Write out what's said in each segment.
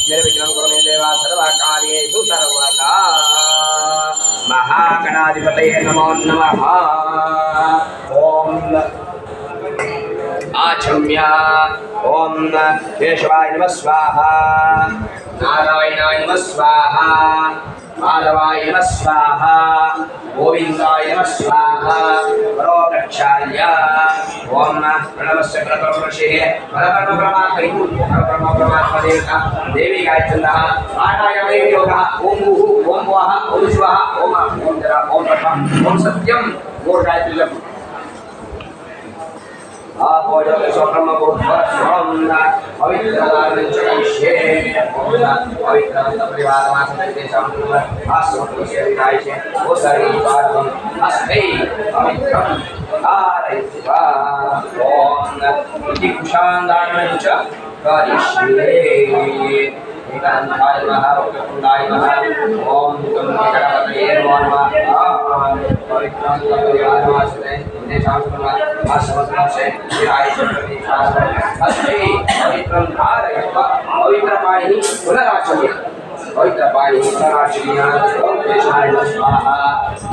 निर्विघ्नं कुरु मे देव सर्वकार्येषु सर्वदा। महागणाधिपतये नमो नमः। ओम आचम्य ओम केशवाय नमः स्वाहा, नारायणाय नमः स्वाहा, माधवाय नमः स्वाहा, गोविंदाय नमः स्वाहा, परोक्षाय ओम प्रणवस्य प्रणवऋषिः परब्रह्मदेवता देवी गायत्र्यः आनायामे योगः ओम भूः ओम वः ओम शिवः ओम ओम जरा ओम तथा ओम सत्यम ओम गायत्र्यम् एकांताय नमः वक्रतुंडाय नमः ओम गणपतये नमः पवित्रं तत्परिवारमाश्रये देशां समस्ते शिराय अस्मै पवित्रं धारयित्वा पवित्रपाणिः पुनराचम्य पवित्रपाणिः पुनराचम्य ओम केशवाय नमः स्वाहा,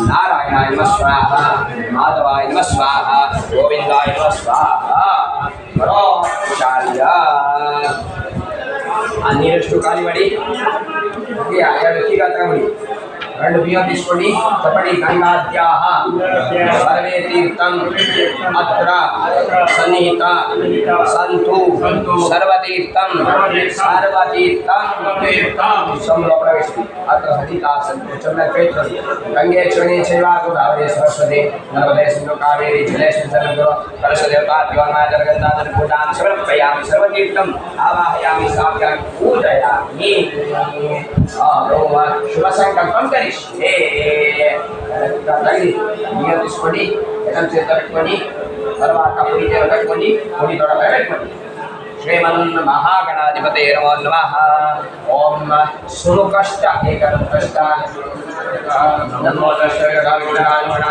नारायणाय नमः स्वाहा, माधवाय नमः स्वाहा, गोविंदाय नमः स्वाहा। परोक्षाय నీరಷ್ಟು ఖాళీ పడి వ్యక్తిగతంగా రెండు బియ్యం తీసుకొని చెప్పండి గంగాద్యాః సర్వే తీర్థం అత్ర సన్నిహిత సంతు సర్వతీర్థం సంలో ప్రవేశం అత్ర సన్నిహిత సంతు చంద్రపేత్ర గంగే క్షణే చైవా గోదావరి సరస్వతి నర్మదే సింధు కావేరి జలేస్మిన్ సర్వగో కలశదేవతాభ్యో నమః జగన్నాథ పూజాం సమర్పయామి సర్వతీర్థం ఆవాహయామి స్థాపయామి పూజయామి ఓం శుభ సంకల్పం తీసుకోండి ఎడం చేత పెట్టుకొని తర్వాత పొడి చేత పెట్టుకొని పొడి తోడ పెట్టుకోండి श्रीमन् महागणाधिपतये नमो नमः। ओम सुमुखश्च एकदन्तश्च नमो दशविधाय नमः।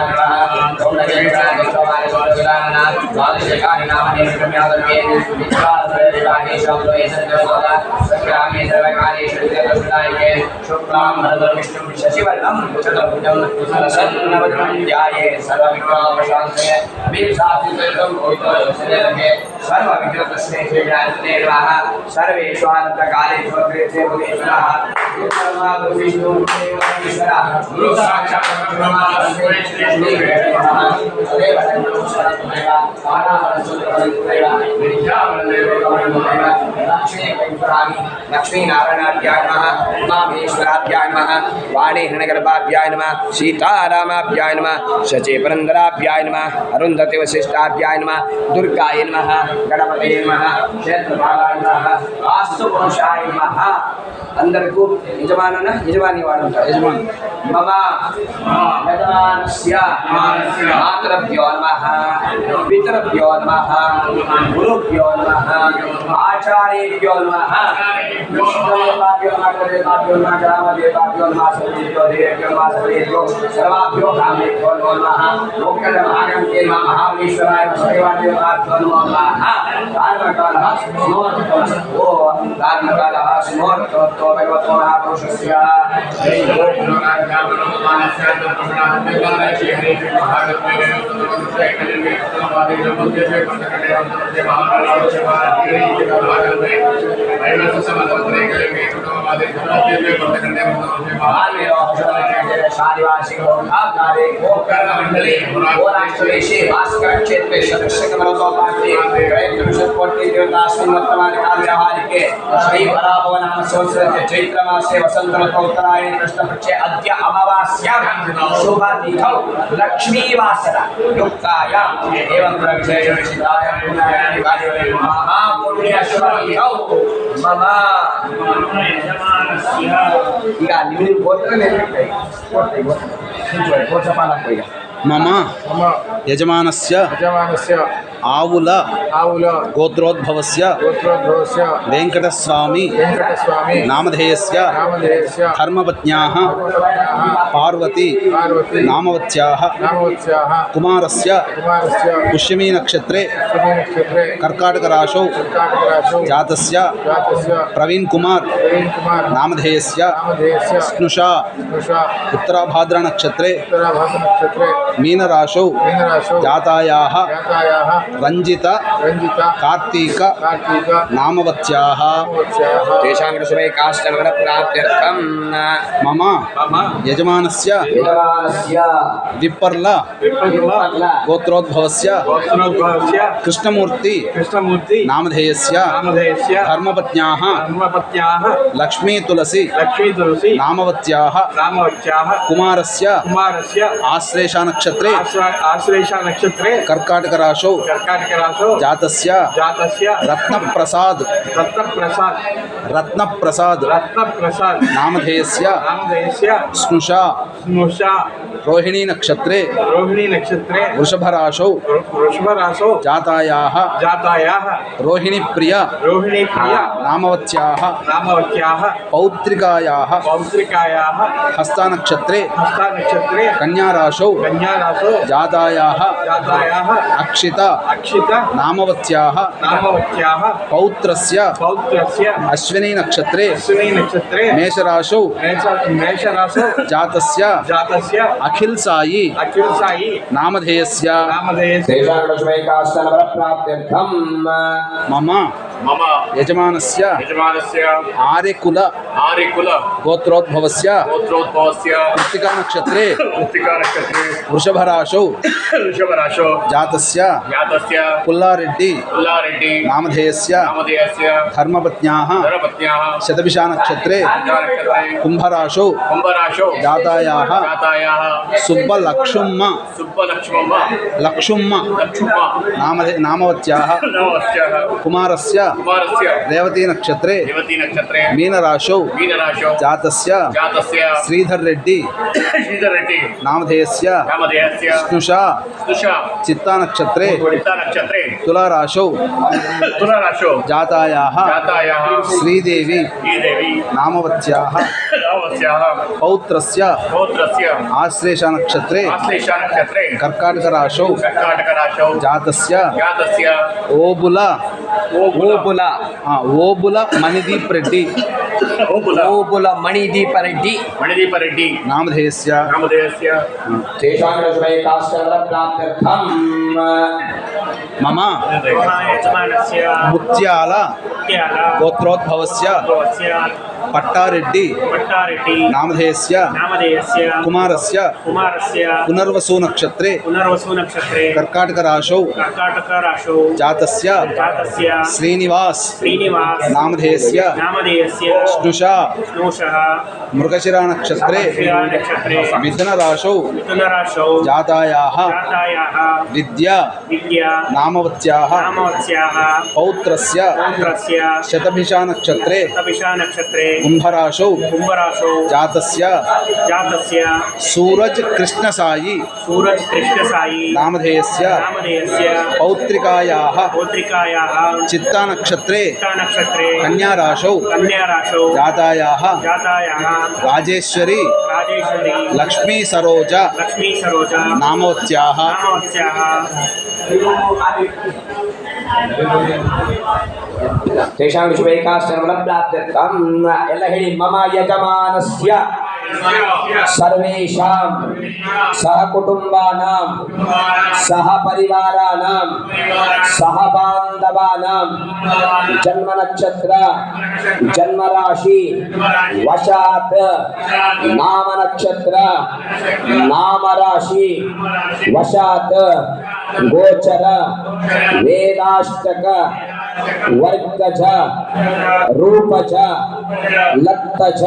ओम नमः सोमवारसोमवारना द्वादशकानि नामानि क्रम्यादर्वे विश्वासरेतानि शब्दोयसंजोदा संग्रामे सर्वकार्येषु विगतसुदायके शुक्लां वरदं विष्णुं शशिवर्णं चतुर्भुजं प्रसन्नवदनं ध्याये सर्वविघ्नोपशान्तये अभिसासितं भूतोषधे सर्वविघ्नोपशान्तये सर्वेश्वरकालेश्वर विष्णु गुरु साक्षात् लक्ष्मी नारायणाभ्याय नमः, उमामहेश्वराभ्याय नमः, वाणी हिरण्यगर्भाभ्याय नमः, सीतारामाभ्याय नमः, शचे पुरंदराभ्याय नमः, अरुंधति वशिष्ठाभ्याय नमः, दुर्गाय नमः, गणपतये नमः, क्षेत्रपालाय नमः, वास्तु पुरुषाय नमः। अंदरकू यजमानन यजमानी वाడు यजमान मम यजमानस्य मातृभ्यो नमः, पितृभ्यो नमः, गुरुभ्यो नमः, आचार्येभ्यो नमः, विष्णुदेवाभ्यो नमः, देवाभ्यो नमः, ग्रामदेवाभ्यो नमः, सर्वेभ्यो देवेभ्यो नमः, सर्वेभ्यो सर्वाभ्यो कामेभ्यो नमो नमः। लोकजनमागन्ते नमः, महाबलेश्वराय सर्वादेवाभ्यो नमो नमः। धार्मकालः स्मोर्तमस्तो धार्मकालः स्मोर्तमस्तो भगवतो महापुरुषस्य चैत्र मासे वसंत ऋतुत्तरायणे कृष्णपक्षे अद्य अमावास्यां शुभतिथौ लक्ष्मी वासरा युक्तायां एवं प्रविशेषविषिताय महापुण्यश्वरतिथौ मम ಈಗ ನೀವು ಗೋತ್ರನೇ ಇರುತ್ತೆ ಮಮ ಯಜಮಾನಸ್ಯ ఆవుల ఆవుల గోత్రోద్భవస్య గోత్రోద్భవస్య వెంకటస్వామి వెంకటస్వామి నామధేయస్య నామధేయస్య ధర్మపత్న్యాః పార్వతి పార్వతి నామవత్యాః నామవత్యాః కుమారస్య కుమారస్య పుష్యమీ నక్షత్రే పుష్యమీ నక్షత్రే కర్కాటక రాశౌ కర్కాటకరాశౌ జాతస్య జాతస్య ప్రవీణ్ కుమార్ ప్రవీణ్ కుమార్ నామధేయస్య నామధేయస్య స్నుషా ఉషా ఉత్తరాభాద్ర నక్షత్రే ఉత్తరాభాస నక్షత్రే మీనరాశౌ మీనరాశౌ జాతాయాః జాతాయాః రంజిత రంజిత కార్తీక కార్తీక నామవత్యాః నామవత్యాః तेषां कृते काष्ठनगरप्राप्त्यर्थं మమ యజమానస్య यजमानस्य విప్పర్ల గోత్రోద్భవస్య గోత్రోద్భవస్య కృష్ణమూర్తి కృష్ణమూర్తి నామధేయస్య నామధేయస్య ధర్మపత్న్యాః ధర్మపత్యాః లక్ష్మీ తులసి లక్ష్మీ తులసి నామవత్యాః రామవత్యాః కుమారస్య కుమారస్య ఆశ్లేష నక్షత్రే ఆశ్లేష నక్షత్రే కర్కాటక రాశౌ కర్కాటక రాశౌ జాతస్య జాతస్య రత్నప్రసాద్ రత్నప్రసాద్ నామధేయస్య నామధేయస్య స్నుషా స్నుషా రోహిణీ నక్షత్రే రోహిణీ నక్షత్రే వృషభ రాశౌ వృషభ రాశౌ జాతాయాః జాతాయాః రోహిణీ ప్రియ రోహిణీ ప్రియ నామవత్యాః నామవత్యాః పౌత్రికాయాః పౌత్రికాయాః హస్తా నక్షత్రే హస్తా నక్షత్రే కన్యా రాశౌ కన్యా రాశౌ జాతాయాః జాతాయాః అక్షిత అక్షిత నామవత్యాః నామవత్యాః పౌత్రస్య పౌత్రస్య అశ్వినీ నక్షత్రే అశ్వినీ నక్షత్రే మేషరాశౌ మేషరాశౌ జాతస్య జాతస్య అఖిల్ సాయి అఖిల సాయి నామధేయస్య నామధేయస్య तेषां कृते काष्ठनगरप्राप्त्यर्थं మమ మమ యజమానస్య యజమానస్య ఆర్యకుల ఆర్యకుల గోత్రోద్భవస్య గోత్రోద్భవస్య కృత్తికా నక్షత్రే కృత్తికా నక్షత్రే వృషభ రాశౌ వృషభ రాశౌ జాతస్య జాతస్య పుల్లారెడ్డి పుల్లారెడ్డి నామధేయస్య నామధేయస్య ధర్మపత్న్యాః ధర్మపత్న్యాః శతభిషా నక్షత్రే నక్షత్రే కుంభరాశౌ కుంభరాశౌ జాతాయాః జాతాయాః సుబ్బలక్షుమ్మ సుబ్బలక్ష్మమ్మ లక్షుమ్మ లక్ష్మమ్మ నామవత్యాః నమస్యాః కుమారస్య కుమారస్య రేవతీ నక్షత్రే రేవతీ నక్షత్రే మీనరాశౌ మీనరాశౌ జాతస్య జాతస్య శ్రీధర్ రెడ్డి శ్రీధర్ రెడ్డి నామధేయస్య నామధేయస్య స్నుషా స్నుషా చిత్తా నక్షత్రే చిత్తా నక్షత్రే తులారాశౌ తులారాశౌ జాతాయాః జాతాయాః శ్రీదేవి శ్రీదేవి నామవత్యాః రామస్యాః పౌత్రస్య పౌత్రస్య ఆశ్లేష నక్షత్రే ఆశ్లేష నక్షత్రే కర్కాటక రాశౌ కర్కాటక రాశౌ జాతస్య జాతస్య ఓబుల ఓబుల ఓబుల మణిదీప్ రెడ్డి ఓబుల ఓబుల మణిదీపరెడ్డి మణిదీప రెడ్డి నామధేయస్య నామధేయస్య तेषां कृते काष्ठनगरप्राप्त्यर्थं మమ యజమానస్య ముత్యాల గోత్రోద్భవస్య పట్టారెడ్డి పట్టారెడ్డి నామధేయస్య నామధేయస్య కుమారస్య కుమారస్య పునర్వసు నక్షత్రే పునర్వసు నక్షత్రే కర్కాటక రాశౌ కర్కాటక రాశౌ జాతస్య జాతస్య శ్రీనివాస్ శ్రీనివాస్ నామధేయస్య నామధేయస్య స్నుషా స్నోషః మృగశిరా నక్షత్రే నక్షత్రే మిథున రాశౌ మిథున రాశౌ జాతాయాః జాతాయాః విద్య విద్యా నామవత్యాః నామవత్యాః పౌత్రస్య పౌత్రస్య శతభిషా నక్షత్రే తపిషా నక్షత్రే కుంభరాశౌ కుంభరాశౌ జాతస్య జాతస్య సూరజ్ కృష్ణ సాయి సూరజ్ కృష్ణ సాయి నామధేయస్య నామధేయస్య పౌత్రికాయాః పౌత్రికాయాः చిత్తా నక్షత్రే చిత్తా నక్షత్రే కన్యా రాశౌ కన్యా రాశౌ జాతాయాః జాతాయాः రాజేశ్వరి రాజేశ్వరి లక్ష్మీ సరోజ లక్ష్మీ సరోజ నామవత్యాః నామవత్యాः तेषां कृते काष्ठनगरप्राप्त्यर्थं यल्लहिडि मम यजमानस्य सर्वेषां सहकुटुम्बानां सहपरिवाराणां सहबान्धवानां जन्मनक्षत्र जन्मराशि वशात् नामनक्षत्र नामराशि वशात् गोचर वेदाष्टक वर्गज रूपज लत्तज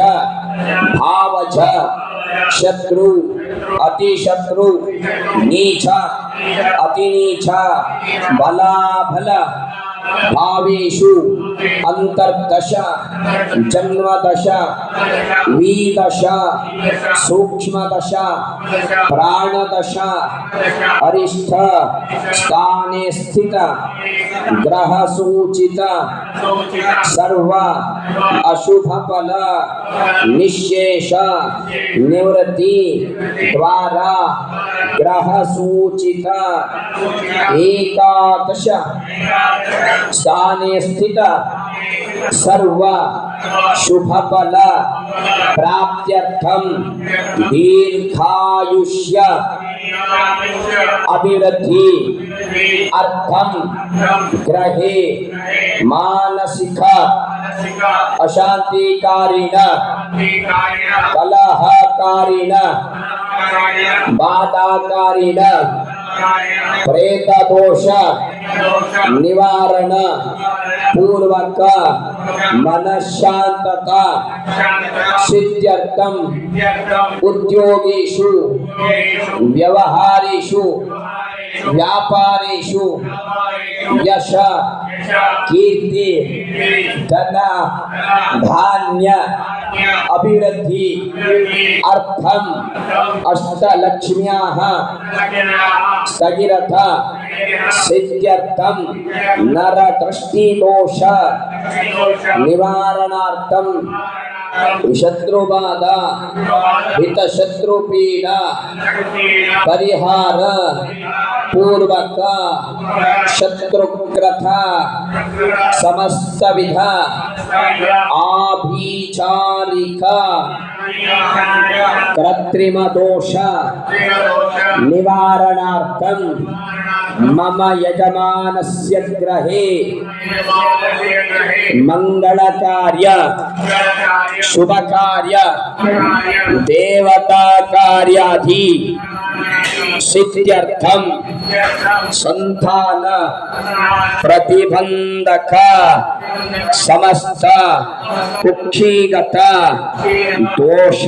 भावज शत्रु अतिशत्रु नीच अतिनीच बलाबल भावेषु अंतर्दश जन्मदश वीदश सूक्ष्मदश प्राणदश अरिष्ठ स्थाने स्थित ग्रह सूचित सर्व अशुभ फल निशेष निवृत्ति द्वारा ग्रह सूचित एकादश स्थाने स्थित सर्व शुभ फल प्राप्त्यर्थम दीर्घायुष्य अभिवृद्धि अर्थम ग्रहे मानसिक अशांतिकारिण कलहकारिण बाधाकारिण प्रेत दोष निवारण पूर्वक मनशांतता सिद्ध्यर्थम उद्योगेषु व्यवहारेषु व्यापारेषु यश कीर्ति धन धान्य अभिवृद्धि अर्थम अष्टलक्ष्म्याः स्थगिरथ सिद्ध्यर्थम नरदृष्टि दोष निवारणार्थम शत्रुबाधा हित शत्रुपीड़ा परिहार पूर्वक शत्रुग्रथ समस्त विध आभिचारिक कृत्रिम दोष निवारणार्थम मम यजमानस्य ग्रहे मंगल कार्य शुभ कार्य देवता कार्याधि सिद्ध्यर्थम संतान प्रतिबंधक समस्त कुक्षिगत दोष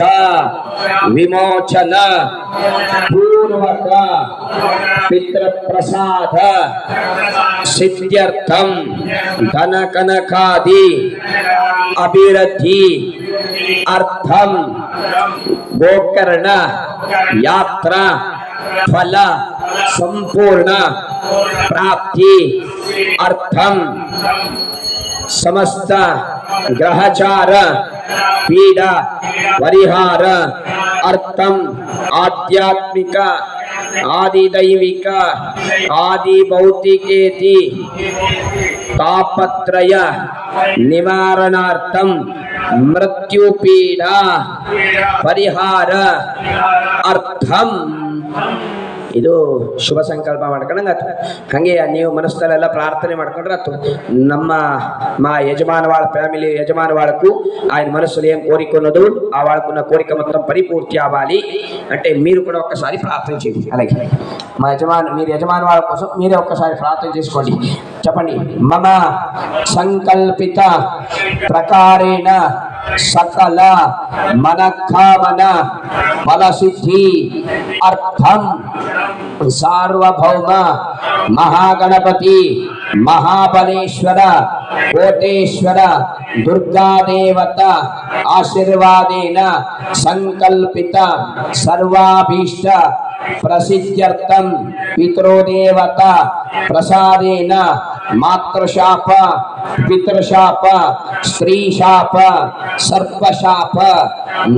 विमोचन पूर्वक पितृप्रसाद सिद्ध्यर्थम धन कनकादि अभिवृद्धि अर्थम गोकर्ण यात्रा फल संपूर्ण प्राप्ति अर्थम समस्त ग्रहचार पीड़ा परिहार अर्थम आध्यात्मिक आदि दैविक आदि भौतिकेति तापत्रय निवारणार्थम मृत्यु पीड़ा परिहार अर्थम ಇದು ಶುಭ ಸಂಕಲ್ಪ ಮಾಡ್ಕೊಂಡಂಗೆ ಆತು. ಹಾಗೆ ನೀವು ಮನಸ್ಸಲ್ಲೆಲ್ಲ ಪ್ರಾರ್ಥನೆ ಮಾಡ್ಕೊಂಡ್ರೆ ಆತು. మా యజమాని వాళ్ళ ఫ్యామిలీ యజమాని వాళ్ళకు ఆయన మనసులో ఏం కోరిక ఉన్నదో ఆ వాళ్ళకున్న కోరిక మొత్తం పరిపూర్తి అవ్వాలి అంటే మీరు కూడా ఒక్కసారి ప్రార్థన చేయండి. అలాగే మీరు యజమాని వాళ్ళ కోసం మీరే ఒక్కసారి ప్రార్థన చేసుకోండి. చెప్పండి. మమ సంకల్పిత ప్రకారేణ సకల మనఃకామన ఫలసిద్ధి అర్థం సార్వభౌమ మహాగణపతి महाबलेश्वर कोटेश्वर दुर्गा देवता आशीर्वादेन संकल्पित सर्वाभीष्ट प्रसिद्ध्यर्थम पितृदेवता प्रसादेन मातृशाप पितृशाप स्त्रीशाप सर्पशाप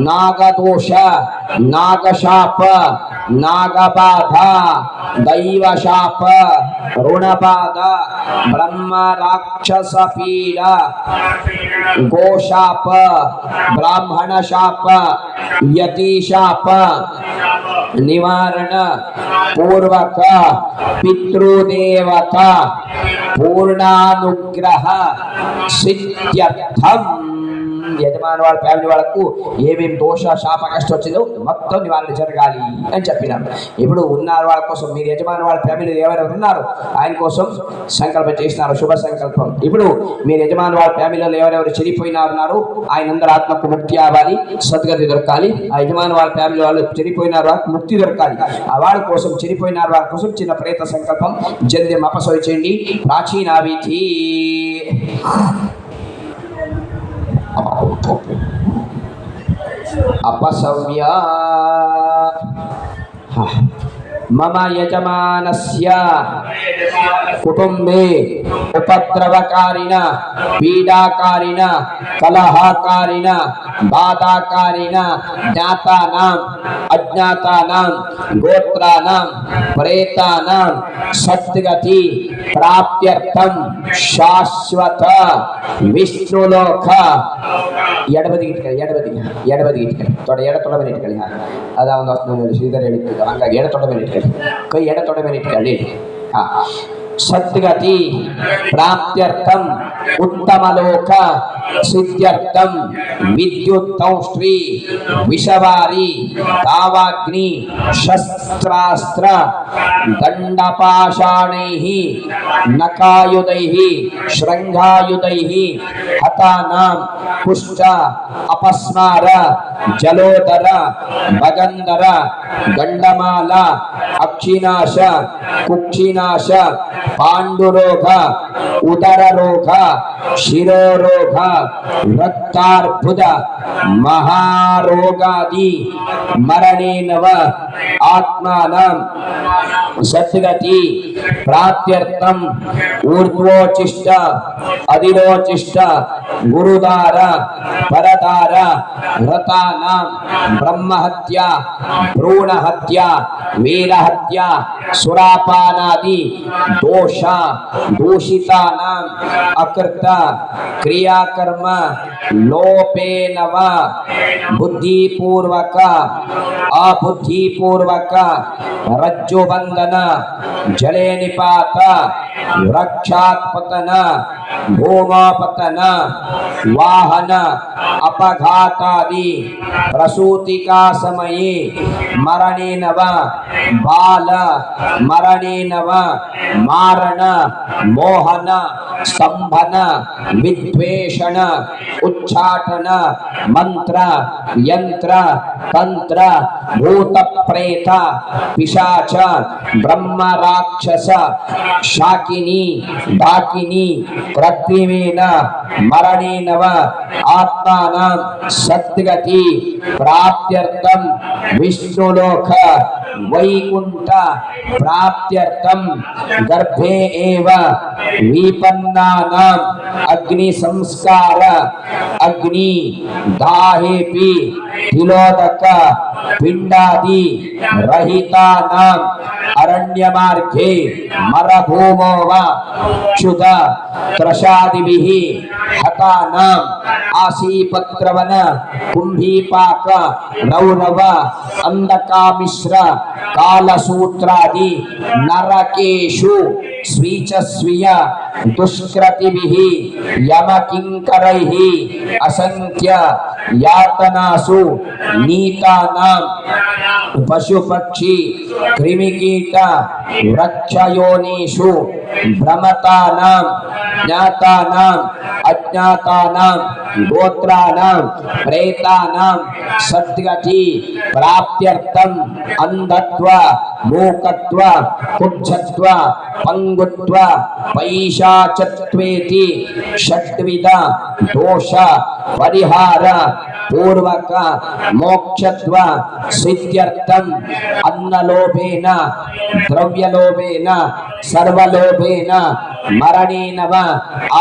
नागदोष नागशाप नागबाधा दैवशाप ऋणबाधा ब्रह्म राक्षस पीड़ा गोशाप ब्राह्मण शाप यति शाप निवारण पूर्वक पितृदेवता पूर्णानुग्रह सिद्ध्यर्थम యజమాని వాళ్ళ ఫ్యామిలీ వాళ్ళకు ఏమేమి దోష శాప కష్టం వచ్చిందో మొత్తం నివారణ జరగాలి అని చెప్పినారు. ఇప్పుడు ఉన్నారు వాళ్ళ కోసం, మీరు యజమాని వాళ్ళ ఫ్యామిలీ ఎవరెవరు ఉన్నారు ఆయన కోసం సంకల్పం చేసినారు, శుభ సంకల్పం. ఇప్పుడు మీరు యజమాని వాళ్ళ ఫ్యామిలీలో ఎవరెవరు చనిపోయినారు ఆయన అందరు ఆత్మకు ముక్తి అవ్వాలి, సద్గతి దొరకాలి. ఆ యజమాని వాళ్ళ ఫ్యామిలీ వాళ్ళు చనిపోయినారు వాళ్ళకి ముక్తి దొరకాలి. ఆ వాళ్ళ కోసం చనిపోయినారు వాళ్ళ కోసం చిన్న ప్రేత సంకల్పం జల్దీ అపసవి చేయండి. ప్రాచీన విధి अपसव्य मम यजमानस्य कुटुंबे उपद्रवकारिण पीडाकारिण कलहकारिण बाधाकारिण ज्ञातानां अज्ञातानां गोत्राणां प्रेतानां सद्गति प्राप्त्यर्थं शाश्वत विष्णुलोक ಎಡಬದಿ ತೊಡೆ ಮೇಲೆ ಇಟ್ಕೊಳ್ಳಿ. ಅದ ಒಂದು ಶ್ರೀಧರ್ ಹೇಳಿದ್ದು ಹಂಗಾಗಿ ಎಡತೊಡೆ ಮೇಲೆ ಇಟ್ಕೊಳ್ಳಿ, ಕೈ ಎಡತೊಡೆ ಮೇಲೆ ಇಟ್ಕೊಳ್ಳಿ. सद्गति प्राप्त्यर्थम उत्तमलोक सिद्ध्यर्थम विद्युत्तौष्ट्री विषवारी दावाग्नि शस्त्रास्त्र दंडपाषाणैः नकायुधैः शृंगायुधैः हतानां कुष्ठ अपस्मार जलोदर भगंधर गंडमाल अक्षिनाश कुक्षिनाश पांडुरोग उदर रोग शिरोरोग रक्तार्बुद महारोगादि मरणेनव आत्मानं सद्गति प्राप्त्यर्थम ऊर्ध्वोचिष्ट अधिरोचिष्ट गुरुदार परदार रतानां ब्रह्महत्या भ्रूणहत्या वीरहत्या सुरापानादि दोष दूषितानां अकृत क्रियाकर्म लोपेनव बुद्धिपूर्वक अबुद्धिपूर्वक रज्जुबंधन जले निपात वृक्षात्पतन भूमापतन वाहन अपघातादि प्रसूतिका समये मरणेनव बाल मरणेनव मारण मोहन स्तंभन विद्वेषण उच्चाटन मंत्र यंत्र तंत्र भूत प्रेत पिशाच ब्रह्म राक्षस शाकिनी डाकिनी कृत्रिमेन मरणेनव आत्मानं सद्गति प्राप्त्यर्थम विष्णुलोक वैकुंठ प्राप्त्यर्थम गर्भे एव विपन्नानां अग्नि संस्कार अग्नि दाहेपि तिलोदक पिंडादि रहितानां अरण्य मार्गे मरभूमो वा क्षुध त्रशादिभिः हतानां आसीपत्रवन कुंभीपाक रौरव अंधकामिश्र कालसूत्रादि नरकेषु स्वीचस्वीय दुष्कृतिभिः यमकिंकरैः असंख्य यातनासु नीतानां पशुपक्षी कृमिकीट वृक्षयोनिषु भ्रमतानां ज्ञातानां अज्ञातानां गोत्राणां प्रेतानां सद्गति प्राप्त्यर्थम अंधत्व मूकत्व कुब्जत्व पंगुत्व पैशाचत्वेति षड्विध दोष परिहार पूर्वक मोक्षत्व सिद्ध्यर्थम अन्नलोभेन द्रव्यलोभेन सर्वलोभेन मरणेनव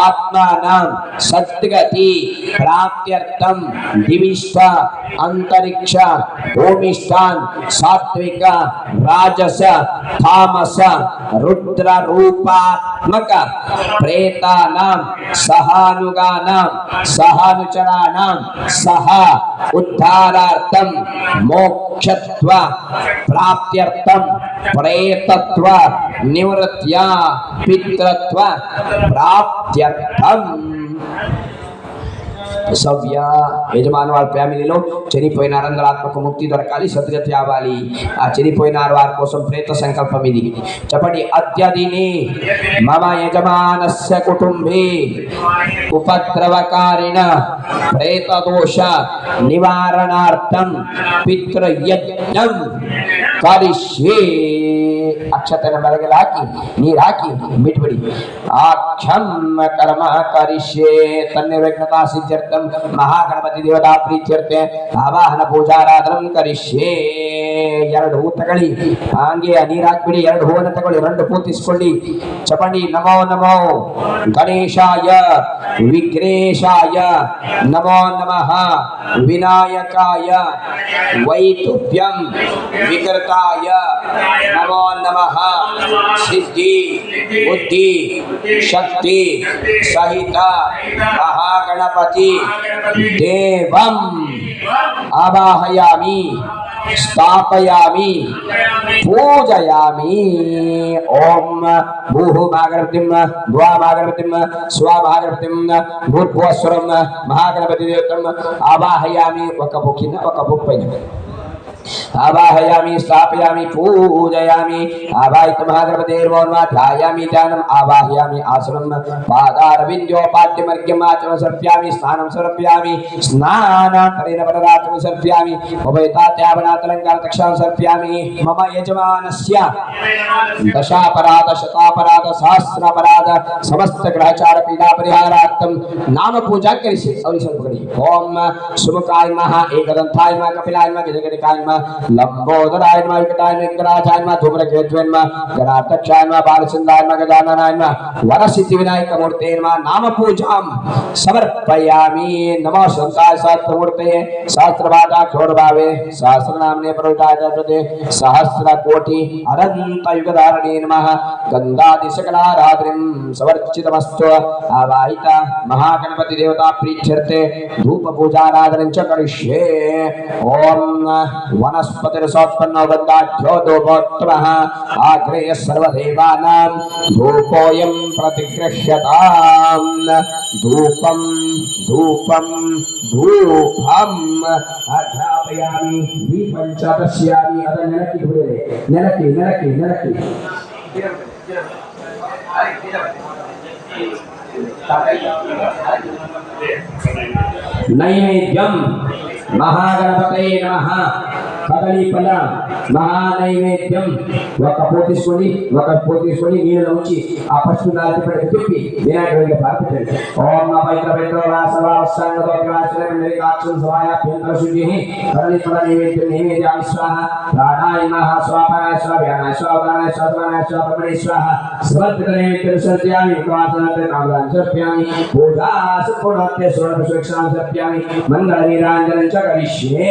आत्मानं सद्गति प्राप्त्यर्थम दिविष्ट अंतरिक्ष भूमिष्ठान सात्विक राजस तामस रुद्र रूपात्मक प्रेतानां सहानुगानां सहानुचराणां सह उद्धारार्थम मोक्षत्व प्राप्त्यर्थम प्रेतत्व निवृत्त्या पितृत्व प्राप्त्यर्थम సవ్య యజమాని వాళ్ళ ఫ్యామిలీలో చనిపోయిన రంధ్రాత్మక ముక్తి దొరకాలి, సద్గతి అవ్వాలి. ఆ చనిపోయిన వారి కోసం ప్రేత సంకల్పం ఇది. చెప్పండి. అద్యదిని మమ యజమానస్య కుటుంబే ఉపద్రవకారిణ ప్రేతదోష నివారణార్థం ಪಿತೃಯಜ್ಞಂ ಕರಿಷ್ಯೆ. ಅಕ್ಷತನ ಬೆಳಗಲು ಹಾಕಿ ನೀರು ಹಾಕಿ ಬಿಟ್ಬಿಡಿ. ಆಕ್ಷಂ ಕರ್ಮ ಕರಿಷ್ಯೆ. ತನ್ನಿರ್ವಿಘ್ನತಾ ಸಿದ್ಧ್ಯರ್ಥಂ ಮಹಾಗಣಪತಿ ದೇವತಾ ಪ್ರೀತ್ಯರ್ಥೆ ಆವಾಹನ ಪೂಜಾರಾಧನಂ ಕರಿಷ್ಯೆ. 2 ಹೂ ತಗೊಳ್ಳಿ, ಹಂಗೆ ನೀರು ಹಾಕ್ಬಿಡಿ. 2 ಹೂವನ್ನು ತಗೊಳ್ಳಿ, 2 ಪೂತಿಸ್ಕೊಳ್ಳಿ. ಚಪಂಡಿ. ನಮೋ ನಮೋ ಗಣೇಶಾಯ ವಿಘ್ನೇಶಾಯ ನಮೋ ನಮಃ ವಿನಾಯಕಾಯ ವೈತುಭ್ಯಂ ವಿಕೃತಾಯ ನಮೋ ನಮಃ ಸಿದ್ಧಿ ಬುದ್ಧಿ ಶಕ್ತಿ ಸಹಿತ ಮಹಾಗಣಪತಿ ದೇವಂ ಆವಾಹಯಾಮಿ ಸ್ಥಾಪಯಾಮಿ ಪೂಜಯಾಮಿ. ಓಂ ಭೂಃ ಮಹಾಗಣಪತಿಂ ದ್ವಾ ಮಹಾಗಣಪತಿಂ ಸ್ವ ಮಹಾಗಣಪತಿಂ ಭೂರ್ಭುವಸ್ವರಂ ಮಹಾಗಣಪತಿ ದೇವತಂ ಆವಾಹಯಾಮಿ. ఒక బుక్కిన ఒక బుక్ పైన आवाहयामि स्थापयामि पूजयामि. आवाहित महागणपतेर्मौनमा ध्यायामि ध्यानम् आवाहयामि आसनं पादारविन्द्योपाद्यमर्घ्यम् आचमनं समर्पयामि. स्नानं समर्पयामि. स्नानान्तरेण वरदाचमनं समर्पयामि. उभयतात्यावनातलङ्कारतक्षां समर्पयामि. मम यजमानस्य दशापराध शतापराध सहस्रापराध समस्त ग्रहचार पीडा परिहारार्थं नाम पूजा करिष्ये. ओम सुमुखाय नमः एकदन्ताय नमः कपिलाय नमः गजगणिकाय नमः लंबोदराय नमः विकटाय नमः विकटाचाय नमः धूम्रकेतवे नमः गणाध्यक्षाय नमः बालचन्द्राय नमः गजाननाय नमः वरसिद्धिविनायक मूर्ते नमः नाम पूजां समर्पयामि. नमो शंकाय सहस्रमूर्तये सहस्रपादा क्षोरभावे सहस्रनाम्ने प्रवृताय सहस्रकोटि अनंत युगधारणे नमः. गन्धादिशकलारात्रिं समर्चितमस्तु. आवाहित महागणपति देवता प्रीत्यर्थे धूप पूजाराधनं च करिष्ये. ओम वनस्पतिरसोत्पन्नो गन्धाढ्यो धूपोत्तमः आग्रेय सर्वदेवानां धूपोऽयं प्रतिगृह्यताम्. धूपं धूपं धूपम् अध्यापयामि. दीपं च पश्यामि. अद नेलक्कि धूरे नेलक्कि नेलक्कि नेलक्कि नैवेद्यं महागणपतये नमः. कदली फल महानैवेद्యం ఒక పోతీసుకొని నీళ్ళలో ఉంచి ఆ పసుపు నాటి పడి తిప్పి వినాయకుడికి ప్రార్థించండి. ఓం పవిత్ర పవిత్ర వాసవాసాంగోగ్రాశ్రయం సవాయ శుద్ధి కదలి ఫల నైవేద్యామి స్వాహ. ప్రాణాయ నమః స్వాపాయ స్వాభ్యానాయ స్వాదానాయ స్వాదానాయ స్వాపమణి స్వాహ. సమర్పిత నైవేద్యం సమర్పయామి. వాసనాతే నామదాన్ సమర్పయామి. పూజా సంపూర్ణాతే స్వర్ణ సురక్షాం సమర్పయామి. మంగళ నీరాంజనం చ కరిష్యే.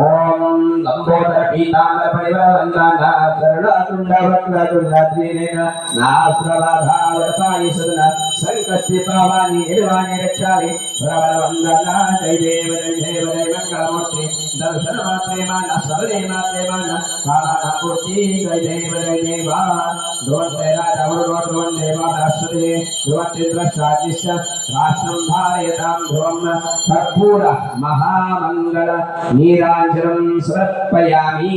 ओम लंबोदर पीतांबर परिवरवंदना शरणतुंड वक्रतुंडत्रिनेत्र नास्त्रबाधावरसायि सदना संकष्टि पावानि निर्वाणि रक्षामि. वरवरवंदना जय देव मंगलमूर्ति दर्शन मात्रे मान सर्वे मात्रे मान कामनापूर्ति जय देव ध्रुवन्ते राजा ध्रुवन् देवा बृहस्पति ध्रुवन्तेन्द्रश्चादिश्च राष्ट्रं धारयतां ध्रुवं कर्पूर महामंगल नीराजनं समर्पयामि.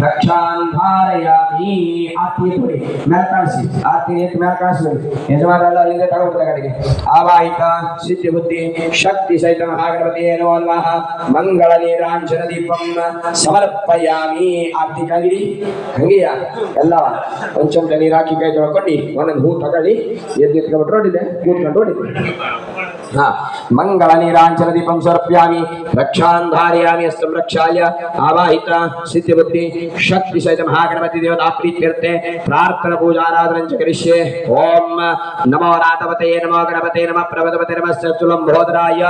रक्षां धारयामि. आरती थोड़ी मेलकासी आरती एक मेलकासी यजमानला लिंगे तगोटा कಡೆಗೆ आवाहित सिद्धि बुद्धि शक्ति सहित महागणपतिये नमो नमः. मंगल नीरांजन दीपं समर्पयामि. आरती कागिಡಿ ಹಂಗೆಯ ಎಲ್ಲ ಕೊಂಚಂ ನೀರು ಹಾಕಿ ಕೈ ತೊಳ್ಕೊಂಡು ಒಂದೊಂದು ಹೂ ತಗೊಳ್ಳಿ. ಎದ್ದಿಟ್ಕೊಂಡು ಹೊರಟಿದೆ ಕೂತ್ಕೊಂಡು ಹೊಡಿದೆ. हाँ मंगल नीरांजन दीपं समर्पयामि. रक्षां धारयामि. हस्तं रक्षाय आवाहित सिद्धि बुद्धि शक्ति सहित महागणपति देवता प्रीत्यर्थे प्रार्थना पूजाराधनं च करिष्ये. ओम नमो नाथपतये नमो गणपतये नमः प्रभवते नमः चतुलंबोदराय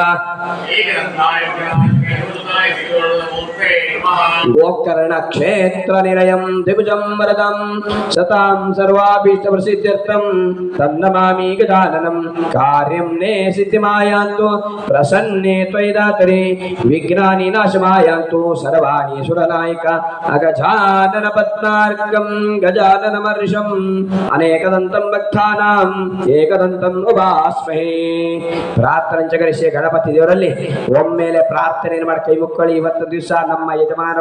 गोकर्ण क्षेत्र निलयं द्विभुजं वरदं सतां सर्वाभीष्टप्रसिद्ध्यर्थं तन्नमामि गजाननं कार्यं ने सिद्धिमायान्तु प्रसन्ने त्वयि दातरे विघ्नानि नाशमायान्तु सर्वाणि सुरनायक अगजानन पद्मार्कं गजाननमर्षम् अनेकदन्तं भक्तानां एकदन्तम् उपास्महे ಪ್ರಾರ್ಥನೆ ಜಗರಿಸಿ ಗಣಪತಿ ದೇವರಲ್ಲಿ ಒಮ್ಮೆಲೆ ಪ್ರಾರ್ಥನೆಯನ್ನು ಮಾಡಿ ಕೈ ಮುಕ್ಕಳಿ ಇವತ್ತು ದಿವಸ ನಮ್ಮ ಯಜಮಾನ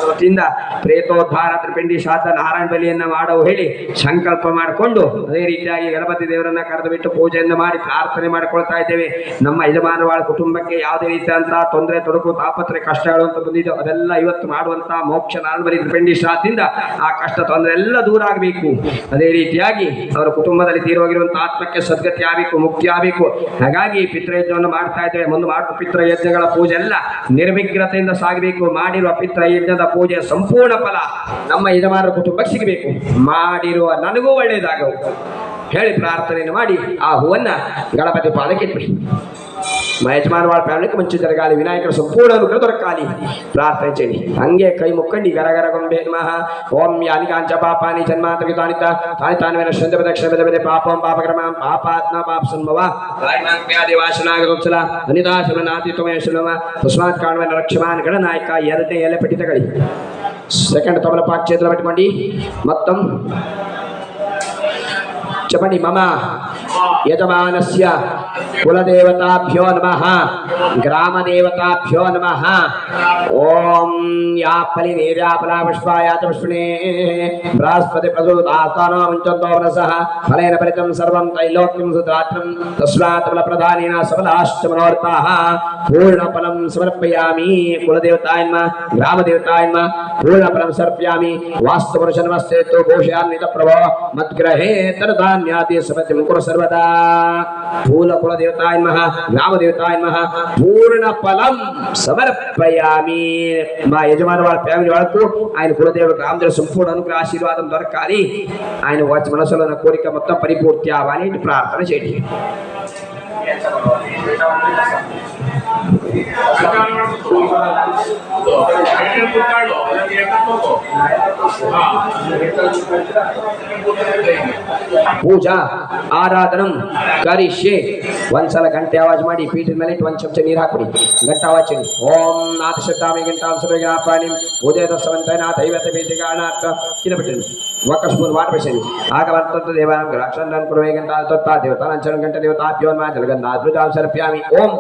ವತಿಯಿಂದ ಪ್ರೇತೋದ್ಧಾರ ತ್ರಿಪಿಂಡಿ ಶ್ರಾದ್ದ ನಾರಾಯಣ ಬಲಿಯನ್ನು ಮಾಡವು ಹೇಳಿ ಸಂಕಲ್ಪ ಮಾಡಿಕೊಂಡು ಅದೇ ರೀತಿಯಾಗಿ ಗಣಪತಿ ದೇವರನ್ನ ಕರೆದು ಬಿಟ್ಟು ಪೂಜೆಯನ್ನು ಮಾಡಿ ಪ್ರಾರ್ಥನೆ ಮಾಡಿಕೊಳ್ತಾ ಇದ್ದೇವೆ. ನಮ್ಮ ಯಜಮಾನವಾಳ ಕುಟುಂಬಕ್ಕೆ ಯಾವುದೇ ರೀತಿಯಂತಹ ತೊಂದರೆ ತೊಡಕು ತಾಪತ್ರೆ ಕಷ್ಟಗಳು ಅಂತ ಬಂದಿದ್ದು ಅದೆಲ್ಲ ಇವತ್ತು ಮಾಡುವಂತಹ ಮೋಕ್ಷ ನಾರಾಯಣ ಬಲಿ ತ್ರಿಪಿಂಡಿ ಶ್ರಾದ್ದಿಂದ ಆ ಕಷ್ಟ ತೊಂದರೆ ಎಲ್ಲ ದೂರ ಆಗಬೇಕು. ಅದೇ ರೀತಿಯಾಗಿ ಅವರ ಕುಟುಂಬದಲ್ಲಿ ತೀರೋಗಿರುವಂತಹ ಆತ್ಮಕ್ಕೆ ಸದ್ಗತಿ ಆಗಬೇಕು, ಮುಕ್ತಿ ಆಗಬೇಕು. ಹಾಗಾಗಿ ಪಿತೃಯಜ್ಞವನ್ನು ಮಾಡ್ತಾ ಇದ್ದೇವೆ. ಮುಂದೆ ಮಾಡುವ ಪಿತೃಯಜ್ಞಗಳ ಪೂಜೆ ಎಲ್ಲ ನಿರ್ವಿಘ್ನತೆಯಿಂದ ಸಾಗಬೇಕು. ಮಾಡಿರುವ ಪಿತೃಯಜ್ಞದ ಪೂಜೆ ಸಂಪೂರ್ಣ ಫಲ ನಮ್ಮ ಯಜಮಾನರ ಕುಟುಂಬಕ್ಕೆ ಸಿಗಬೇಕು. ಮಾಡಿರುವ ನನಗೂ ಒಳ್ಳೆಯದಾಗವು ಹೇಳಿ ಪ್ರಾರ್ಥನೆಯನ್ನು ಮಾಡಿ ಆ ಹೂವನ್ನ ಗಣಪತಿ ಪಾದಕ್ಕೆ ಇಟ್ಬಿಡಿ. ಯಜಮಾನ వాళ్ళ ಫ್ಯಾಮಿಲಿಗೆ ಮುಂಚೆ ಜರಗಾಲಿ ವಿನಾಯಕರ ಸಂಪೂರ್ಣ ಅನುಗ್ರಹ ದೊರಕಾಲಿ ಪ್ರಾರ್ಥನೆ చేయండి. ಹಂಗೆ ಕೈ ಮುಕ್ಕಂಡಿ ಗರಗರ ಗೊಂಬೆ ನಮಃ ಓಂ ಯಾನಿ ಕಾಂಚ ಪಾಪಾನಿ ಜನ್ಮಾಂತರಿ ತಾನಿತ ತಾನಿ ತಾನ್ವೇನ ಶಂದ ಪ್ರದಕ್ಷಿಣ ಬೆದೆ ಪಾಪಂ ಪಾಪಕ್ರಮಂ ಪಾಪಾತ್ಮ ಪಾಪ ಸಂಭವ ರಾಯಮಾಂಕ್ಯಾದಿ ವಾಸನಾಗರೋತ್ಸಲ ಅನಿದಾಶಮನಾತಿ ತಮೇಶ್ವರಮ ತಸ್ಮಾತ್ ಕಾಣವನ ರಕ್ಷಮಾನ್ ಗಣನಾಯಕ ಎರಡನೇ ಎಲೆ ಪಟ್ಟಿ ತಗೊಳ್ಳಿ. ಸೆಕೆಂಡ್ ತಬಲ ಪಾಕ್ చేతిలో పెట్టుకోండి. మొత్తం చెప్పండి. మమ యజమానస్య కులదేవతాభ్యో నమః గ్రామదేవతాభ్యో నమః. ఓం యాపలి నీర్యాపలా పుష్పాయాచ పుష్పిణే బృహస్పతి ప్రసూతాస్తానో ముంచంతో మనసః ఫలేన పరితం సర్వం త్రైలోక్యం సుధాత్రం తస్మాత్ ఫల ప్రధానేన సఫలాష్టమనోర్తాః పూర్ణఫలం సమర్పయామి. కులదేవతాయ నమః గ్రామదేవతాయ నమః పూర్ణఫలం సమర్పయామి. వాస్తు పురుష నమస్తే తో భూషయాన్విత ప్రభో మద్గ్రహే తరధాన్యాతి సమతి ముకుర సర్వదా. పూల కులదేవతాయ నమః గ్రామదేవతాయ నమః పూర్ణ ఫలం సమర్పయామి. మా యజమాన వాళ్ళ ఫ్యామిలీ వాళ్ళకు ఆయన కులదేవుడు గ్రామదేవుడు సంపూర్ణ అనుగ్రహ ఆశీర్వాదం దొరకాలి. ఆయన వచ్చి మనసులో ఉన్న కోరిక మొత్తం పరిపూర్తి అవ్వాలి ప్రార్థన చేయండి. ಪೂಜಾ ಆರಾಧನಂ ಕರಿಷ್ಯೆ. ಒಂದ್ಸಲ ಗಂಟೆ ಆವಾಜ್ ಮಾಡಿ ಪೀಠದ ಮೇಲೆ ಇಟ್ಟು ಒಂದ್ ಚಮಚ ನೀರು ಹಾಕ್ಬಿಡಿ. ಗಂಟೆ ಆವಾಜ್ ಹೇಳಿ ಓಂ ನಾಥ ಶತಾಮಿ ಗಂಟಾಂ ಸರ್ವಜ್ಞಾಪಾಣಿ ಉದಯ ದಸ್ಸವಂತನಾಥ ದೈವತ ಬೇದಿಗಾಣಾರ್ಥ ಕಿಲ ಬಿಟ್ಟಿರಿ. ఒక స్పూన్ వాటర్ వేసేది. ఆగవంతంతో దేవాలయం రాక్షణం కురవే గంటల తొత్త దేవతాలంచన గంట దేవతాభ్యోన్ మా జలగంధాద్భుతాం సర్ప్యామి. ఓం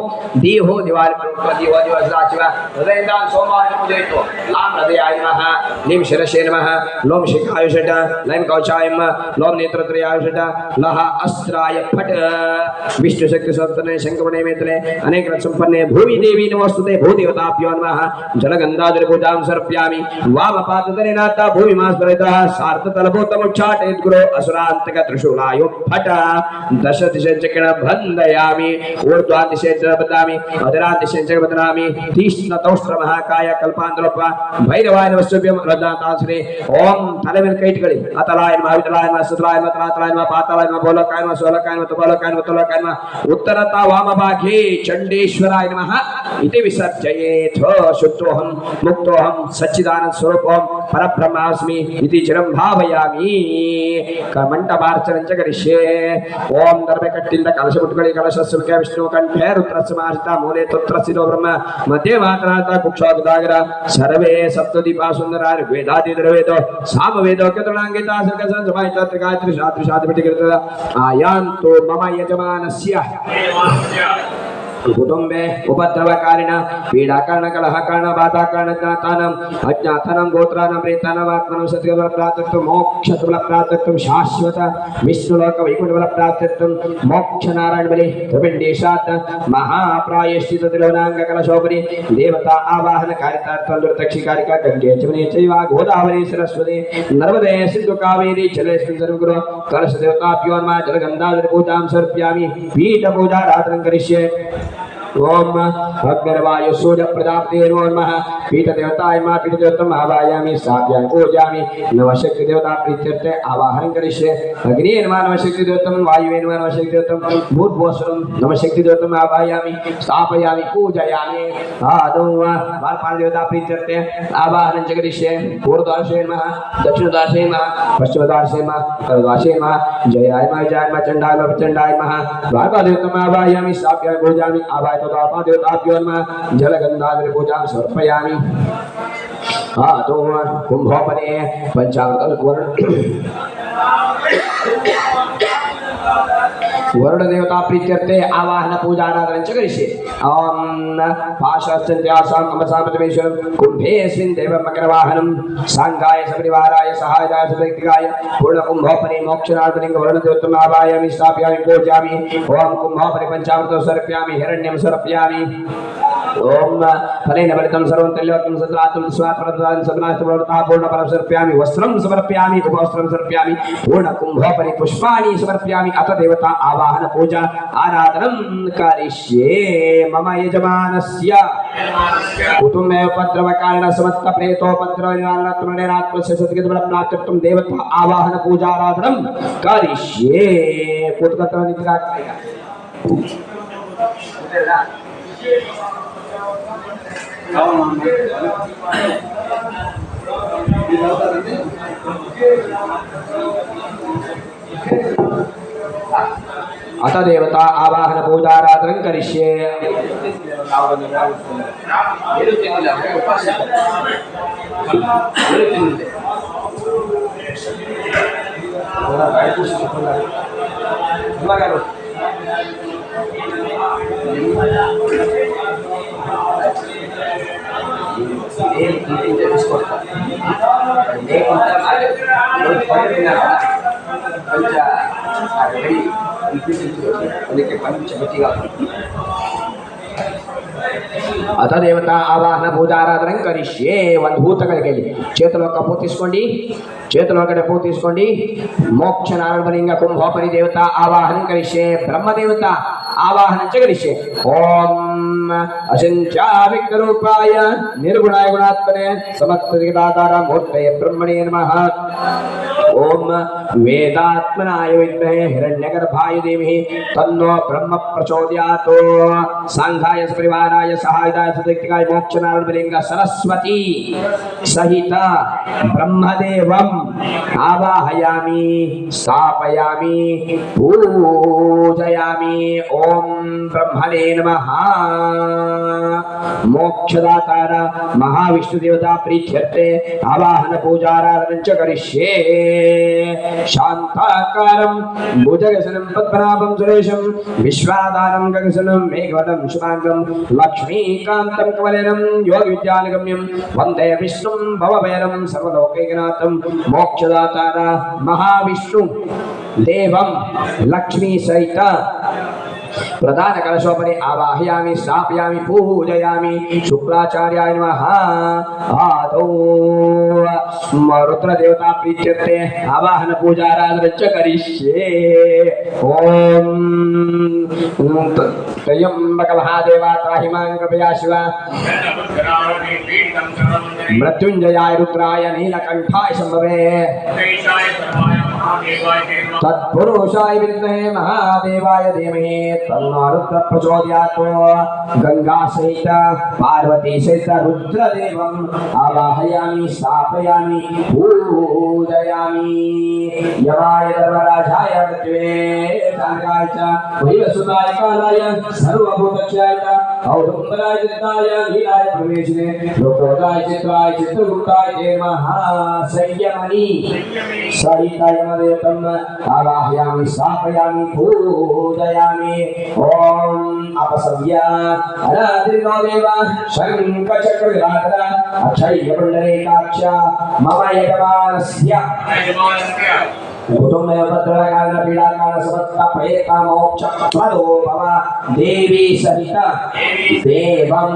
దీహో దివాలి దీవో దివసాచివ హృదయందాన్ సోమాయ పూజయితో లాం హృదయాయ నమః లీం శిరసే నమః లోం శిఖాయుషట లైం కౌచాయ లోం నేత్రత్రయాయుషట లహ అస్త్రాయ ఫట్ విష్ణు శక్తి సప్తనే శంకమణే మేతలే అనేక సంపన్నే భూమి దేవి నమస్తుతే భూదేవతాభ్యో నమః జలగంధాద్భుతాం సర్ప్యామి. వామపాదనే నాథ భూమి మాస్మరిత సార్థ तलभूतमुच्चाटे गुरो असुरांतक त्रिशूलायो फट दश दिशे चक्र बंधयामि. ऊर्ध्वा दिशे बदनामि अधरा दिशे बदनामि. तीक्ष्ण तौष्ट्र महाकाय कल्पांतरोप भैरवाय नमस्तुभ्यं रदाताश्री. ओम तले ಮೇಲೆ ಕೈ ಇಟ್ಕೊಳ್ಳಿ. ಅತಲಾಯ ನಮಃ ವಿತಲಾಯ ನಮಃ ಸುತಲಾಯ ನಮಃ ತ್ರಾತಲಾಯ ನಮಃ ಪಾತಾಲಾಯ ನಮಃ ಬೋಲಕಾಯ ನಮಃ ಸೋಲಕಾಯ ನಮಃ ತುಬೋಲಕಾಯ ನಮಃ ತುಲಕಾಯ ನಮಃ ಉತ್ತರತ ವಾಮಭಾಗೇ ಚಂಡೇಶ್ವರಾಯ ನಮಃ इति विसर्जयेत्. शुद्धोहं मुक्तोहं सच्चिदानंद स्वरूपोहं परब्रह्मास्मि इति चिरं भावयामि. ಮಂಟಪಾರ್ಚನೆ ಕರಿಷ್ಯೆ. ಓಂ ದರ್ಭೆ ಕಟ್ಟಿಂದ ಕಲಶ ಮುಟ್ಕೊಳ್ಳಿ. ಕಲಶ ಸುಖ ವಿಷ್ಣು ಕಂಠೆ ರುದ್ರಸ್ಮಾರ್ತ ಮೂಲೆ ತತ್ರಸ್ಥಿತೋ ಬ್ರಹ್ಮ ಮಧ್ಯೆ ಮಾತನಾಥ ಕುಕ್ಷೋದಾಗರ ಸರ್ವೇ ಸಪ್ತದೀಪ ಸುಂದರ ವೇದಾದಿ ವೇದೋ ಸಾಮವೇದೋ ಕತುಳಾಂಗಿತ ಸರ್ಕಸ ಸಮಾಹಿತ ತ್ರಿಗಾಯತ್ರಿ ಶಾಸ್ತ್ರಿ ಶಾಸ್ತ್ರಿ ಬಿಟ್ಟಿಗಿರ್ತದ. ಆಯಾಂತು ಮಮ ಯಜಮಾನಸ್ಯ कुटुंबे उपद्रवकारिण पीडाकारण कलहकारण बाधाकारण ज्ञातानम अज्ञातानम गोत्रानाम प्रेतानाम आत्मनाम सद्गुण प्राप्तत्व मोक्षत्व प्राप्तत्व शाश्वत विष्णुलोक वैकुंठ प्राप्तत्व मोक्ष नारायण बलि त्रिपिंडीशात् महाप्रायश्चित त्रिलोनांग कलशोपरि देवता आवाहन कारितार्थं दुर्दक्षिकारिका गंगे जमुने चैव गोदावरी सरस्वती नर्मदे सिंधु कावेरी जलेस्मिन् सर्वगुरो कलश देवताभ्यो नमः जलगंधाधर पूजां समर्पयामि. पीठ पूजा आराधनं करिष्ये. ओम अग्निर्वायु सूर्य प्रजापति नमः पीठ देवताय मा पीठ देवतम आवाहयामि स्थापयामि पूजयामि नमः शक्ति देवता प्रीत्यर्थे आवाहनं करिष्ये अग्नि नमः नमः शक्ति देवतम वायुवे नमः नमः शक्ति देवतम भूर्भुवस्वरं नमः शक्ति देवतम आवाहयामि स्थापयामि पूजयामि आदौ वार्पाण देवता प्रीत्यर्थे आवाहनं च करिष्ये पूर्वद्वारसे नमः दक्षिणद्वारसे नमः पश्चिमद्वारसे नमः उत्तरद्वारसे नमः जयाय नमः चण्डाय नमः प्रचण्डाय नमः वार्पाण देवतम आवाहयामि स्थापयामि पूजयामि आवाहयामि तथा देवताभ्यो नमः जलगन्धाधि पूजां समर्पयामि तो कुंभोपने पंचामृत वरुण देवता प्रीत्यर्थे आवाहन पूजा आराधनं च करिष्ये ओम पाशस्त्यासां अमसामतमेश्वरं कुंभेऽस्मिन् देवं मकरवाहनं सांगाय सपरिवाराय सहायदाय सदैतिकाय पूर्णकुंभोपने मोक्षनाथलिंग वरुण देवतम् आवाहयामि स्थापयामि पूजयामि ओम कुंभोपने पंचामृतं समर्पयामि हिरण्यं समर्पयामि ओम फलेन फलितं सर्वं तल्योक्तं सत्रातं स्वात्मरदानं सदनास्तवरतः पूर्णफलं समर्पयामि वस्त्रं समर्पयामि उपवस्त्रं समर्पयामि पूर्णकुंभोपरि पुष्पाणि समर्पयामि अथ देवता आवाहन पूजा आराधनं करिष्ये मम यजमानस्य कुटुम्बे उपद्रवकारण समस्त प्रेतोपद्रवनिवारणात्मनेनात्मस्य सद्गतिबलप्राप्त्यर्थं देवता आवाहन पूजा आराधनं करिष्ये कुटुकत्र निद्रा अथ देवता आवाहन पूजाराधनं करिष्ये अथ देवता आवाहन पूजाराधनं करिष्ये ಒಂದು ಭೂತಗಳಿಗೆ చేతిలో కప్పు తీసుకోండి చేతిలో కప్పు తీసుకోండి మోక్ష నారాయణలింగ కుంభోపరి దేవత ఆవాహనం కరిష్యే బ్రహ్మదేవత ఆవాహనం కరిష్యే ఓం అసించా విగ్రూపాయ నిర్గుణాయ గుణాత్మనే సమస్త జగదాధార మూర్తయ బ్రహ్మణే నమః ओम वेदात्मनाय विद्महे हिरण्यगर्भाय धीमहि तन्नो ब्रह्म प्रचोदयात् सांघाय परिवाराय सहायदाय सदैतिकाय मोक्षनारायणलिंग सरस्वती सहित ब्रह्मदेवम् आवाहयामि स्थापयामि पूजयामि ओम ब्रह्मणे नमः मोक्षदातार महाविष्णु देवता प्रीत्यर्थे आवाहन पूजाराधनं च करिष्ये शांताकारं भुजगशनं पद्मनाभं सुरेशं विश्वाधारं गगशनं मेघवतं शुभांगं लक्ष्मीकान्तं कमलेनं योगविद्यानगम्यं वन्दे विष्णुं भवभयं सर्वलोकैकनाथं मोक्षदातार महाविष्णु देवं लक्ष्मी सहित प्रधान कलशोपरि आवाहयामि स्थापयामि पूजयामि शुक्राचार्याय नमः आदौ रुद्र देवता प्रीत्यर्थे आवाहन पूजा आराधनं च करिष्ये ओम त्र्यंबक महादेवा त्राहि मां कृपया शिव मृत्युंजयाय रुद्राय नीलकंठाय शंभवे तत्पुरुषाय विद्महे महादेवाय धीमहि तन्नो रुद्र प्रचोदयात् गंगा सहित पार्वती सहित रुद्रदेवम् आवाहयामि स्थापयामि पूजयामि यमाय धर्मराजाय मृत्युवे शांताय च वैवस्वताय कालाय सर्वभूतक्षयाय औदुम्बराय चित्ताय लीलाय प्रवेशिने लोकोदाय चित्राय चित्रगुप्ताय नमः संयमनि सहिताय देवतम् आवाहयामि स्थापयामि पूजयामि ओम अपसव्य अनादिर्नो देव शङ्खचक्रविराधर अक्षय्यपुण्डरीकाक्ष मम यजमानस्य कुटुम्बपत्रकाल पीडाकाल समस्तपयेता मोक्षप्रदो भव देवी सहित देवं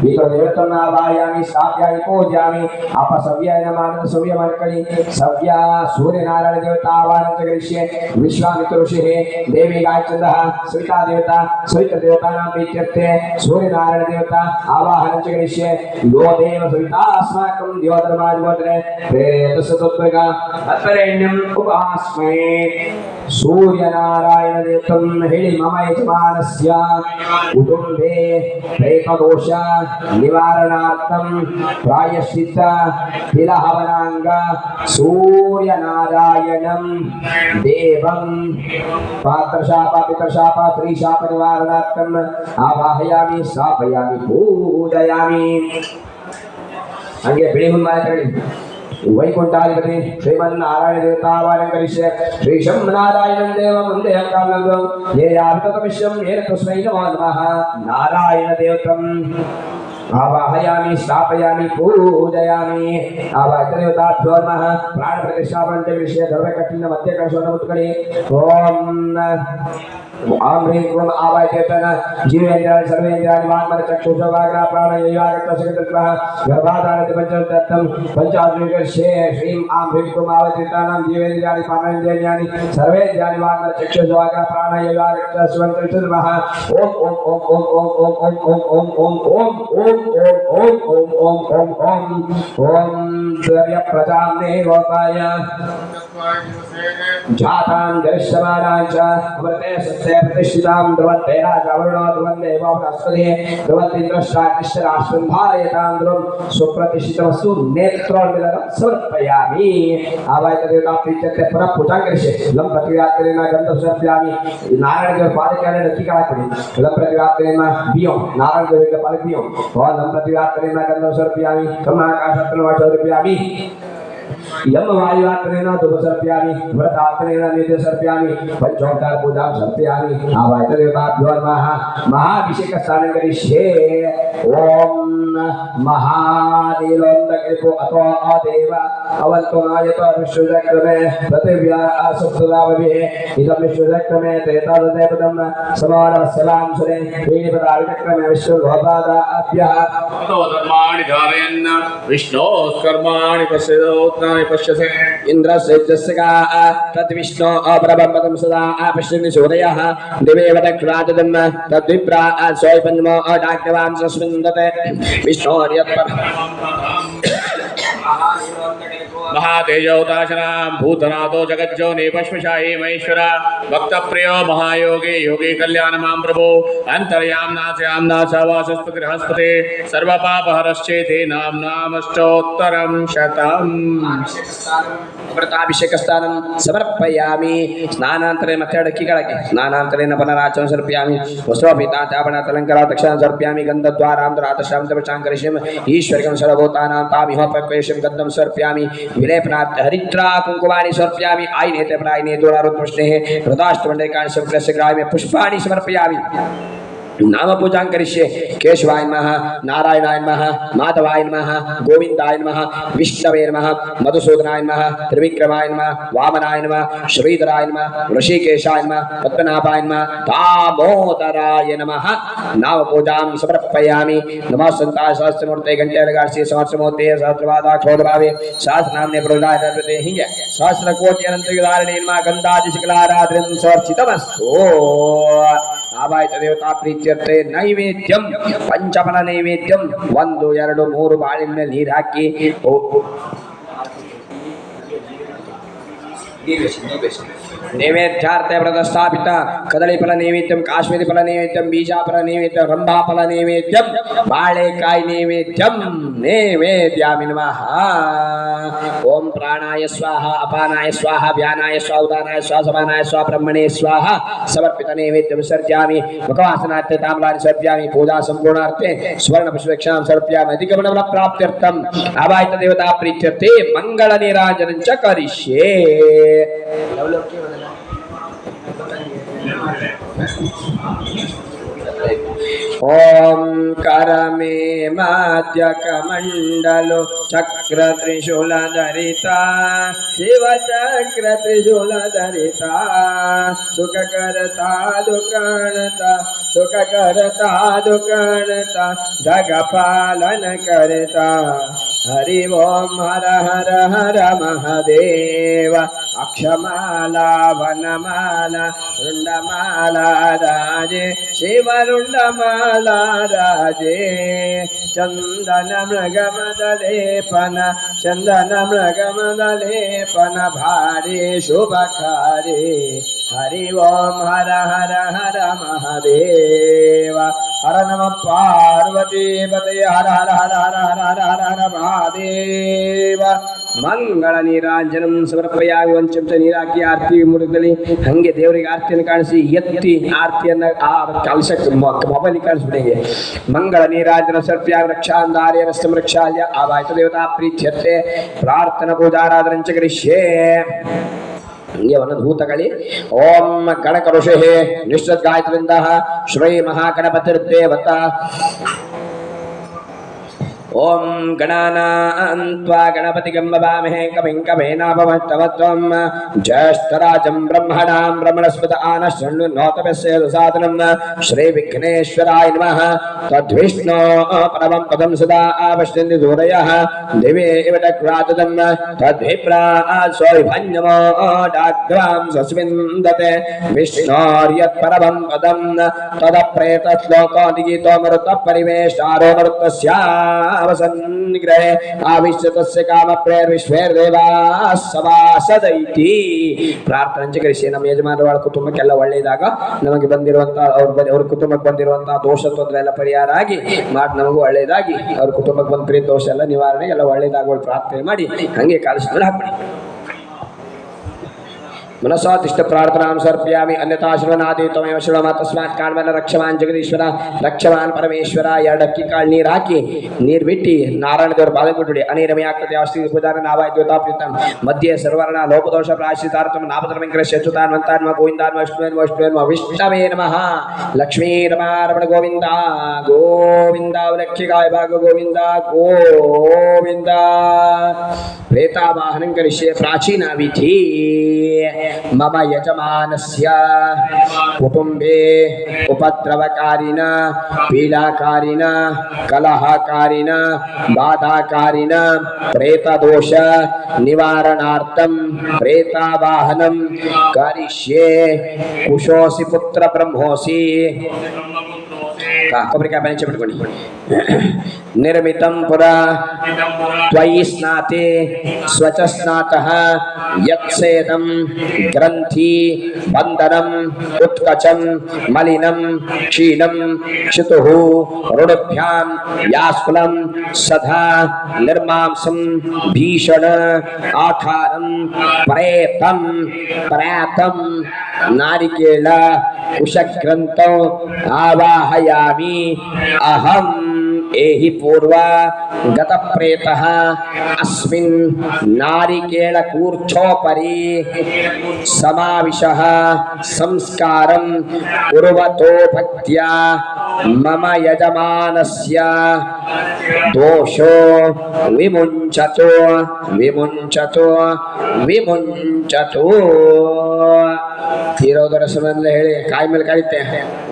वितदेवतं आवाहयामि स्थापयामि पूजयामि अपसव्याय नमः सव्यमर्कणि सव्या सूर्यनारायण देवता आवाहनं च करिष्ये विश्वामित्र ऋषिः देवी गायत्रः सविता देवता सवित्र देवतानां प्रीत्यर्थे सूर्यनारायण देवता आवाहनं च करिष्ये यो देव सविता अस्माकं द्योतरमादिगोत्रे प्रेतसतत्वगा तत्परेण्यम् उपास्महे सूर्यनारायण देवतं हेळि मम यजमानस्य कुटुम्बे प्रेतदोष निवारणार्थं प्रायश्चित्त तिलहवनांग सूर्यनारायणं देवं पात्रशाप पितृशाप स्त्रीशाप निवारणार्थम् आवाहयामि स्थापयामि पूजयामि हंगे बिಳಿ हुन्मायकरणि वैकुंठाधिपति श्रीमन्नारायण देवतावाहनं करिष्ये श्रीशं नारायणं देवं वन्दे कालं ये याविततमिष्यं येन तस्मै नमो नमः नारायण देवतम् आवाहयामि स्थापयामि पूजयामि आवाहयदेवताभ्यो नमः प्राणप्रतिष्ठापनं च विषये धर्मकठिन मध्यकर्षणमुत्कले ओम ह्रीं क्लीं आवाहयतेन जीवेन्द्राणि सर्वेन्द्रियाणि वाङ्मनश्चक्षुषवाग्रा प्राणययागतसकतत्वः गर्भाधानति पञ्चतत्त्वं पञ्चाद्विकर्षे श्रीं आं ह्रीं क्लीं आवाहयतेतानां जीवेन्द्रियाणि प्राणेन्द्रियाणि सर्वेन्द्रियाणि वाङ्मनश्चक्षुषवाग्रा प्राणययागतसकतत्वः ओम ओम ओम ओम ओम ओम ओम ओम ओम ओम ओम सूर्यप्रजां देवताय जातां दर्शमानां च अमृते सत्ये प्रतिष्ठितां ध्रुवन्ते राजावरुणो ध्रुवन् देवो बृहस्पतिः ध्रुवन्तीन्द्रश्चाकृष्टराष्ट्रं धारयतां ध्रुवं सुप्रतिष्ठितमस्तु नेत्रोन्मिलनं समर्पयामि आवाहयदेवता प्रीत्यर्थे पुनः पूजां करिष्ये लं प्रतिव्यात्रेण गन्धं समर्पयामि नारायणदेव पादकाले रतिका हाकिनि लं प्रतिव्यात्रेण बियो नारायणदेव पादक बियो लं प्रतिव्यात्रेण गन्धं समर्पयामि कमलाकाशत्रेण समर्पयामि यम वायुवात्रेण धूपसर्पयामि व्रतात्रेण नित्य सर्पयामि पंचोपचार पूजां सर्पयामि आवाहयदेवताभ्यो नमः महाभिषेकस्नानं करिष्ये ओम महानीलोन्दकेतो अतो देव अवन्तनायत विश्वचक्रमे पृथिव्या असुप्तदावभिः इदं विश्वचक्रमे तेताददेवतं समानवत्सलां सुरे श्रीपदाविचक्रमे विश्वगोपादाभ्यः तो धर्माणि धारयन् विष्णोस्कर्माणि पश्यदोत्तानि पश्यसे इन्द्रस्य तद्विष्णो अप्रबम्बतं सदा पश्यन्ति सूर्यः दिवेव दक्षिणातदं तद्विप्रा सोऽपञ्चमो डाक्यवां सस्मिन्दते विष्णोर्यत्पर महातेजोताशनां भूतनाथो जगज्जोनि पश्मशायी महेश्वरा भक्तप्रियो महायोगी योगी कल्याण मां प्रभो अन्तर्याम्नाथ वाचस्पतिर्हस्पते सर्वपापहरश्चेते नाम्नामष्टोत्तरं शतम् व्रताभिषेकस्नानं समर्पयामि स्नानान्तरे मत्यडक्किकळके स्नानान्तरेण पुनराचमनं समर्पयामि वस्त्रोपीताचापणातलङ्कारात् दक्षिणां समर्पयामि गन्धद्वारां दुरातश्रां तपसां करिष्यम् ईश्वरकं सर्वभूतानां तामिहोपक्वेशं गन्धं समर्पयामि विलेपनात् हरिद्रा कुङ्कुमानि समर्पयामि आयनेते प्रायने दूरारुत्पुष्णेः हृदाष्टमण्डलिकानि समर्प्यस्य ग्रामे पुष्पाणि समर्पयामि नाम पूजां करिष्ये केशवाय नमः नारायणाय नमः माधवाय नमः गोविन्दाय नमः विष्णवे नमः मधुसूदनाय नमः त्रिविक्रमाय नमः वामनाय नमः श्रीधराय नमः ऋषिकेशाय नमः पद्मनाभाय नमः दामोदराय नमः नाम पूजां समर्पयामि नमः संताय सहस्रमूर्ते घंटेरगार्षि सहस्रमूर्ते सहस्रवादाक्षोदभावे सहस्रनाम्ने प्रदायते हिंगे सहस्रकोटि अनन्तविदारिणे नमः गन्धादिशकलारात्रिं समर्चितमस्तु आवाहयदेवता प्रीत्यर्थे नैवेद्यं पंचफल नैवेद्यं 1 2 3 ಬಾಳೆಹಣ್ಣು ನೀರು ಹಾಕಿ नैवेद्यार्थे व्रतस्थापित कदलीफल नैवेद्यं काश्मीरी फल नैवेद्यं बीजाफल नैवेद्यं रंभाफल नैवेद्यं बाळेकाय नैवेद्यं नैवेद्यामि नमः ओम प्राणाय स्वाहा अपानाय स्वाहा व्यानाय स्वाहा उदानाय स्वाहा समानाय स्वाहा ब्रह्मणे स्वाहा समर्पित नैवेद्यं विसर्जयामि मुखवासनार्थे ताम्राणि समर्पयामि पूजा संपूर्णार्थे स्वर्ण पुष्पक्षां समर्पयामि अधिगमन प्राप्त्यर्थं आवाहयदेवता प्रीत्यर्थे मंगल नीराजनं च करिष्ये ओम करमे माध्यकमण्डलो चक्र त्रिशूल धरिता शिव चक्र त्रिशूल धरिता सुख करता दुकानता सुख करता दुकानता जग पालन करता हरि ओम हर हर हर महादेव अक्षमाला वनमाला रुंडमाला राजे शिवरुंडमाला राजे चंदन मृगमदलेपन चंदन मृगमदलेपन भारे शुभकारे हरि ओम हर हर हर महादेव हर नम पार्वती पते हर हर हर हर हर हर हर हर महादेव ಮಂಗಳ ನೀರಾಂಜನಂ ಸಮರ್ಪಯಾಮಿ ಒಂದು ಚಮಚ ನೀರಾಕಿ ಆರತಿ ಮುಡಿದಲ್ಲಿ ಹಂಗೆ ದೇವರಿಗೆ ಆರತಿಯನ್ನು ಕಾಣಿಸಿ ಎತ್ತಿ ಆರತಿಯನ್ನು ಆ ಕಲಶಕ್ಕೆ ಮೊಬೈಲಿಗೆ ಕಾಣಿಸ್ಬಿಟ್ಟಿಗೆ ಮಂಗಳ ನೀರಾಂಜನ ಸರ್ಪ್ಯಾಗ ರಕ್ಷಾಂಧಾರ್ಯ ಸಂರಕ್ಷಾಲ್ಯ ಆವಾಯ್ತು ದೇವತಾ ಪ್ರೀತ್ಯರ್ಥೆ ಪ್ರಾರ್ಥನಾ ಪೂಜಾರಾಧನಂಚ ಕರಿಷ್ಯೆ ಹಂಗೆ ಒಂದೊಂದು ಹೂ ತಗೊಳ್ಳಿ ಓಂ ಗಣಕ ಋಷಿ ನಿಶ್ಚಿತ್ ಗಾಯತ್ರಿಯಿಂದ ಶ್ರೀ ಮಹಾಗಣಪತಿರ್ದೇವತ ओम गणानान्त्वा गणपतिगं ववामहे कविं कवीनाभवत्तमत्वं ज्येष्ठराजं ब्रह्मणां ब्रह्मणस्पत आनशृण्वन्नोतपस्य साधनं श्री विघ्नेश्वराय नमः तद्विष्णो परमं पदं सदा आवश्यन्ति दूरयः दिवे इव चक्रातदं तद्विप्रासोऽभिभञ्जमो डाग्रां सस्मिन्दते विष्णोर्यत्परमं पदं तदप्रेतश्लोकोऽधिगीतो मरुतपरिवेशारो मरुतस्या ಅವಸನ್ನಿಗ್ರಹೆ ಆವಿಶ್ಯತಸ್ಯ ಕಾಮಪ್ರೇರ್ವಿಶ್ವೇರ್ದೇವಾ ಸವಾಸದೈತಿ ಪ್ರಾರ್ಥನೆ ಕರಿಸಿ ನಮ್ಮ ಯಜಮಾನರ ಕುಟುಂಬಕ್ಕೆಲ್ಲ ಒಳ್ಳೆಯದಾಗ ನಮಗೆ ಬಂದಿರುವಂತಹ ಅವ್ರ ಕುಟುಂಬಕ್ಕೆ ಬಂದಿರುವಂತಹ ದೋಷ ತೊಂದರೆ ಎಲ್ಲ ಪರಿಹಾರ ಆಗಿ ಮಾಡಿ ನಮಗೂ ಒಳ್ಳೆಯದಾಗಿ ಅವ್ರ ಕುಟುಂಬಕ್ಕೆ ಬಂದ ಪ್ರೀತಿ ದೋಷ ಎಲ್ಲ ನಿವಾರಣೆ ಎಲ್ಲ ಒಳ್ಳೆಯದಾಗುವ ಪ್ರಾರ್ಥನೆ ಮಾಡಿ ಹಂಗೆ ಕಾಲಿಸಿದ್ರೆ ಹಾಕ್ಬಿಡಿ मनसा तिष्ठ प्रार्थनां समर्पयामि अन्यथा श्रवणादि त्वमेव श्रवण तस्मात् काण्वन रक्षवान जगदीश्वर रक्षवान परमेश्वर ಎರಡಕ್ಕಿ ಕಾಳು ನೀರು ಹಾಕಿ ನೀರು ಬಿಟ್ಟು ನಾರಾಯಣ ದೇವರ ಪಾದ ಕೊಟ್ಬಿಡಿ ಅನೇರಮಯ ಆಗ್ತದೆ ಅಸ್ತಿ ಪೂಜಾನ ನಾವಾಯ ದೇವತಾ ಪ್ರೀತಂ ಮಧ್ಯೆ ಸರ್ವರ್ಣ ಲೋಪದೋಷ ಪ್ರಾಯಶ್ಚಿತಾರ್ಥಂ ನಾಮಧರ್ಮಂಕರ ಶಚುತಾನ್ವಂತಾನ್ಮ ಗೋವಿಂದಾನ್ಮ ವಿಷ್ಣುವೇನ್ಮ ವಿಷ್ಣವೇ ನಮಃ ಲಕ್ಷ್ಮೀ ರಮಾರಮಣ ಗೋವಿಂದ ಗೋವಿಂದ ಲಕ್ಷ್ಮಿಗಾಯ ಭಾಗ ಗೋವಿಂದ ಗೋವಿಂದ ಪ್ರೇತಾವಾಹನಂ ಕರಿಷ್ಯೆ ಪ್ರಾಚೀನ ವಿಧಿ मम यजमानस्य कुटुंबे उपद्रवकारिणा पीडाकारिणा कलहकारिणा बाधाकारिणा प्रेतदोष निवारणार्थं प्रेतावाहनं करिष्ये कुशोऽसि पुत्र ब्रह्मोऽसि ಕೊಬ್ಬರಿಕಾಯಿ ಬೆಂಚಿ ಬಿಟ್ಕೊಂಡು ನಿರ್ಮಿತಂ ಪುರ ತ್ವಯಿ ಸ್ನಾತೆ ಸ್ವಚ ಸ್ನಾತಃ ಯತ್ಸೇದಂ ಗ್ರಂಥಿ ಬಂಧನಂ ಉತ್ಕಚಂ ಮಲಿನಂ ಕ್ಷೀಣಂ ಕ್ಷಿತುಃ ರುಢಭ್ಯಾಂ ಯಾಸ್ಕುಲಂ ಸದಾ ನಿರ್ಮಾಂಸಂ ಭೀಷಣ ಆಖಾರಂ ಪ್ರೇತಂ ಪ್ರೇತಂ ನಾರಿಕೇಳ ಕುಶಗ್ರಂಥಂ ಆವಾಹಯಾಮಿ ಅಹಂ एहि पूर्वा गत प्रेतः अस्मिन् नारिकेल कूर्चोपरि समाविशः संस्कारं कुर्वतो भक्त्या मम यजमानस्य दोषो विमुञ्चतु विमुञ्चतु विमुञ्चतु ಇರೋದರ ಸಂಬಂಧ ಹೇಳಿ ಕಾಯಿ ಮೇಲೆ ಕಾಯುತ್ತೆ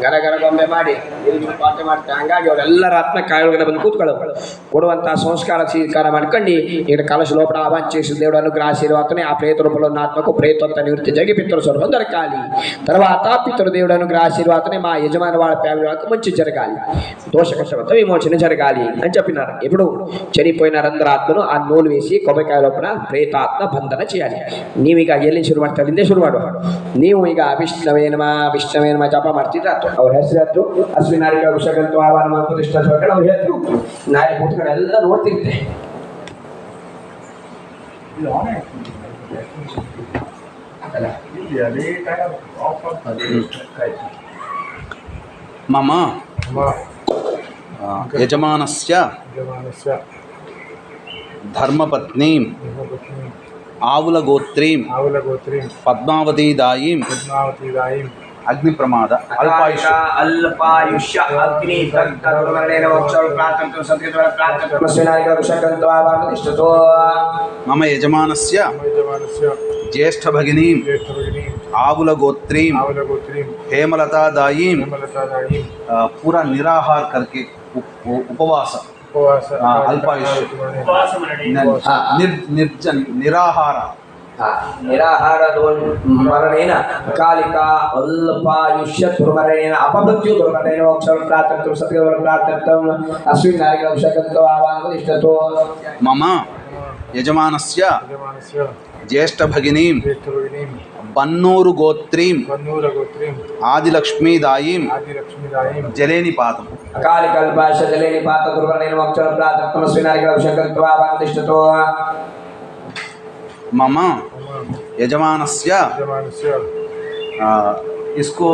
ಗರ ಗರ ಗೊಂಬೆ ಮಾಡಿ ಪಾಠ ಮಾಡ್ತೆ ಹಂಗಾಗಿ ಅವರೆಲ್ಲರ ಆತ್ಮ ಕಾಯಿ ಒಳಗಡೆ ಬಂದು ಕೂತ್ಕೊಳ್ಳೋದು ಕೊಡುವಂತಹ ಸಂಸ್ಕಾರ ಸ್ವೀಕಾರ ಮಾಡ್ಕೊಂಡು ಈಗ ಕಲಶ ಲೋಪಡ ಅವಾಂಚಿಸಿ దేవుడు అనుగ్రహాశీర్వాదనే ఆ ప్రేత రూపంలో ఉన్న ఆత్మకు ప్రేతత్వ నివృత్తి జరిగి పితృస్వరూపం దొరకాలి. తర్వాత పితృదేవుడు అనుగ్రహాశీర్వాదనే మా యజమాని వాళ్ళ ఫ్యామిలీ వాళ్ళకి మంచి జరగాలి, దోషకష్టంతో విమోచన జరగాలి అని చెప్పినారు. ఇప్పుడు చనిపోయిన రంధ్ర ఆత్మను ఆ నూనె వేసి కొబ్బరికాయ లోపల ప్రేతాత్మ బంధన చేయాలి. ನೀವೀಗ ಎಲ್ಲಿ ಶುರು ಮಾಡ್ತಾರೆ ಹಿಂದೆ ಶುರು ಮಾಡುವ. ನೀವು ಈಗ ವಿಷ್ಣವೇ ನಮ ಜಪ ಮಾಡ್ತಿದ್ರೆ ಆಯ್ತು, ಅವ್ರ ಹೆಸರು ಹತ್ತು ಅಶ್ವಿನಾರಿಕ ವಿಷಗಂತು ಆವಾನ ಪ್ರತಿಷ್ಠ ಅವ್ರು ಹೇಳ್ತು ನಾಳೆ ಕೂತ್ಕೊಂಡು ಎಲ್ಲ ನೋಡ್ತಿರ್ತೆ. मम यजमानस्य धर्मपत्नीं आहुलगोत्रीं पद्मावतीदायीं अग्नि प्रमाद अल्पायुष अल्पायुष अल्पायुष्य अग्नि दग्ध दुर्मरणेन मोक्षं प्राप्तं सद्गतिं प्राप्तं स्वीनारिका विषयकन्त्वा वामतिष्ठतो मम यजमानस्य यजमानस्य ज्येष्ठ भगिनीं ज्येष्ठभगिनीं आबुलगोत्रीं आवलगोत्रीं हेमलतादायीं हेमलतादायीं पूरा निराहार करके उपवास उपवास अल्पायुष ఉపవాసమనడి निर्जन निराहार निराहार मरणेन कालिका अल्पायुष्य दुर्मरणेन अपमृत्यु दुर्मरणेन मोक्षं प्राप्तं सद्गतिं प्राप्तं अस्मिन् नारिका विषयकन्त्वा वामतिष्ठतो मम यजमानस्य यजमानस्य ज्येष्ठ भगिनीं ज्येष्ठभगिनीं बन्नूरु गोत्रीं बन्नूरगोत्रीं आदिलक्ष्मीदायीं आदिलक्ष्मीदायीं जले निपातम् अकालिकल्पाश जले निपात दुर्मरणेन मोक्षं प्राप्तं अस्मिन् नारिका विषयकन्त्वा वामतिष्ठतो मम यजमानस्य यजमानस्य इसको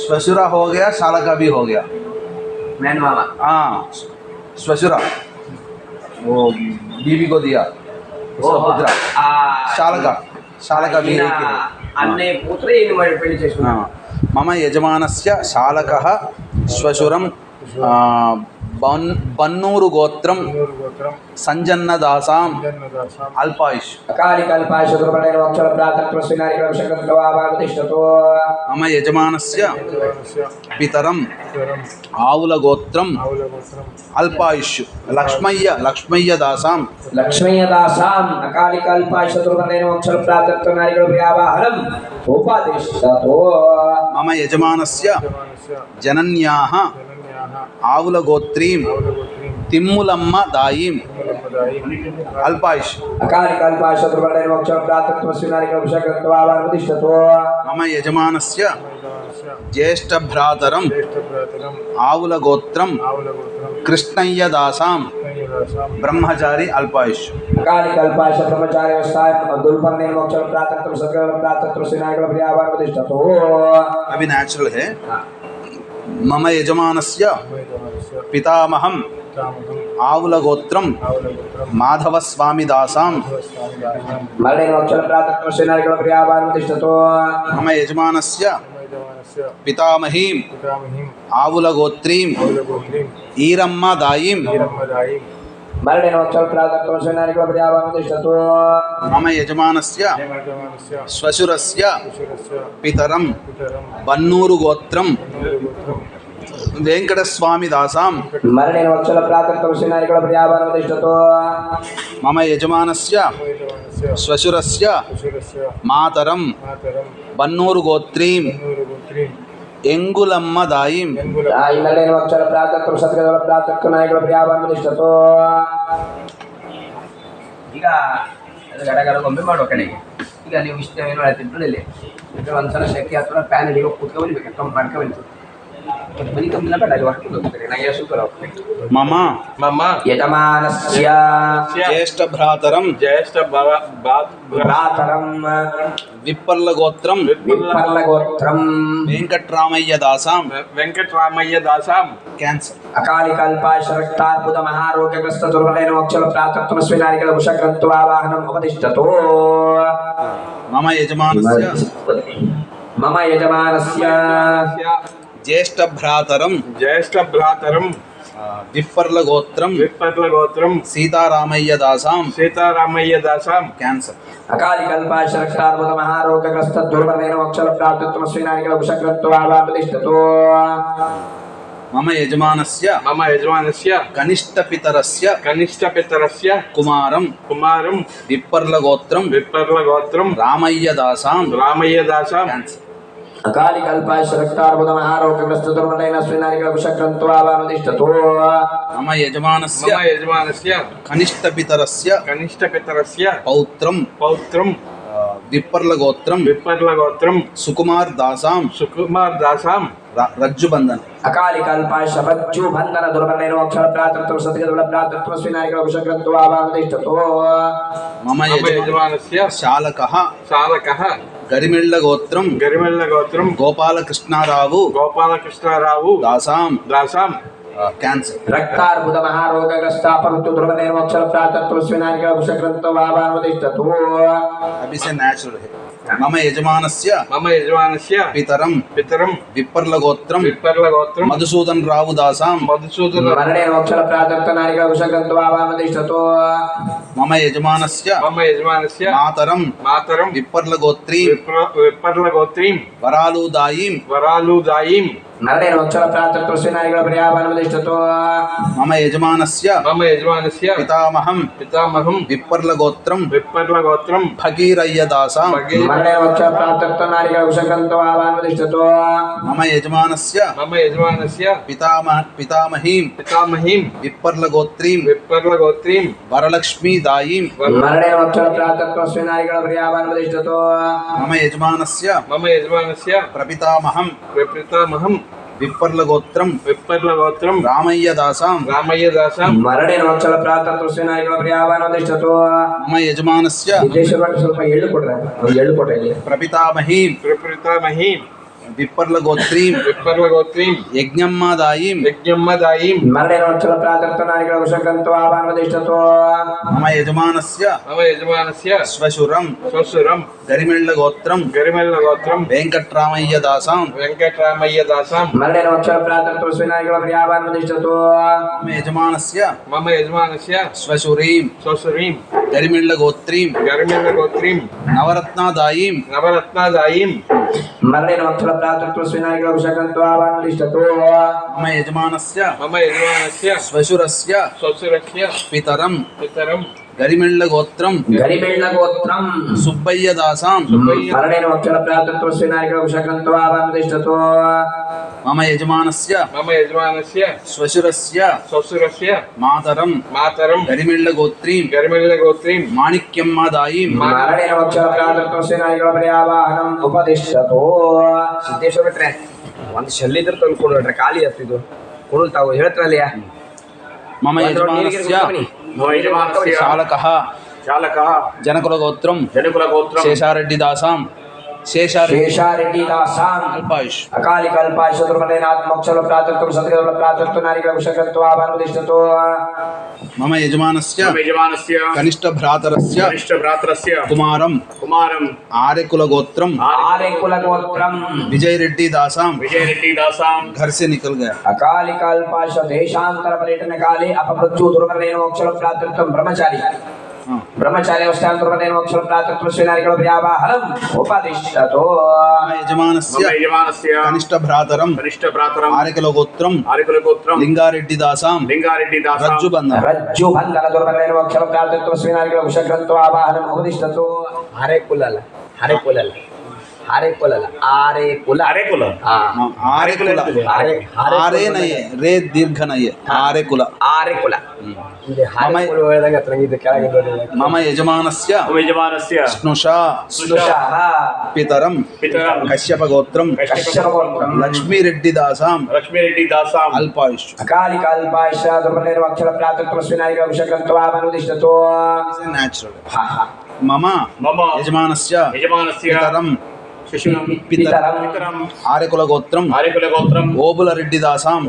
श्वशुरा हो गया शालका भी हो गया मैन मामा हाँ श्वशुरा वो बीवी को दिया उसका पुत्र शालका शालका भी एक ही है। अन्ने पुत्रे पेళ్లి చేసుకున్నాడు मम यजमानस्य शालकः श्वशुरं बन्नूरु गोत्रं बन्नूरगोत्रं संजन्नदासां जन्नदासां अल्पायुष अकालिकल्पाश दुर्मरणेन मोक्षं प्राप्तं स्वीनारिका विषयकन्त्वा वामतिष्ठतो मम यजमानस्य यजमानस्य पितरं पितरं आहुलगोत्रं आवलगोत्रं अल्पायुष लक्ष्मय्य दासां लक्ष्मीयदासाम् अकालिकल्पाश दुर्मरणेन मोक्षं प्राप्तं नारिका व्यावाहनम् उपादिष्टतो मम यजमानस्य यजमानस्य जनन्याः जनन्याः आहुलगोत्रीं आवलगोत्रीं तिम्मुलम्म दायीं तिम्मुलम्मदायीं अल्पायुष अकालिकल्पाश दुर्मरणेन मोक्षं प्राप्तं स्वीनारिका विषयकन्त्वा वामतिष्ठतो मम यजमानस्य यजमानस्य ज्येष्ठभ्रातरं ज्येष्ठभ्रातरम् आहुलगोत्रं आवलगोत्रं कृष्णय्यदासां कृष्णय्यदासां ब्रह्मचारी अल्पायुष अकालिकल्पाश ब्रह्मचार्यवस्थाय दुर्मरणेन मोक्षं प्राप्तं सद्गतिं प्राप्तं स्वीनारिका वामतिष्ठतो अभी नेचुरल है मम यजमानस्य यजमानस्य पितामहं पितामहम् आहुलगोत्रं आवलगोत्रं माधवस्वामिदासां स्वामिदासां मरणेन मोक्षं प्राप्तं स्वीनारिका वामतिष्ठतो मम यजमानस्य यजमानस्य पितामहीं पितामहीम् आहुलगोत्रीं आवलगोत्रीं ईरम्मदायीं वीरम्मदायीं मरणेन मोक्षं प्राप्तं स्वीनारिका वामतिष्ठतो मम यजमानस्य यजमानस्य श्वशुरस्य शिशिरस्य पितरं पितरं बन्नूरुगोत्रं बन्नूरगोत्रं वेङ्कटस्वामिदासां मरणेन मोक्षं प्राप्तं स्वीनारिका वामतिष्ठतो मम यजमानस्य यजमानस्य श्वशुरस्य शिशिरस्य मातरं मातरं बन्नूरुगोत्रीं बन्नूरगोत्रीं एङ्गुलम्मदायीं ताई मरणेन मोक्षं प्राप्तं सद्गतिं प्राप्तं नारिका वामतिष्ठतो ಈಗ ಗಡಗಡ ಗೊಂಬೆ ಮಾಡೋ ಕಡೆಗೆ ಈಗ ನೀವು ಇಷ್ಟ ಏನು ಹೇಳ್ತಿದ್ರಲ್ಲ ಈಗ ಒಂದ್ಸಲ ಶಕ್ತಿ ಹತ್ರ ಪ್ಯಾನ್ ಹಿಡಿಯೋ ಕೂತ್ಕೊಬನ್ಬೇಕು ಕಮ್ಮಿ ಮಾಡ್ಕೊಬನ್ನಿ ಬರೀ ಕಮ್ಮಿನ ಬೇಡ ಅಲ್ಲಿ ಹೊರಟು ಹೋಗ್ತಾರೆ ನನಗೆ ಸೂಪರ್ ಹೋಗ್ತದೆ मम मम ಯಜಮಾನಸ್ಯ ज्येष्ठभ्रातरं ಭ್ರಾತರಂ विप्पल्लगोत्रं ವಿಪ್ಪರ್ಲಗೋತ್ರಂ वेङ्कटरामय्यदासां वेंकटरामय्य दासां कैंसर अकालिकल्पाशरक्तार्बुद महारोग्यग्रस्त दुर्बलेन मोक्षं प्राप्तं स्वीनारिका उषकृत्वा वाहनम् उपदिष्टतो मम यजमानस्य मम यजमानस्य ज्येष्ठभ्रातरं ज्येष्ठ भ्रातरं विप्पल्लगोत्रं विप्पलगोत्रं सीतारामय्यदासां सीतारामय्य दासां कैंसर अकालिकल्पाशरक्तार्बुद महारोग्यग्रस्त दुर्बलेन मोक्षं प्राप्तं स्वीनारिका उषकृत्वा वाहनम् उपदिष्टतो मम यजमानस्य मम यजमानस्य कनिष्ठपितरस्य कनिष्ठपितरस्य कुमारं कुमारं विप्पल्लगोत्रं विप्पलगोत्रं रामय्यदासां रामय्य दासां कैंसर अकालिकल्पाशरक्तार्बुद महारोग्यग्रस्त दुर्बलेन स्वीनारिका उषकृत्वा वाहनम् उपदिष्टतो मम यजमानस्य मम यजमानस्य कनिष्ठपितरस्य कनिष्ठपितरस्य पौत्रं पौत्रं विप्पल्लगोत्रं विप्पलगोत्रं सुकुमार दासां सुकुमार दासां रज्जुबंधन अकालिकल्पाशरज्जु बन्धन दुर्बलेन मोक्षं प्राप्तं सद्गतिं प्राप्तं स्वीनारिका उषकृत्वा वाहनम् उपदिष्टतो मम यजमानस्य शालकः शालकः गरिमिल्लगोत्रं गरिमल्लगोत्रं गोपालकृष्णारावु गोपालकृष्णरावु दासां दासां कैंसर रक्तार्बुद महारोगग्रस्त अपमृत्यु दुर्बलेन मोक्षं प्राप्तं स्वीनारिका उषकृत्वा वाहनम् उपदिष्टतो अभी से नेचुरल है మమ యజమానస్య పితరం విప్పర్లగోత్రం మధుసూదన్ రావు దాసాం మరణే మోక్షల ప్రాతర్త నారిక కుశకంతో ఆవామదిష్టతో మమ యజమానస్య మాతరం విప్పర్లగోత్రీం వరాలుదాయీం మరణే మోక్షల ప్రాతర్త శ్రీనారిక ప్రియావామదిష్టతో మమ యజమానస్య పితామహం విప్పర్లగోత్రం భగీరయ్య దాసాం మరణే మోక్షల ప్రాతర్త నారిక కుశకంతో ఆవామదిష్టతో మమ యజమానస్య పితామహీం విప్పర్లగోత్రీం వరలక్ష్మీదాయీం మరణే మోక్షల ప్రాతర్త శ్రీనారిక ప్రియావామదిష్టతో మమ యజమానస్య ప్రపితామహం విప్పర్లగోత్రం రామయ్య దాసాం మరణే మోక్షల ప్రాతర్త శ్రీనారిక ప్రియావామదిష్టతో మమ యజమానస్య విదేశపట్టు ಸ್ವಲ್ಪ ಎಳ್ಳು ಕೊಡ್ರೆ ప్రపితామహీం విప్పర్లగోత్రీం యజ్ఞమ్మదాయీం మరణే మోక్షల ప్రాతర్త నారిక కుశకంతో ఆవామదిష్టతో మమ యజమానస్య శ్వశురం గరిమెళ్ళగోత్రం వెంకట్రామయ్య దాసాం మరణే మోక్షల ప్రాతర్త శ్రీనారిక ప్రియావామదిష్టతో మమ యజమానస్య శ్వశురీం గరిమెళ్ళగోత్రీం నవరత్నాదాయీం మరణే మోక్షల ప్రాతర్త శ్రీనారిక కుశకంతో ఆవామదిష్టతో మమ యజమానస్య శ్వశురస్య పితరం గరిమెళ్ళగోత్రం సుబ్బయ్య దాసాం మరణే మోక్షల ప్రాతర్త శ్రీనారిక కుశకంతో ఆవామదిష్టతో మమ యజమానస్య శ్వశురస్య మాతరం గరిమెళ్ళగోత్రీం మాణిక్యమ్మదాయీం మరణే మోక్షల ప్రాతర్త శ్రీనారిక ಪ್ರಿಯಾವಾಹನಂ ಉಪದಿಷ್ಟತೋ ಸಿದ್ದೇಶ್ವರ ಬಿಟ್ರೆ ಒಂದು ಶಲ್ಲಿದ್ರ ತಂದ್ಕೊಡ್ರಿ ಖಾಲಿ ಹತ್ತಿದ್ದು ಕೊಡು ತಾವು ಹೇಳ್ತಾರಲ್ಲ మమ యజమానస్య చాలకః జనకులగోత్రం శేషారెడ్డి దాసాం ಶೇಷಾರೆಡ್ಡಿ ದಾಸಾಂ అల్పాయుష్ ಅಕಾಲಿ ಕಲ್ಪಾಯ ಶತ್ರುಮನೇನಾಥ್ ಮೋಕ್ಷಲ ಪ್ರಾತರ್ತ ಸದ್ಗಲ ಪ್ರಾತರ್ತ ನಾರಿಕ ಕುಶಕತ್ವ ಆಭಾನುದಿಷ್ಟತೋ మమ యజమానస్య కనిష్ట భ్రాతరస్య కుమారం ఆర్యకులగోత్రం आर्यकुलगोत्रम విజయరెడ్డి దాసాం घर से निकल गया अकाली कल्पाश देशांतर पर्यटन काले अपमृत्यु दुर्मरणेन मोक्षल प्रातर्तम ब्रह्मचारी ब्रह्मचारी अवस्थांतर्मरणेन मोक्षल प्रातर्तम श्रीनारिकल प्रियावाहनम उपदिष्टतो మమ యజమానస్య కనిష్ట భ్రాతరం ఆర్యకులగోత్రం లింగారెడ్డి దాసాం రజ్జు బంధం रज्जु बंधन दुर्मरणेन मोक्षल प्रातर्तम श्रीनारिकल कुशकत्व आवाहनम उपदिष्टतो हरे कुलल आर्यकुल ఆరే నయే రే దీర్ఘ నయే ఆర్యకుల మమ యజమానస్య స్నుషా పితరం కశ్యపగోత్రం లక్ష్మీరెడ్డి దాసాం అల్పాయుష్ अकाली कल्पाश दुर्मरणेन मोक्षल प्रातर्तम श्रीनारिकल कुशकत्व आवाहनम న్యాచురల్ మమ యజమానస్య పితరం ఆర్యకులగోత్రం ఓబుల రెడ్డి దాసాం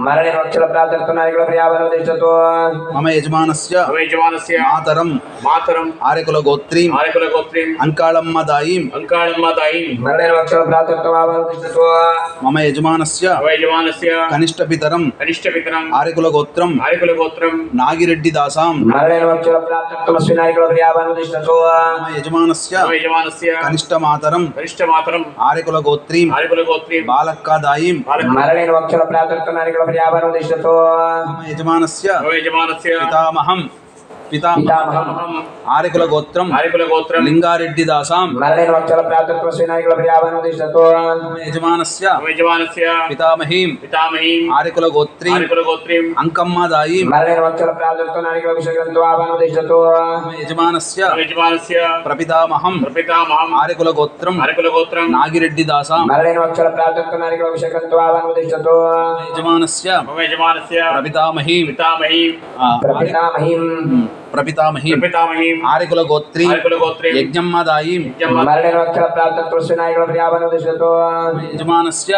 మరణే మోక్షల ప్రాతర్త నారికల ప్రియావామదిష్టతో మమ యజమానస్య మాతరం ఆర్యకులగోత్రీం అంకాళమ్మదాయీం మరణే మోక్షల ప్రాతర్త ఆవామదిష్టతో మమ యజమానస్య కనిష్ట పితరం ఆర్యకులగోత్రం నాగిరెడ్డి దాసాం మరణే మోక్షల ప్రాతర్త శ్రీనారికల ప్రియావామదిష్టతో మమ యజమానస్య కనిష్ట మాతరం ఆర్యకులగోత్రీం బాలక్కాదాయీం మరణే మోక్షల ప్రాతర్త నారికల ప్రియావామదిష్టతో మమ యజమానస్య పితామహం ఆర్యకులగోత్రం లింగారెడ్డి దాసాం మరణే మోక్షల ప్రాతర్త శ్రీనారికల ప్రియావామదిష్టతో మమ యజమానస్య పితామహీం ఆర్యకులగోత్రీం అంకమ్మదాయీం మరణే మోక్షల ప్రాతర్త నారికల కుశకత్వ ఆవామదిష్టతో మమ యజమానస్య ప్రపితామహం ఆర్యకులగోత్రం నాగిరెడ్డి దాసాం మరణే మోక్షల ప్రాతర్త నారికల కుశకత్వ ఆవామదిష్టతో మమ యజమానస్య ప్రపితామహీం ప్రపితామహీం ఆర్యకులగోత్రీం యజ్ఞమ్మదాయీం మరణే మోక్షల ప్రాతర్త శ్రీనారికల ప్రియావామదిష్టతో యజమానస్య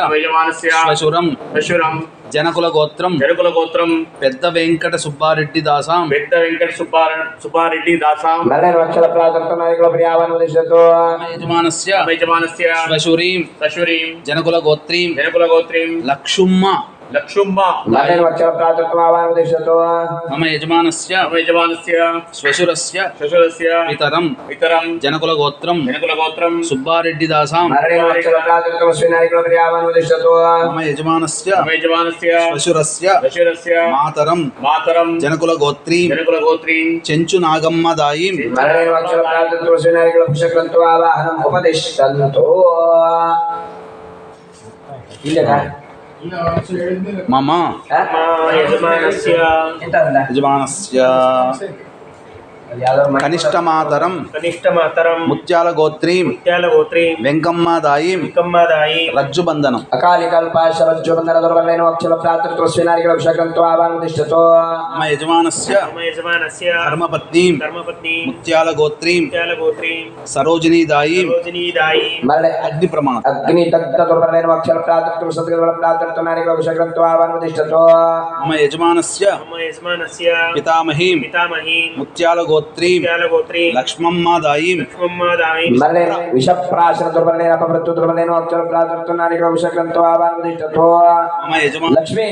శ్వశురం జనకుల గోత్రం జనకుల గోత్రం పెద్ద వెంకట సుబ్బారెడ్డి దాసాం పెద్ద వెంకట సుబ్బారెడ్డి దాసాం మరణేన అక్షర ప్రాతత్వ నాయకుల ప్రియావన్ ఉదిష్టతో యజమానస్య యజమానస్య శ్వశురీం సశురీం జనకుల గోత్రీం జనకుల గోత్రీం లక్షుమ్మ లక్షుంబ మరణేన అక్షర ప్రాతత్వ ఆవాన్ ఉదిష్టతో మమ యజమానస్య యజమానస్య శ్వశురస్య శశురస్య పితరం ఇతరం జనకుల గోత్రం జనకుల గోత్రం సుబ్బారెడ్డి దాసాం మరణేన అక్షర ప్రాతత్వ శ్రీ నాయకుల ప్రియావన్ ఉదిష్టతో మమ యజమానస్య యజమానస్య శ్వశురస్య శశురస్య మాతరం మాతరం జనకుల గోత్రీం జనకుల గోత్రీం చెంచు నాగమ్మ దాయిం మరణేన అక్షర ప్రాతత్వ శ్రీ నాయకుల పుష్కరంతో ఆవాహనం ఉపదిష్టంతో ఇల్లేనా మమ యజమానస్య ఎంత ఉందా యజమానస్య కనిష్ట మాతరం కనిష్ట మాతరం ముత్యాల గోత్రీం ముత్యాల గోత్రీం వెంకమ్మ దాయిం ఇంకమ్మదాయి రజ్జు బంధనం అకాలి కల్పాశరజ్జుబంధన దుర్వలైన అక్షర ప్రాతత్వ శ్రీ నాయకుల పుష్కరంతో ఆవాహనం ఉదిష్టతో మమ యజమానస్య మమ యజమానస్య ధర్మపత్నీం ధర్మపత్ని ముత్యాల గోత్రీం ముత్యాల గోత్రీం సరోజినీ దాయిం సరోజినీదాయి మరణ అగ్ని ప్రమాణం అగ్ని దగ్ధ దుర్వలైన అక్షర ప్రాతత్వ సద్గల ప్రాతత్వ నాయకుల పుష్కరంతో ఆవాహనం ఉదిష్టతో మమ యజమానస్య మమ యజమానస్య పితామహీం పితామహీం ముత్యాల గోత్రీం ముత్యాల గోత్రీం లక్ష్మమ్మ దాయిం లక్ష్మమ్మదాయి మరణ విషప్రాశన దుర్వలైన అపమృత్యు దుర్వలైన అక్షర ప్రాతత్వ నాయకుల పుష్కరంతో ఆవాహనం ఉదిష్టతో లక్ష్మి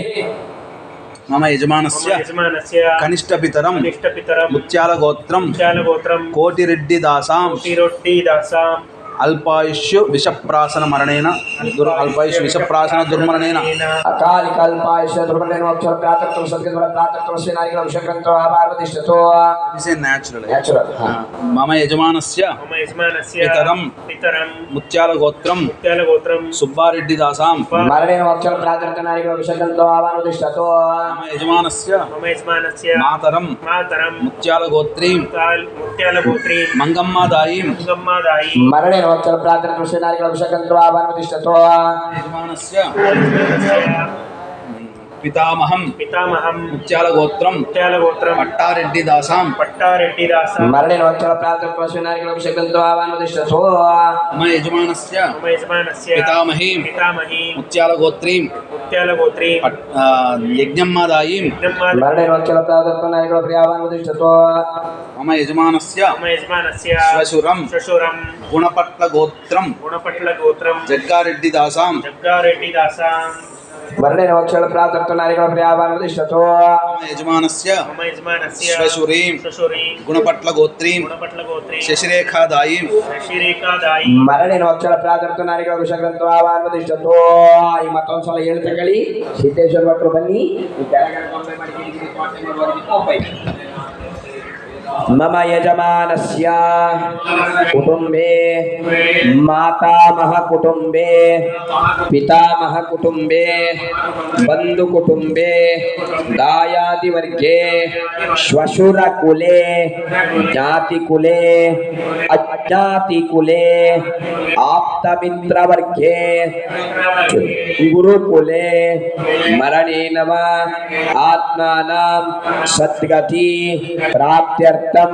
మమ యజమానస్య యజమానస్య కనిష్ట పితరం కనిష్ట పితరం ముత్యాల గోత్రం ముత్యాల గోత్రం కోటిరెడ్డి దాసాం రొట్టి దాసాం అల్పాయుష్యు విషప్రాసన మరణేన అల్పాయుష్ విషప్రాసన దుర్మరణేన అకాలి కల్పాశ దుర్వలైన అక్షర ప్రాతత్వ సద్గల ప్రాతత్వ శ్రీ నాయకుల పుష్కరంతో ఆవాహనం ఉదిష్టతో న్యాచురల్ నేచురల్ మమ యజమానస్య మమ యజమానస్య పితరం పితరం ముత్యాల గోత్రం ముత్యాల గోత్రం సుబ్బారెడ్డి దాసాం మరణేన అక్షర ప్రాతత్వ నాయకుల పుష్కరంతో ఆవాహనం ఉదిష్టతో మమ యజమానస్య మమ యజమానస్య మాతరం మాతరం ముత్యాల గోత్రీం ముత్యాల గోత్రీం మంగమ్మ దాయిం ఇంకమ్మదాయి మరణేన అక్షర ప్రాతత్వ శ్రీ నాయకుల పుష్కరంతో ఆవాహనం ఉదిష్టతో యజమానస్య పితామహం పితామహం ముత్యాల గోత్రం ముత్యాల గోత్రం పట్టారెడ్డి దాసాం పట్టారెడ్డి దాసాం మరణేన అక్షర ప్రాతత్వ శ్రీ నాయకుల పుష్కరంతో ఆవాహనం ఉదిష్టతో మమ యజమానస్య మమ యజమానస్య పితామహీం పితామహి ముత్యాల గోత్రీం ముత్యాల గోత్రీం యజ్ఞమ్మ దాయిం మరణేన అక్షర ప్రాతత్వ నాయకుల ప్రియావాహనం ఉదిష్టతో మమ యజమానస్య మమ యజమానస్య శ్వశురం శశురం గుణపట్ల గోత్రం గుణపట్ల గోత్రం జగ్గారెడ్డి దాసాం జగ్గారెడ్డి దాసాం మరణేన అక్షర ప్రాతత్వ నాయకుల ప్రియావాహనం ఉదిష్టతో మమ యజమానస్య మమ యజమానస్య శ్వశురీం శశురీం గుణపట్ల గోత్రీం గుణపట్ల గోత్రీం శశిరేఖా దాయిం శశిరేఖాదాయి మరణేన అక్షర ప్రాతత్వ నాయకుల పుష్కరంతో ఆవాహనం ఉదిష్టతో ఈ మొత్తం సಲ ಏಳು ತಗೊಳ್ಳಿ ಸಿದ್ದೇಶ್ವರ ಭಟ್ರು ಬನ್ನಿ ಈ ಕೆಳಗಡೆ ಗೊಂಬೆ ಮಡಿಕೆ ಕೋಪೈ मम यजमानस्य कुटुम्बे मातामह कुटुम्बे पितामह कुटुम्बे बंधु कुटुम्बे दायादिवर्गे श्वशुरकुले ज्ञातिकुले अज्ञातिकुले आप्तमित्रवर्गे गुरुकुले मरणेन वा आत्मानां सद्गति प्राप्त्यर्थं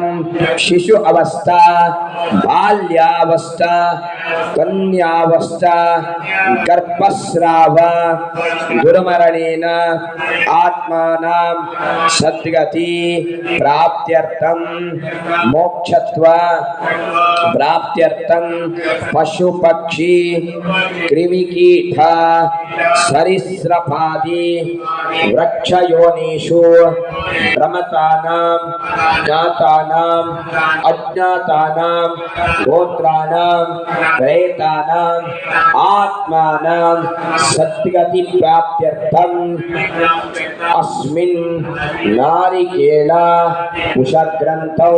शिशु अवस्था बाल्यावस्था कन्यावस्था गर्भस्राव दुर्मरणेन आत्मानां सद्गति प्राप्त्यर्थं मोक्षत्व प्राप्त्यर्थं पशु पक्षी कृमिकीट सरीसृपादि वृक्षयोनिषु भ्रमतानां ज्ञातानां अज्ञातानां गोत्राणां प्रेतानाम् आत्मानां सद्गति प्राप्त्यर्थं अस्मिन् नारिकेल कुशग्रन्थौ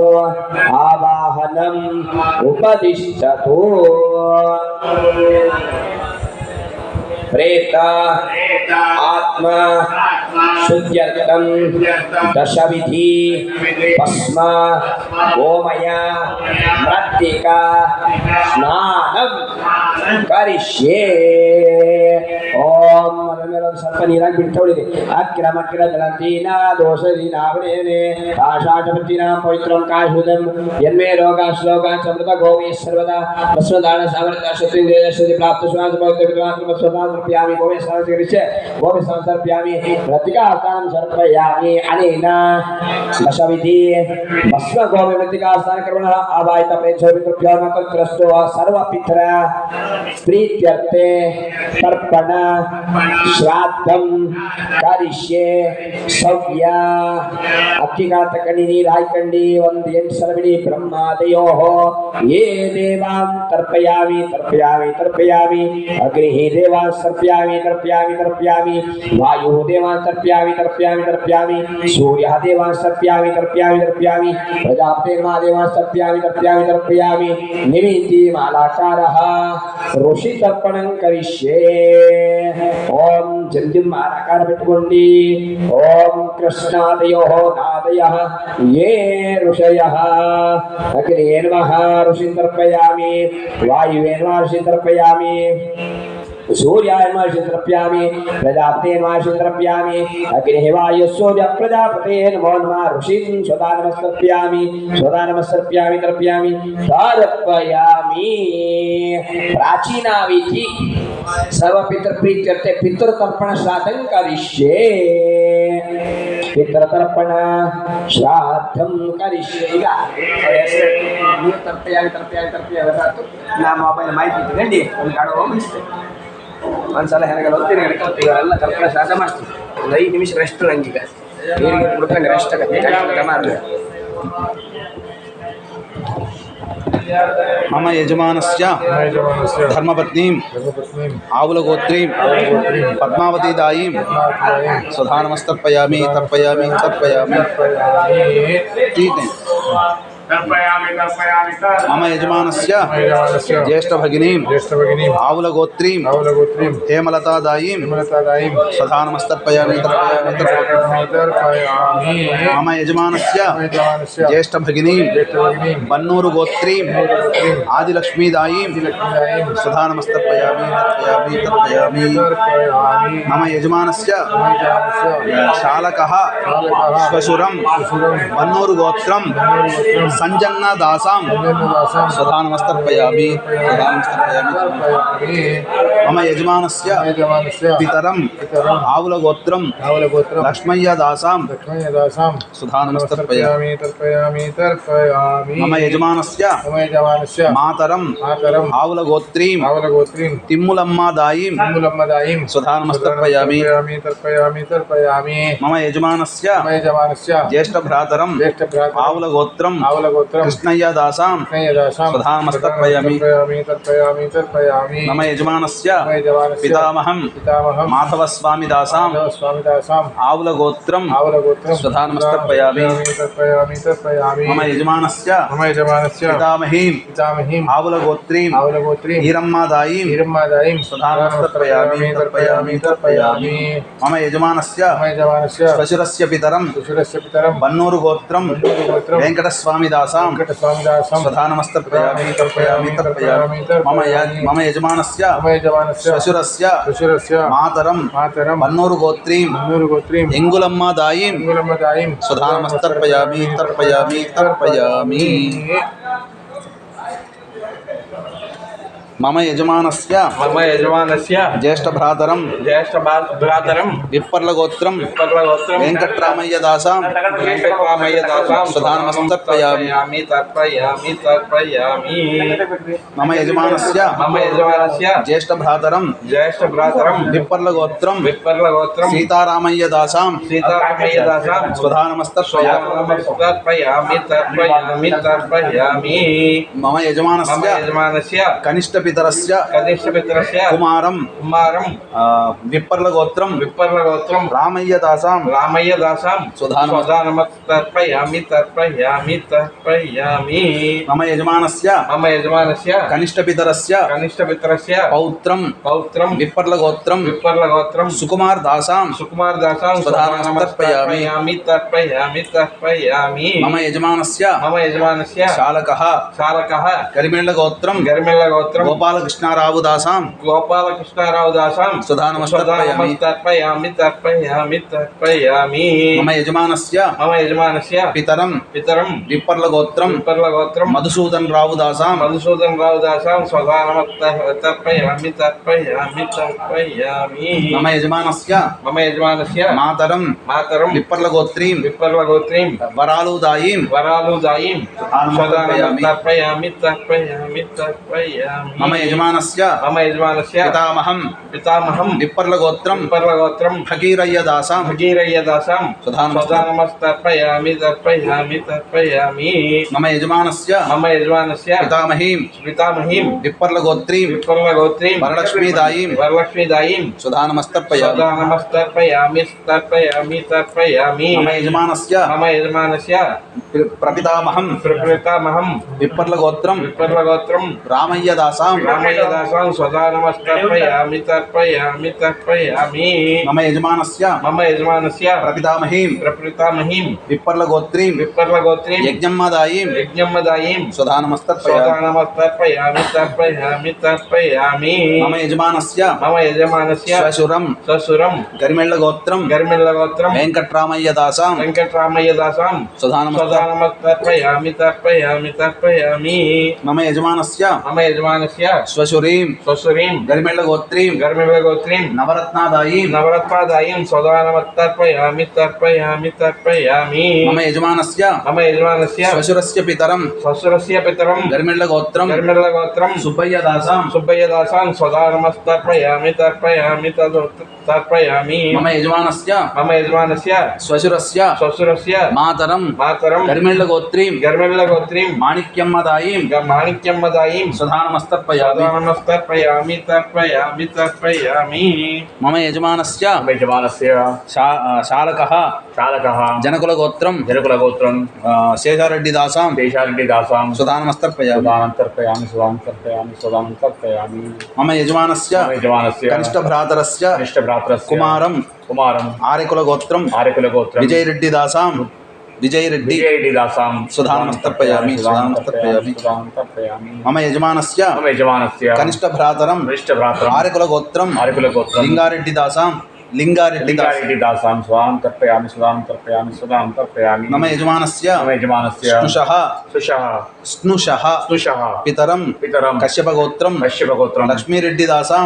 आवाहनम् उपदिष्टतु प्रेत आत्मा शुद्ध्यर्थं दशविधि भस्म गोमय मृत्तिका स्नानं करिष्ये ओम ಸ್ವಲ್ಪ ನೀರಾಗಿ ಬಿಡ್ತವಳಿದೆ ಅಕ್ರಮಕ್ರ ಜಲಂತೀನ ದೋಷದೀನಾವಣೇನೆ ಆಶಾಟಪತಿನ ಪವಿತ್ರಂ ಕಾಶುದಂ ಯನ್ಮೇ ರೋಗ ಶ್ಲೋಕ ಸಮೃತ ಗೋವಿ ಸರ್ವದಾ ವಸ್ವದಾನ ಸಾಮರ್ಥ್ಯ ಶತ್ರುಂದ್ರಿಯ ಶಕ್ತಿ ಪ್ರಾಪ್ತ ಶ್ವಾಸ ಪವಿತ್ರ ಸ್ವತಂತ್ರ सर्पयामि गोविस्तानं सर्पयामि मृत्तिकास्थानं सर्पयामि अनेन दशविधि भस्म गोवे मृत्तिकास्थानं कर्मणः आवाहित प्रेक्षोपितृभ्यो नतत्रस्तो सर्वपितर प्रीत्यर्थे तर्पण श्राद्धं करिष्ये सव्य अक्किगातकणिनि रायकण्डी वन्द्यं सर्विणि ब्रह्मादयोः ये देवान् तर्पयामि अग्निः देवान् तर्पयामि वायुः देवान् तर्पयामि सूर्यः देवान् तर्पयामि प्रजापतिर्मा देवान् तर्पयामि निमिति मालाकारः ऋषि तर्पणं करिष्ये ओम जल्दी मालाकार पेट्टुकोंडी ओम कृष्णादयोः नादयः ये ऋषयः अग्निये नमः ऋषिं तर्पयामि वायुवे नमः ऋषिं तर्पयामि सूर्याय नमः ऋषिं तर्पयामि प्रजापते नमः ऋषिं तर्पयामि अग्निः वायुः सूर्यः प्रजापते नमो नमः ऋषिं स्वधा नमस्कर्पयामि तर्पयामि प्राचीनाविधि सर्व पितृप्रीत्यर्थे पितृतर्पण श्राद्धं करिष्ये पितृतर्पण श्राद्धं करिष्ये ಈಗ ನೀವು ತರ್ಪಯಾಮಿ ನಾ ಮೊಬೈಲ್ ಮಾಹಿತಿ ಇಟ್ಕೊಂಡು ಒಂದು ಗಾಡಿ ಹೋಗಿಸ್ತೇನೆ ಒಂದ್ಸಲ ಹೆಣಗಲ್ಲ ಹೋಗ್ತೀನಿ ಎಲ್ಲ ತರ್ಪಣ ಶ್ರಾದ್ದ ಮಾಡ್ತೀನಿ ಒಂದು 5 ನಿಮಿಷ ರೆಸ್ಟ್ ನಂಗೀಗ ನೀರಿಗೆ ಕುಡ್ಕೊಂಡು ರೆಸ್ಟ್ ಆಗತ್ತೆ ಮಾಡಿ मम यजमानस्य धर्मपत्नीं आहुलगोत्रीं पद्मावतीदायीं स्वधा नमस्तर्पयामि ठीक है मम यजमानस्य ज्येष्ठभगिनीं आहुलगोत्रीं हेमलतादायीं स्वधा नमस्तर्पयामि मम यजमानस्य ज्येष्ठभगिनीं बन्नूरुगोत्रीं आदिलक्ष्मीदायीं स्वधा नमस्तर्पयामि मम यजमानस्य शालकः श्वशुरं बन्नूरुगोत्रं संजन्नदासां स्वधा नमस्तर्पयामि मम यजमानस्य पितरं आहुलगोत्रं लक्ष्मय्यदासां स्वधा नमस्तर्पयामि मम यजमानस्य मातरं आहुलगोत्रीं तिम्मुलम्मादायीं स्वधा नमस्तर्पयामि मम यजमानस्य ज्येष्ठभ्रातरं आहुलगोत्रं कृष्णय्यदासां स्वधा नमस्तर्पयामि मम यजमानस्य पितामहं माधवस्वामिदासां आहुलगोत्रं स्वधा नमस्तर्पयामि मम यजमानस्य पितामहीं आहुलगोत्रीं हीरम्मादायीं स्वधा नमस्तर्पयामि मम यजमानस्य श्वशुरस्य पितरं बन्नूरुगोत्रं वेंकटस्वामिदासां स्वधा नमस्तर्पयामि मम यजमानस्य श्वशुरस्य मातरं बन्नूरुगोत्रीं इंगुलम्मादायीं स्वधा नमस्तर्पयामि मम यजमानस्य ज्येष्ठभ्रातरं विप्पर्लगोत्रं वेंकटरामय्यदासां स्वधा नमस्तर्पयामि मम यजमानस्य ज्येष्ठभ्रातरं विप्पर्लगोत्रं सीतारामय्यदासां स्वधा नमस्तर्पयामि मम यजमानस्य कनिष्ठपितरस्य कुमारं विप्पर्लगोत्रं रामय्यदासां स्वधा नमस्तर्पयामि मम यजमानस्य कनिष्ठपितरस्य पौत्रं विप्पर्लगोत्रं सुकुमारदासां स्वधा नमस्तर्पयामि मम यजमानस्य शालकः गरिमेळ्ळगोत्रं गोपालकृष्णाराव दासां गोपालकृष्णाराव दासां स्वधा नमस्तर्पयामि तर्पयामि तर्पयामि तर्पयामि मम यजमानस्य पितरं विपर्लगोत्रं मधुसूदनराव दासां मधुसूदनराव दासां स्वधा तर्पयामि तर्पयामि तर्पयामि मम यजमानस्य मातरं विपर्लगोत्रीं वरालुदायीं वरालुदायीं स्वधा तर्पयामि तर्पयामि तर्पयामि मम यजमानस्य पितामहं विपर्लगोत्रं भगीरय्य दासां स्वधा तर्पयामि तर्पयामि तर्पयामि मम यजमानस्य पितामहीं विपर्लगोत्रीं वरलक्ष्मीदायीं स्वधा तर्पयामि तर्पयामि तर्पयामि मम यजमानस्य प्रपितामहं विपर्लगोत्रं रामय्य दासां स्वधा तर्पयामि तर्पयामि तर्पयामि मम यजमानस्य प्रपितामहीं विपर्लगोत्रीं यज्ञम्मदायीं स्वधा तर्पयामि तर्पयामि तर्पयामि मम यजमानस्य श्वशुरं गरिमेळ्ळगोत्रं वेङ्कटरामय्य दासां स्वधा तर्पयामि तर्पयामि तर्पयामि मम यजमानस्य श्वशुरीं गरिमेळ्ळगोत्रीं नवरत्नादायीं स्वधा तर्पयामि तर्पयामि तर्पयामि मम यजमानस्य श्वशुरस्य पितरं गरिमेळ्ळगोत्रं सुब्बय्य दासां स्वधा तर्पयामि तर्पयामि तर्पयामि मम यजमानस्य श्वशुरस्य मातरं गरिमेळ्ळगोत्रीं माणिक्यम्मदायीं स्वधा तर्पयामि तर्पयामि तर्पयामि मम यजमानस्य शालकः जनकुलगोत्रं शेषारेड्डी दासां स्वधा तर्पयामि मम यजमानस्य कनिष्ठभ्रातरस्य कुमारं आर्यकुलगोत्रं विजयरेड्डी दासां स्वधा तर्पयामि मम यजमानस्य कनिष्ठभ्रातरं आर्यकुलगोत्रं लिंगारेड्डी दासां मम यजमानस्य स्नुषः पितरं कश्यपगोत्रं लक्ष्मीरेड्डी दासां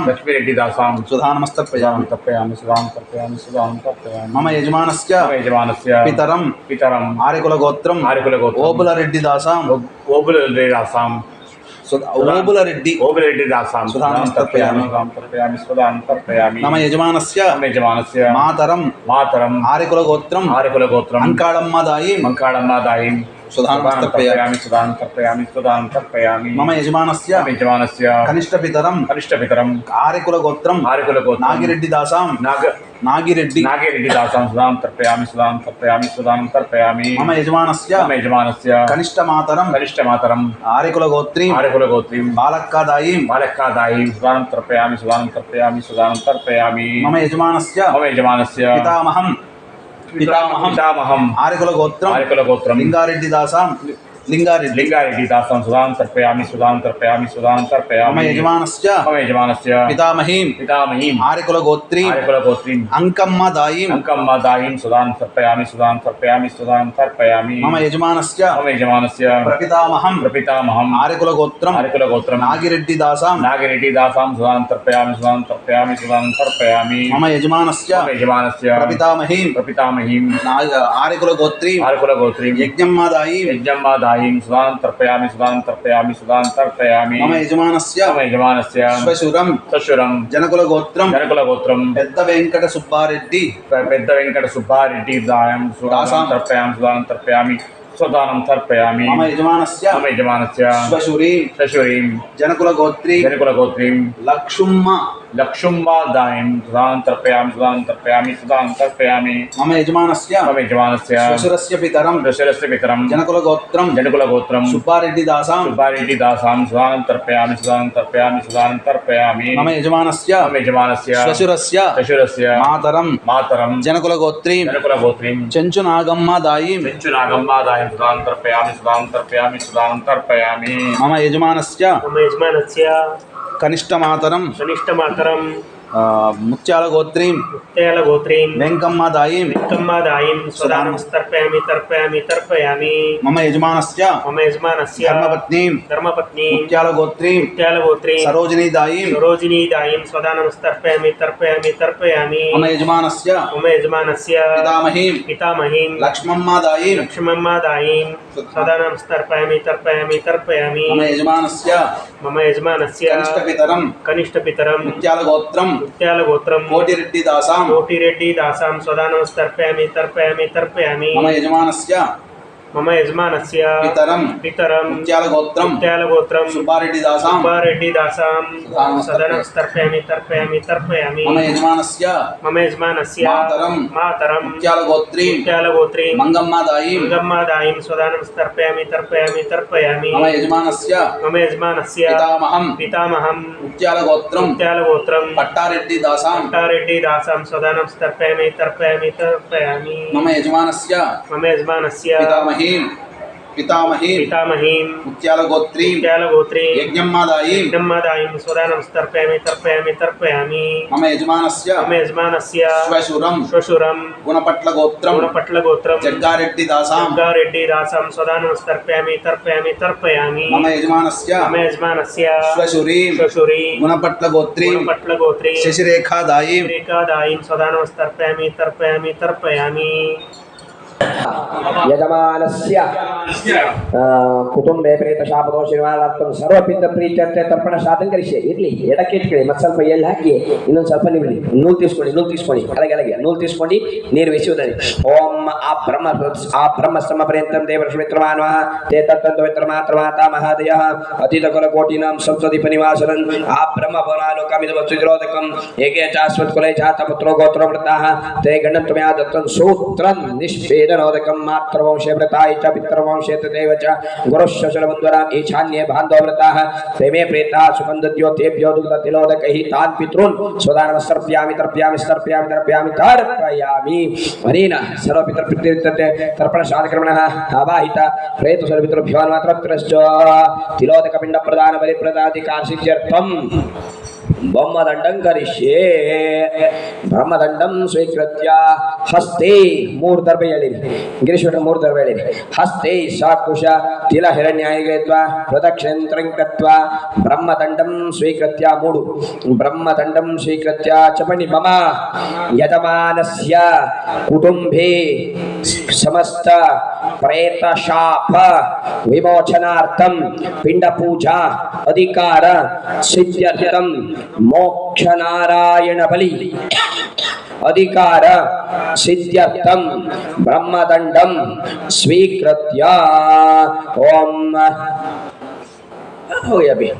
स्वधा तर्पयामि मम यजमानस्य पितरं आर्यकुलगोत्रं ओबुलरेड्डी दासां ओबुलरेड्डी स्वधा तर्पयामि मम यजमानस्य मातरं आर्यकुलगोत्रं अंकाळम्मदायीं स्वधा तर्पयामि मम यजमानस्य कनिष्ठपितरं आर्यकुलगोत्रं नागिरेड्डी दासां स्वधा तर्पयामि मम यजमानस्य कनिष्ठमातरं आर्यकुलगोत्रीं बालक्कादायीं स्वधा तर्पयामि मम यजमानस्य पितामहं आर्यकुलगोत्रं लिंगारेड्डी दासां स्वधा तर्पयामि मम यजमानस्य पितामहीं आर्यकुलगोत्रीं अंकम्मदायीं स्वधा तर्पयामि मम यजमानस्य प्रपितामहं आर्यकुलगोत्रं नागिरेड्डी दासां स्वधा तर्पयामि मम यजमानस्य प्रपितामहीं आर्यकुलगोत्रीं यज्ञम्मदायीं स्वधा तर्पयामि मम यजमानस्य श्वशुरं जनकुलगोत्रं पेद्द वेंकट सुब्बारेड्डी दासां तर्पयामि स्वदानं तर्पयामि मम यजमानस्य श्वशुरीं जनकुलगोत्रीं लक्षुम्मादायीं स्वदानं तर्पयामि मम यजमानस्य श्वशुरस्य पितरं जनकुलगोत्रं सुब्बारेड्डी दासां स्वदानं तर्पयामि मम यजमानस्य श्वशुरस्य मातरं जनकुलगोत्रीं चंचुनागम्मादायीं स्वदानं तर्पयामि मम यजमानस्य कनिष्ठमातरं कनिष्ठमातरं मुत्यालगोत्रीं मुत्यालगोत्रीं वेङ्कम्मादायीं वेङ्कम्मादायीं स्वदानमस्तर्पयामि तर्पयामि तर्पयामि मम यजमानस्य मम यजमानस्य धर्मपत्नीं धर्मपत्नीं मुत्यालगोत्रीं मुत्यालगोत्रीं सरोजिनीदायीं सरोजिनीदायीं स्वदानमस्तर्पयामि तर्पयामि तर्पयामि मम यजमानस्य पितामहीं पितामहीं लक्ष्मम्मादायीं लक्ष्मम्मादायीं स्वदानमस्तर्पयामि तर्पयामि तर्पयामि मम यजमानस्य कनिष्ठपितरं मुत्यालगोत्रं मुत्यालगोत्रं कोटिरेड्डिदासां कोटिरेड्डिदासां स्वदानमस्तर्पयामि तर्पयामि तर्पयामि मम यजमानस्य पितरं मुत्यालगोत्रं सुब्बारेड्डिदासां सुब्बारेड्डिदासां स्वदानमस्तर्पयामि तर्पयामि तर्पयामि मम यजमानस्य मातरं मुत्यालगोत्रीं मंगम्मादायीं स्वदानमस्तर्पयामि तर्पयामि तर्पयामि मम यजमानस्य पितामहं मुत्यालगोत्रं पट्टारेड्डिदासां स्वदानमस्तर्पयामि तर्पयामि तर्पयामि मम यजमानस्य पितामहीं मुत्यालगोत्रीं यज्ञम्मादायीं स्वदानमस्तर्पयामि तर्पयामि तर्पयामि मम यजमानस्य श्वशुरं गुणपट्लगोत्रं जग्गारेड्डिदासां स्वदानमस्तर्पयामि तर्पयामि तर्पयामि मम यजमानस्य श्वशुरीं गुणपट्लगोत्रीं शशिरेखादायीं स्वदानमस्तर्पयामि तर्पयामि तर्पयामि यजमानस्य कुटुंबे प्रेतशापदोषनिवारणार्थं सर्वपितृप्रीತ್ಯರ್ಥ ತರ್ಪಣ ಶ್ರಾದ್ದಂ ಕರಿಷ್ಯೆ ಇರಲಿ ಎಡಕ್ಕೆ ಇಟ್ಕೊಳ್ಳಿ ಮತ್ತೆ ಸ್ವಲ್ಪ ಎಲ್ಲಿ ಹಾಕಿ ಇನ್ನೊಂದು ಸ್ವಲ್ಪ ನಿಲ್ಲಿ ನೂಲು ತೀಸ್ಕೊಳ್ಳಿ ಅಲಗೆ ನೂಲು ತೀಸ್ಕೊಂಡು ನೀರು ವಿಸುವುದರಿ ಓಂ ಆ ಬ್ರಹ್ಮಸ್ತಮ ಪರ್ಯಂತಂ ದೇವಶ್ಮಿತ್ರಮಾನವ ತೇ ತತ್ತಂತವಿತ್ರಮಾತ್ರಮಾತಾ ಮಹಾದಯಃ ಅತೀತಕುಲ ಕೋಟಿನಾಂ ಸಂಸದೀಪ ನಿವಾಸರನ್ ಆ ಬ್ರಹ್ಮ ಭವನಾಲೋಕಮಿದ ವಸ್ತುತಿರೋಧಕಂ ಏಕೆ ಚಾಸ್ವತ್ ಕುಲೈ ಚಾತ ಪುತ್ರೋ ಗೋತ್ರವೃತಾಃ ತೇ ಗಣಂ ತ್ವಮಯಾ ದತ್ತಂ ಸೂತ್ರಂ ನಿಷ್ಪೇದನೋದಕಂ ಮಾತೃವಂಶೇ ವ್ರತಾಯ ಚ ಪಿತೃವಂಶೇ ತದೇವ ಚ ಗುರುಶ್ವಶುರಬಂಧುರಾನ್ ಈಶಾನ್ಯೇ ಬಾಂಧವವ್ರತಾಃ ते मे प्रेता सुगन्धद्यो तेभ्यो दुग्धतिलोदकैः तान् पितॄन् स्वदानमस्तर्पयामि तर्पयामि हरेण सर्वपितृप्रीत्यर्थे तर्पणश्राद्धकर्मणः आवाहित प्रेतो सर्वपितृभ्यो नमः तिलोदकपिण्डप्रदान बलिप्रदाधिकारसिद्ध्यर्थं ब्रह्मदंडं करिष्ये ब्रह्मदंडं स्वीकृत्य हस्ते मूर्धर्भे ಹೇಳಿರಿ ಗಿರೀಶ್ವರ ಮೂರ್ಧರ್ಭೆ ಹೇಳಿರಿ ಹಸ್ತೆ ಸಾಕುಶ ತಿಲ ಹಿರಣ್ಯಾಯ ಗತ್ವಾ ಪ್ರದಕ್ಷಿಣಾಂತರಂ ಕೃತ್ವಾ ಬ್ರಹ್ಮದಂಡಂ ಸ್ವೀಕೃತ್ಯ ಮೂಡು ಬ್ರಹ್ಮದಂಡಂ ಸ್ವೀಕೃತ್ಯ ಚಪಣಿ ಮಮ ಯಜಮಾನಸ್ಯ ಕುಟುಂಬೇ ಸಮಸ್ತ ಪ್ರೇತ ಶಾಪ ವಿಮೋಚನಾರ್ಥಂ ಪಿಂಡ ಪೂಜಾ ಅಧಿಕಾರ ಸಿದ್ಧ್ಯರ್ಥಂ मोक्ष नारायण बलि अधिकार सिद्ध्यर्थं ब्रह्मदंडं स्वीकृत्य ओम हो गया भी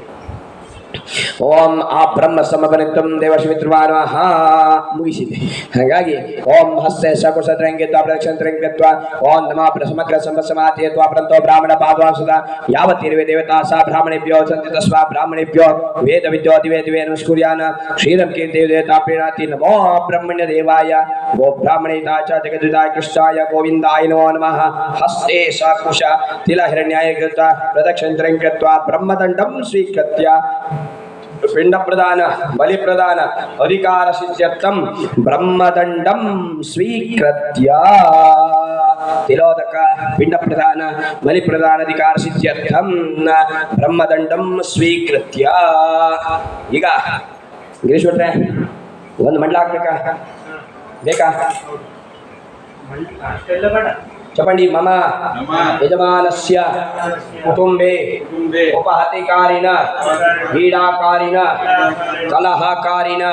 ओम आ ब्रह्म समपनितं देवश्मित्रमानः मुगिसिದೆ ಹಾಗಾಗಿ ಓಂ ಹಸ್ತೆ ಶಕುಶದ್ರಂಗೆ ತ್ವಾಪ್ರಕ್ಷಂತ್ರಂಗತ್ವ ಓಂ ನಮಃ ಪ್ರಸಮಗ್ರ ಸಂಪಸಮಾತೆ ತ್ವಾಪ್ರಂತೋ ಬ್ರಾಹ್ಮಣ ಪಾದವಾಸದ ಯಾವತಿರ್ವೆ ದೇವತಾ ಸಾ ಬ್ರಾಹ್ಮಣೇಭ್ಯೋ ಸಂತಿ ತಸ್ವಾ ಬ್ರಾಹ್ಮಣೇಭ್ಯೋ ವೇದ ವಿದ್ಯೋ ದಿವೇದಿವೆ ನಮಸ್ಕುರ್ಯಾನ ಶ್ರೀರಂ ಕೀರ್ತಿ ದೇವತಾ ಪ್ರೀಣಾತಿ ನಮೋ ಬ್ರಹ್ಮಣ್ಯ ದೇವಾಯ ಗೋ ಬ್ರಾಹ್ಮಣೇತಾ ಚ ಜಗದುದಾಯ ಕೃಷ್ಣಾಯ ಗೋವಿಂದಾಯ ನಮೋ ನಮಃ ಹಸ್ತೆ ಶಕುಶ ತಿಲ ಹಿರಣ್ಯಾಯ ಕೃತ ಪ್ರದಕ್ಷಂತ್ರಂಗತ್ವ ಬ್ರಹ್ಮದಂಡಂ ಸ್ವೀಕೃತ್ಯ पिंड प्रदान बलि प्रदान अधिकार सिद्ध्यर्थं ब्रह्मदंडं स्वीकृत्य तिलोदक पिंड प्रदान बलि प्रदान अधिकार सिद्ध्यर्थं ब्रह्मदंडं स्वीकृत्य ಈಗ ಗಿರೀಶ್ವರೇ ಒಂದು ಮಂಡಲ ಹಾಕ್ಬೇಕಾ ಬೇಕಾ चपंडी मम यजमानस्य कुटुंबे उपहतिकारिण पीडाकारिण कलहकारिण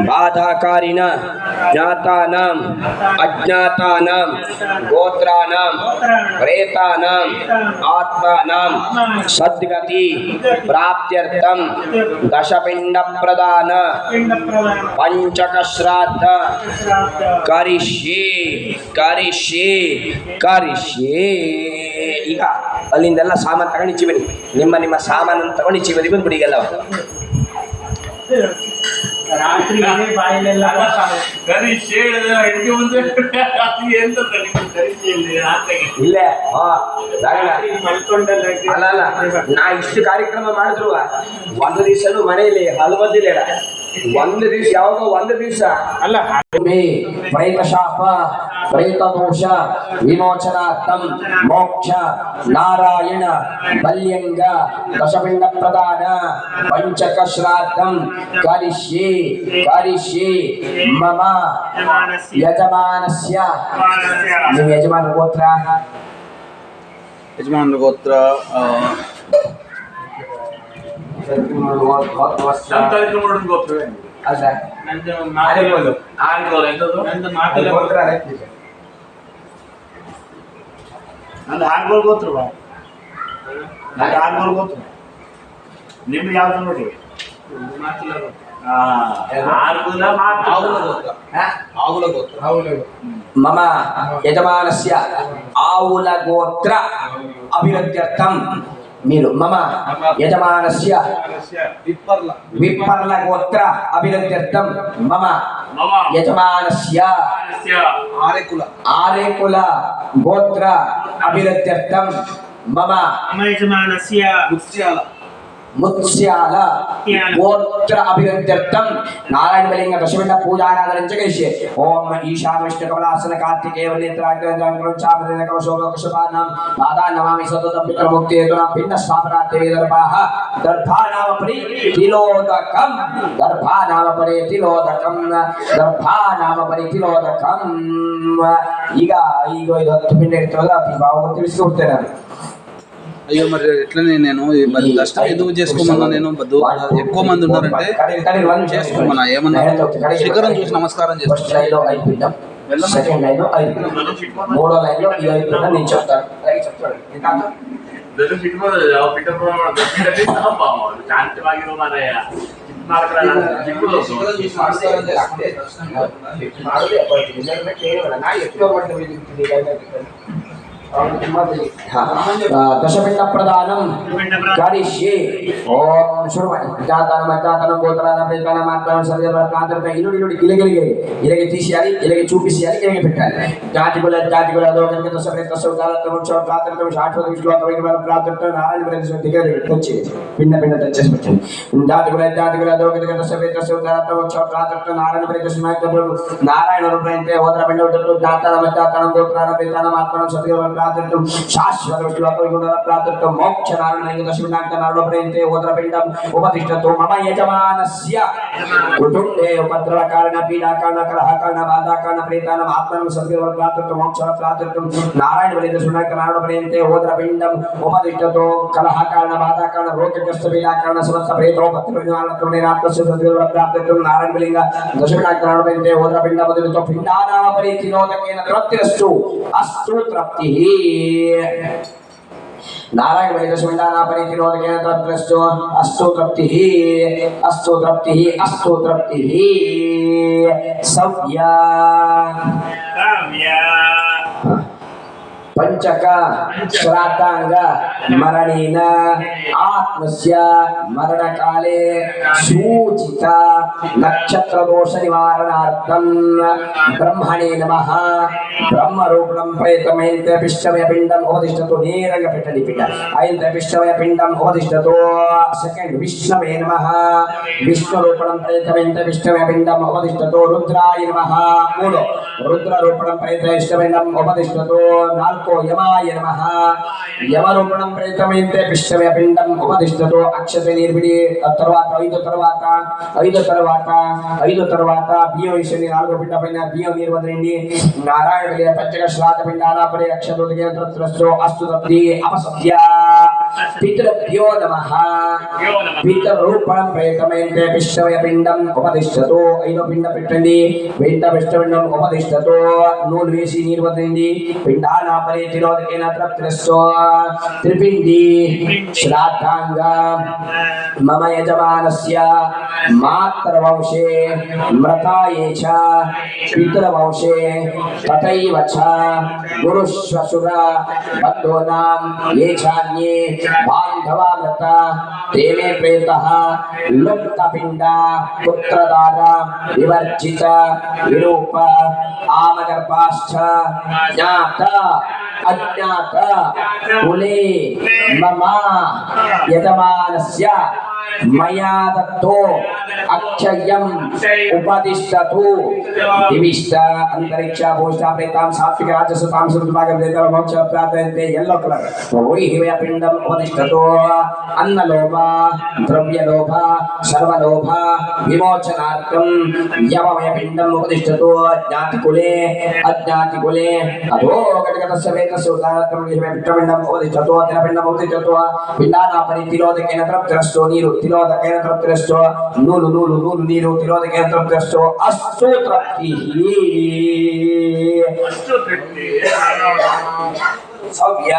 बाधाकारिण ज्ञातानां अज्ञातानां गोत्राणां प्रेतानां आत्मानां सद्गति प्राप्त्यर्थं दशपिंड प्रदान पंचक श्राद्ध करिष्ये ಈಗ ಅಲ್ಲಿಂದೆಲ್ಲ ಸಾಮಾನು ತಗೊಂಡು ಇಚ್ಚಿ ಬನ್ನಿ ನಿಮ್ಮ ಸಾಮಾನನ್ನು ತಗೊಂಡು ಇಚ್ಚಿ ಬದಿ ಬಂದ್ಬಿಡಿ ಈಗೆಲ್ಲ ರಾತ್ರಿ ಇದೇ ಬಾಯಲ್ಲೆಲ್ಲ ಗಣೇಶ್ ಹೇಳಿದ ಅಡಿಗೆ ಮುಂದೆ ಅದು ಎಂತ ಇಲ್ಲೇ ಮಲ್ಕೊಂಡಲ್ಲ ಅಲ್ಲ ನಾ ಇಷ್ಟು ಕಾರ್ಯಕ್ರಮ ಮಾಡಿದ್ರು ಒಂದು ದಿವಸನು ಮನೆಯಲ್ಲಿ ಹಲವದಿಲ್ಲ ಒಂದು ದಿವಸ ಯಾವಾಗ ಒಂದು ದಿವಸ ಅಲ್ಲ ಪ್ರೇತ ಶಾಪ ಪ್ರೇತ ದೋಷ ವಿಮೋಚನಾರ್ಥಂ ಮೋಕ್ಷ ನಾರಾಯಣ ಬಲ್ಯಂಗ ದಶಪಿಂಡ ಪ್ರದಾನ ಪಂಚಕ ಶ್ರಾದ್ದಂ ಕರಿಷ್ಯೆ ಕರಿಷ್ಯೆ ಮಮ ಯಜಮಾನಸ್ಯ ನಿಮ್ಮ ಯಜಮಾನ ಗೋತ್ರ ಯಜಮಾನರ ಗೋತ್ರ ನಂದು ಆರ್ಗೋಲ್ ಗೋತ್ರ ಆರ್ಗೋಲ್ ಗೋತ್ರ ನಿಮ್ದು ಯಾವ್ದು ನೋಡಿ ಆಗುಲ ಗೋತ್ರ ಮಮ ಯಜಮಾನಸ್ಯ ಆವುಲ ಗೋತ್ರ ಅಭಿವೃದ್ಧ್ಯರ್ಥಂ మీరు మమ యజమానస్య విప్పర్ల గోత్ర అభివృద్ధ్యర్థం మమ యజమానస్య ఆరేకుల గోత్ర అభివృద్ధ్యర్థం మమ యజమానస్య ముత్స్యాల గోత్ర అభివృద్ధ్యర్థం నారాయణ బలింగ దశమిండ పూజానాదరం జగేష్యే ఓం ఈశాన విష్ణు కమలాసన కార్తికేయ నేత్రాగ్రం చామరేణ శోభకశుభానాం పాదాన్ నమామి సతతం పితృముక్తి హేతునా భిన్న స్థాపనార్థే దర్భాః దర్భానామ పరి తిలోదకం దర్భానామ పరి తిలోదకం దర్భానామ పరి తిలోదకం ಈಗ ಇದು 10 ಪಿಂಡ ಇರ್ತವಲ್ಲ ಈ ಭಾವ ತಿಳಿಸ್ಕೊಡ್ತೇನೆ ನಾನು అయ్యో మరి ఎట్లనే నేను మరి కష్టం ఎందుకు చేసుకోమన్నా నేను ఎక్కువ మంది ఉన్నారంటే చేసుకోమన్నా ఏమన్నా శిఖరం చూసి నమస్కారం చేసుకుంటాను సెకండ్ లైన్ 5 మూడో లైన్ లో 5 నేను చెప్తాను ಶಾಂತವಾಗಿರೋ ಮಾರಾಯ దశపిండ ప్రదానం కరిష్యే ఓం శురుమణి జాతనం గోత్రాన ప్రేతాన మాత్రం సర్వ ప్రాంతం ఇలుడి ఇలగి తీసేయాలి ఇలగి చూపిసేయాలి ఇలగి పెట్టాలి జాతికుల దోగంగ దశప్రేత సౌదాలత్వం ప్రాంతం శాశ్వత విశ్వాసమైన ప్రాంతం నారాయణ ప్రదేశం దగ్గర వచ్చి పిండ తెచ్చేసి పెట్టండి జాతికుల దోగంగ దశప్రేత సౌదాలత్వం ప్రాంతం నారాయణ ప్రదేశం నారాయణ రూపంటే ఓదర పిండ జాతనం గోత్రాన ప్రేతాన మాత్రం సర్వ ప్రార్థితం శాశ్వత విష్ణుగుణ ప్రార్థితం మోక్ష నారాయణ దశమినాంక నాడోపరేంతే ఓద్రపిండం ఉపతిష్టతో మమ యజమానస్య కుటుంబే ఉపద్రవ కారణ పీడా కారణ కలహ కారణ బాధా కారణ ప్రేతానం ఆత్మనం సద్గుణ ప్రార్థితం మోక్ష ప్రార్థితం నారాయణ వలి దశమినాంక నాడోపరేంతే ఓద్రపిండం ఉపతిష్టతో కలహ కారణ బాధా కారణ రోగగ్రస్త పీడా కారణ సమస్త ప్రేతోపద్రవ నివారణతో నిరాత్మస్య సద్గుణ ప్రార్థితం నారాయణ వలింగ దశమినాంక నాడోపరేంతే ఓద్రపిండం ఉపతిష్టతో పిండానామ పరితిలోదకేన తృప్తిరస్తు అస్తు తృప్తి नारायण वै दशमिंडाना परितिरोधकेन तत्रस्तु अस्तु तृप्तिः सव्या पंचक श्राद्धांग मरणेन आत्मस्य मरण काले सूचित नक्षत्र दोष निवारणार्थं ब्रह्मणे नमः ब्रह्म रूपं प्रेतमेंते पिष्टमय पिंडम उपदिष्टतो नेरंग पेटली पिंड अयंते पिष्टमय पिंडम उपदिष्टतो सेकंड विष्णवे नमः विष्णु रूपं प्रेतमेंते पिष्टमय पिंडम उपदिष्टतो रुद्राय नमः मूलो रुद्र रूपं प्रेतमेंते पिष्टमय पिंडम उपदिष्टतो नाल्को यमाय नमः यमरूपणं प्रेतमेंते पिष्टमय पिंडम उपदिष्टतो अक्षते निर्बिडी तर्वात ಐದು ತರುవాత ಬಿಯೋ ಈಶನಿ 4 ಪಿಂಡ ಪೈನ ಬಿಯೋ ನೀರು ಬಂದ್ರೆಂಡಿ ನಾರಾಯಣ ಬಲಿಯ ಪಂಚಕ ಶ್ರಾದ್ದ ಪಿಂಡಾನ ಪರಿ ಅಕ್ಷತೋದಿಗೆ ತೃಪ್ತಿರಸ್ತು ಅಸ್ತು ತೃಪ್ತಿ ಅಪಸತ್ಯ ಪಿತೃಭ್ಯೋ ನಮಃ ಪಿತೃರೂಪಣಂ ಪ್ರೇತಮೇಂತೆ ಪಿಷ್ಟಮಯ ಪಿಂಡಂ ಉಪದಿಷ್ಟತು 5 ಪಿಂಡ పెట్టండి పిండ పిష్టపిండం ఉపదిష్టతో నూలు వేసి నీరు వదిలింది పిండాన పరి परितिरोधकेन तृप्तिरस्तो त्रिपिण्डी श्राद्धांग मम यजमानस्य मातृवंशे मृताये च पितृवंशे तथैव च गुरुश्वशुर बन्धूनां ये चान्ये बान्धवा मृता ते मे प्रेतः लुप्तपिण्ड पुत्रदान विवर्जित विरूप आमगर्भाश्च ज्ञात अज्ञात कुले मम यजमानस्य मया दत्तो अक्षयम् उपदिष्टतु दिविष्ट अंतरिक्ष भूष्ट प्रेतां सात्विक राजस तामस विभाग प्रेतः मोक्ष प्राप्यन्ते येल्लो कलर वैहिवय पिण्डम् उपदिष्टतु अन्नलोभ द्रव्यलोभ सर्वलोभ विमोचनार्थं यममय पिण्डम् उपदिष्टतु ज्ञातिकुले अज्ञातिकुले अधो घटकतस्य वेदस्य उदाहरणं वैहिवय पिण्डम् उपदिष्टतु तिलपिण्डम् उपदिष्टतु पिण्डानां परितिरोधकेन तृप्तिरस्तो नीरु तिरोधकेन तृप्तिरस्तो नूलु नूलु नूलु नीरु तिरोधकेन तृप्तिरस्तो अस्तु तृप्तिः सव्य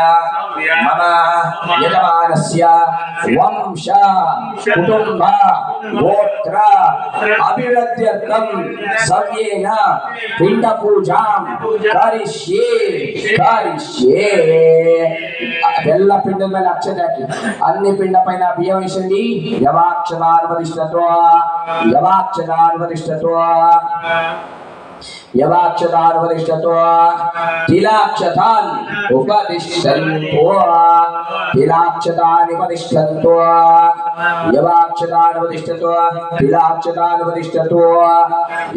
मम यजमानस्य वंश कुटुंब गोत्र अभिवृद्ध्यर्थं सव्येन पिंड पूजां करिष्ये ಎಲ್ಲ ಪಿಂಡದ ಮೇಲೆ ಅಕ್ಷತೆ ಹಾಕಿ अन्य पिंड पैन बियं वेसंడి यवाक्षदानुपदिष्टतो यवाक्षदानुपदिष्टतो तिलाक्षतान् उपदिष्टन्तो तिलाक्षतानुपदिष्टन्तो यवाक्षतानुपदिष्टतो तिलाक्षतानुपदिष्टतो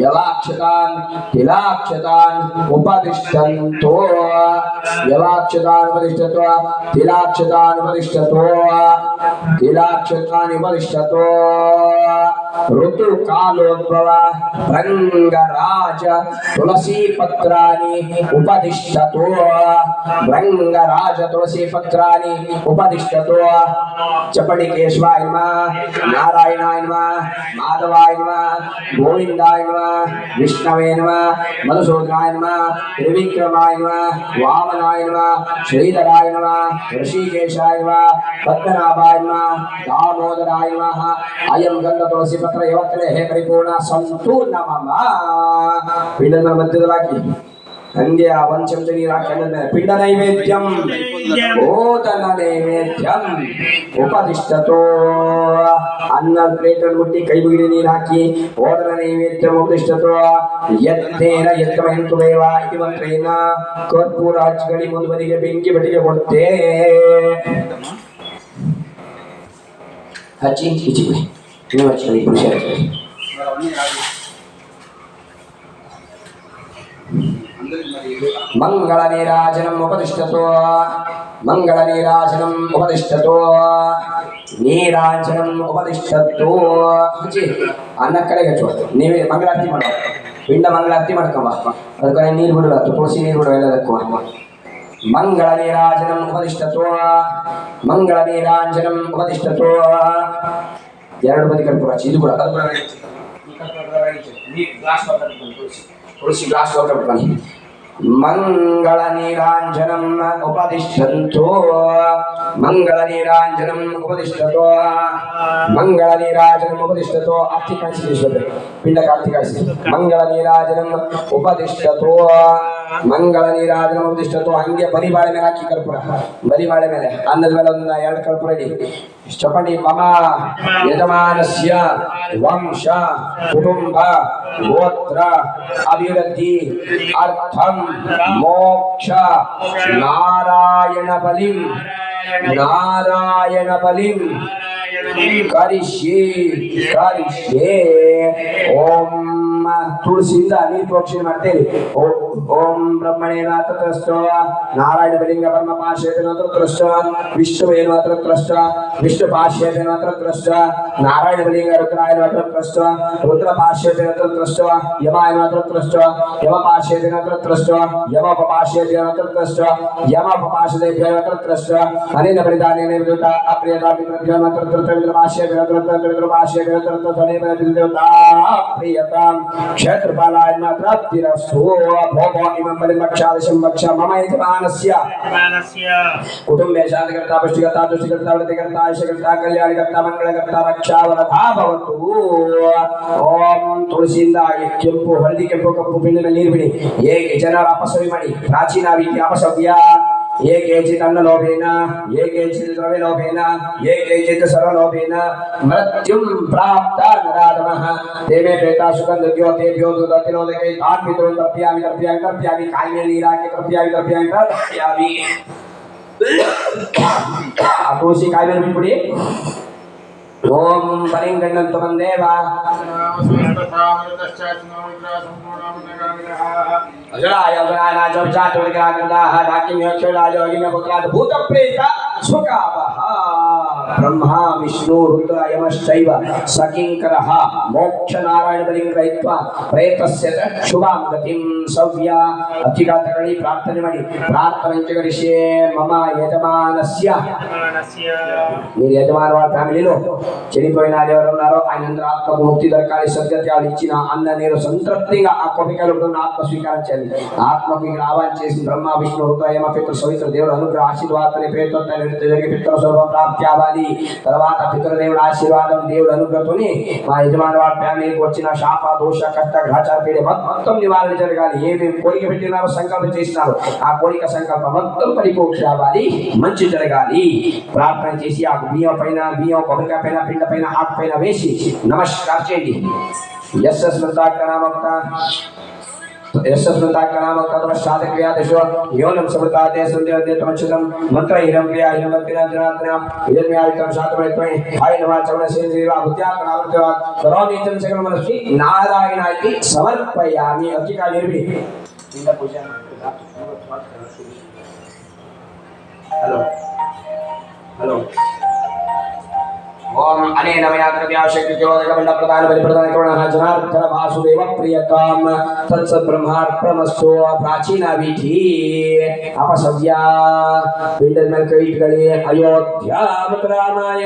यवाक्षतान् तिलाक्षतान् उपदिष्टन्तो यवाक्षतानुपदिष्टतो तिलाक्षतानुपदिष्टतो तिलाक्षतानुपदिष्टतो ऋतु कालोद्भव भृंगराज तुलसी पत्राणि उपदिष्टतो भृंगराज तुलसी पत्राणि उपदिष्टतो चपटिकेश्वाय नमः नारायणाय नमः माधवाय नमः गोविंदाय नमः विष्णवे नमः मधुसूदनाय नमः त्रिविक्रमाय नमः वामनाय नमः श्रीधराय नमः ऋषिकेशाय नमः पद्मनाभाय नमः दामोदराय नमः अयं गंध तुलसी पत्र ಯವತ್ತಲೇ ಹೇ ಪರಿಪೂರ್ಣ ಸಂಪೂರ್ಣ ಮಮ ಪಿಂಡದ ಮಧ್ಯದಲ್ಲಾಕಿ ಹಂಗೆ ಆ ಒಂದು ಚಮಚ ನೀರು ಹಾಕಿದ್ರೆ ಪಿಂಡ ನೈವೇದ್ಯಂ ಓದನ ನೈವೇದ್ಯಂ ಉಪದಿಷ್ಟತೋ ಅನ್ನ ಪ್ಲೇಟಲ್ಲಿ ಮುಟ್ಟಿ ಕೈ ಮುಗಿದು ನೀರು ಹಾಕಿ ಓದನ ನೈವೇದ್ಯಂ ಉಪದಿಷ್ಟತೋ ಯತ್ನೇನ ಯತ್ಕಮಯಂತು ದೇವ ಇತಿ ಮಂತ್ರೇನ ಕರ್ಪೂರ ಹಚ್ಚಗಡಿ ಮುಂದುವರಿಗೆ ಬೆಂಕಿ ಬಟ್ಟಿಗೆ ಕೊಡುತ್ತೆ ಹಚ್ಚಿ ಇಚ್ಚಿಬಿಡಿ ನೀವು ಹಚ್ಚಿ ಪುರುಷ मंगल नीराजनम उपदिष्टतो मंगल नीराजनम उपदिष्टतो नीराजनम उपदिष्टतो जी अन्न कಡೆಗೆ ಹಚ್ಚು ನೀವೇ ಮಂಗಳಾರತಿ ಮಾಡೋ ಪಿಂಡ ಮಂಗಳಾರತಿ ಮಾಡ್ಕೊಂಬ ಅದಕ್ಕೆ ನೀರು ಬಿಡಲ್ಲ ತುಳಸಿ ನೀರು ಬಿಡೋ ಎಲ್ಲದಕ್ಕೂ मंगल नीराजनम उपदिष्टतो मंगल नीराजनम उपदिष्टतो ಎರಡು ಬದಿ ಕರ್ಪೂರ ಹಚ್ಚಿ ಇದು ಕೂಡ ಅದು ಕೂಡ ನೀರು ಗ್ಲಾಸ್ ವಾಟರ್ ತುಳಸಿ ಗ್ಲಾಸ್ ವಾಟರ್ ಬನ್ನಿ मंगल नीरांजनम उपदिष्टन्तो मंगल नीरांजनम उपदिष्टतो मंगल नीराजनम उपदिष्टतो आर्थिक पिंड कार्तिक मंगल नीराजनम उपदिष्टतो मंगल नीराजनम उपदिष्टतो हंगे बलिबाಳೆ ಮೇಲೆ ಹಾಕಿ ಕರ್ಪೂರ ಬಲಿबाಳೆ ಮೇಲೆ ಅನ್ನದ ಮೇಲೆ ಒಂದು ಎರಡು ಕರ್ಪೂರ ಇಡಿ ಚಪಟಿ ಮಮ ಯಜಮಾನಸ್ಯ ವಂಶ ಕುಟುಂಬ ಗೋತ್ರ ಅಭಿವೃದ್ಧಿ ಅರ್ಥಂ मोक्ष नारायण बलिं करिष्ये ओम तुलसींदा ನೀರು ಪ್ರೋಕ್ಷಣೆ ಮಾಡ್ತೇವೆ ओम ब्रह्मणे नात्रस्तो नारायण बलिंग ब्रह्म पाशेत नात्रस्तो विष्णुवे नात्रस्तो विष्णु पाशेत नात्रस्तो नारायण बलिंग रुद्राय नात्रस्तो रुद्र पाशेत नात्रस्तो यमाय नात्रस्तो यम पाशेत नात्रस्तो यम पाशेत नात्रस्तो यम पाशेत नात्रस्तो अनेन बलिदानेन विदुता अप्रियता विद्रभ्यो नात्रस्तो विद्र पाशेत नात्रस्तो विद्र पाशेत नात्रस्तो अनेन विदुता अप्रियता क्षेत्रपालाय नमः प्राप्तिरस्तु भोगो इमं बलिमक्षादशं वक्ष मम यजमानस्य कुटुम्बे शान्तिकर्ता पुष्टिकर्ता तुष्टिकर्ता वृद्धिकर्ता आयुष्यकर्ता कल्याणकर्ता मंगलकर्ता रक्षावरधा भवतु ओम तुलसींदाय ಕೆಂಪು ಹಳದಿ ಕೆಂಪು ಕಪ್ಪು ಪಿಂಡಿನ ನೀರು ಬಿಡಿ ಏಕೆ ಜನರ ಅಪಸವಿ ಮಾಡಿ ಪ್ರಾಚೀನ ರೀತಿ ಅಪಸವ್ಯ ಏಕೇಚಿತ್ ಅನ್ನಲೋಭೇನ ಏಕೇಚಿತ್ ದ್ರವ್ಯಲೋಭೇನ ಏಕೇಚಿತ್ ಸರ್ವಲೋಭೇನ ಮೃತ್ಯುಂ ಪ್ರಾಪ್ತ ನರಾಧಮಃ ದೇವೇ ಪ್ರೇತಾ ಸುಗಂಧದ್ಯೋ ತೇಭ್ಯೋ ದುದತಿರೋದಕೈ ತಾನ್ಪಿತೋ ತರ್ಪ್ಯಾಮಿ ತರ್ಪ್ಯಾಮಿ ತರ್ಪ್ಯಾಮಿ ಕಾಯಿಲೆ ನೀರಾಕಿ ತರ್ಪ್ಯಾಮಿ ತರ್ಪ್ಯಾಮಿ ತರ್ಪ್ಯಾಮಿ ಆ ತುಳಸಿ ಕಾಯಿಲೆ ಬಿಟ್ಬಿಡಿ ओम परिंगण्णन्तमं देवा अजराय अजराय जपचातुर्ग्रागन्धाः डाकिन्यक्षराय योगिनपुत्रात् भूतप्रेत सुखावः ब्रह्मा विष्णु रुद्र यमश्चैव सकिंकरः मोक्षनारायण बलिंग्रहित्वा प्रेतस्य शुभां गतिं सव्या अतिगातकळि प्रार्थने ಮಾಡಿ ಪ್ರಾರ್ಥನೆ ಕರಿಷ್ಯೆ ಮಮ ಯಜಮಾನಸ್ಯ మీరు యజమాన వాళ్ళ ఫ్యామిలీలో చనిపోయిన ఎవరు ఉన్నారో ఆయన ఆత్మకు ముక్తి దొరకాలి సద్గత్యాలు ఇచ్చిన అన్న నేను సంతృప్తిగా ఆ కోపికలు ఆత్మ స్వీకరించాలి ఆత్మకు ఇక్కడ ఆహ్వానం చేసి బ్రహ్మ విష్ణు రుద్ర యమ పితృ సవిత్ర దేవుడు అనుగ్రహ ఆశీర్వాదం ప్రేతోత్తర జరిగి పితృ స్వరూపం ప్రాప్తి అవ్వాలి తర్వాత పితృదేవుడు ఆశీర్వాదం దేవుడు అనుగ్రహతోని మా యజమాని వాళ్ళ ఫ్యామిలీకి వచ్చిన శాప దోష కష్ట గ్రహచార పీడ మొత్తం నివారణ జరగాలి ఏమేమి కోరిక పెట్టినారో సంకల్పం చేసినారో ఆ కోరిక సంకల్పం మొత్తం పరిపూర్తి అవ్వాలి మంచి జరగాలి ప్రార్థన చేసి ఆ బియ్యం పైన బియ్యం కొబ్బరికాయ పైన పిండ పైన ఆకు పైన వేసి నమస్కారం చేయండి यशस्मृताकनामक्तमश्चादक्रियादिषु योनं समृताते सन्देवदेतमच्युतं मंत्र हिरं क्रिया हिरवत्तिनादिनादिनां इदन्यावितं शातमयत्वै हाय नमः चवनसेन्द्रिया बुद्ध्याकनामक्तवा करोमीतं सकलमनस्वी नारायणाय समर्पयामि अतिका निर्विधि पिंड पूजा हेलो हेलो ओम अनेन मया कृत्याशक्तिज्योतिकमण्ड प्रदान बलिप्रदान करुणः जनार्दन वासुदेव प्रियताम तत्सत् ब्रह्मार्पणमस्तु प्राचीन विधि अपसव्या पिंड में कई गले अयोध्या रामाय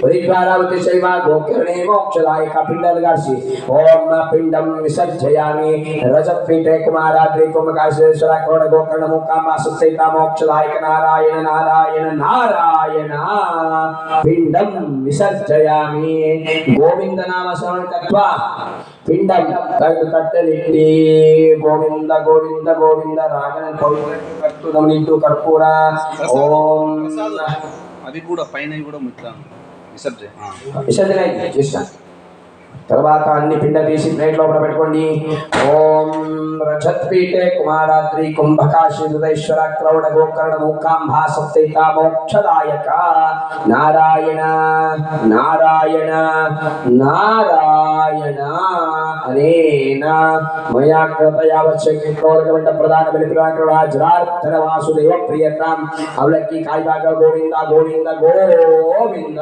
परिद्वारावती शैवा गोकर्णे मोक्षदायक पिंडलगासी ओम पिंडम विसर्जयामि रजतपीठे कुमाराद्रि कुंभकाशेश्वर करोड़ गोकर्ण मुकामा सत्सैता मोक्षदायक नारायण नारायण नारायण पिंडम विसर्जयामि गोविंद नाम श्रवण कृत्वा पिंडम तट्टलिट्टि गोविंद गोविंद गोविंद रागन कौतुकनिट्टु कर्पूर ओम అది కూడా పైన కూడా ఇట్లా విసర్జన చేస్తాను తర్వాత అన్ని పిండ తీసి ప్లేట్ లోపల పెట్టుకోండి ఓం రజత్పీఠే కుమారాద్రి కుంభకాశి హృదయేశ్వర క్రౌడ గోకర్ణ మూకాంభా సప్తైత మోక్షదాయక నారాయణ నారాయణ నారాయణ అనేన మయా కృతయావశ్యకౌరగమంట ప్రధాన బలిప్రాకృడ జనార్దన వాసుదేవ ప్రియతాం అవలక్కి కాయిబాగ గోవింద గోవింద గోవింద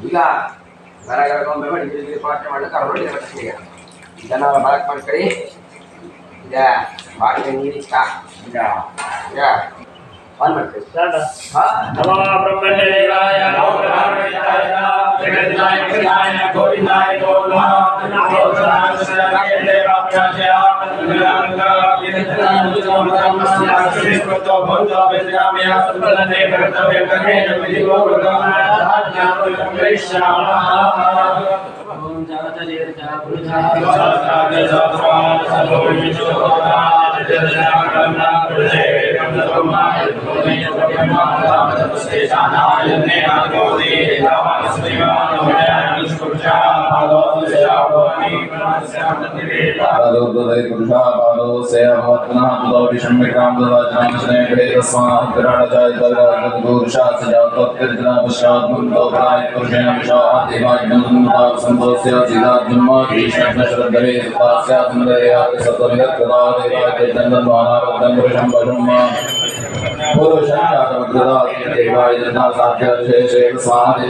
ಈಗ ಮರಗಳನ್ನು ಬೆಳೆಸಿ ಪಾಠ ಮಾಡಲು ಕರಡು ಇರಬೇಕು ಜನರ ಬಳಕೆ ಮಾಡ್ಕೊಳ್ಳಿ ಈಗ ಬಾಗಿಲು ನೀರಿಷ್ಟ ಈಗ ಆನ್ ಮಾಡ್ಕೊಳ್ಳಿ ನಮೋ ಬ್ರಹ್ಮದೇವಾಯ ನಮೋ ಬ್ರಹ್ಮದೇವಾಯ ಜಗನ್ನಾಯ ಕೃಷ್ಣಾಯ ಗೋವಿಂದಾಯ ಗೋವಿಂದಾಯ ನಮೋ ದೇವಾಯ स्वाहा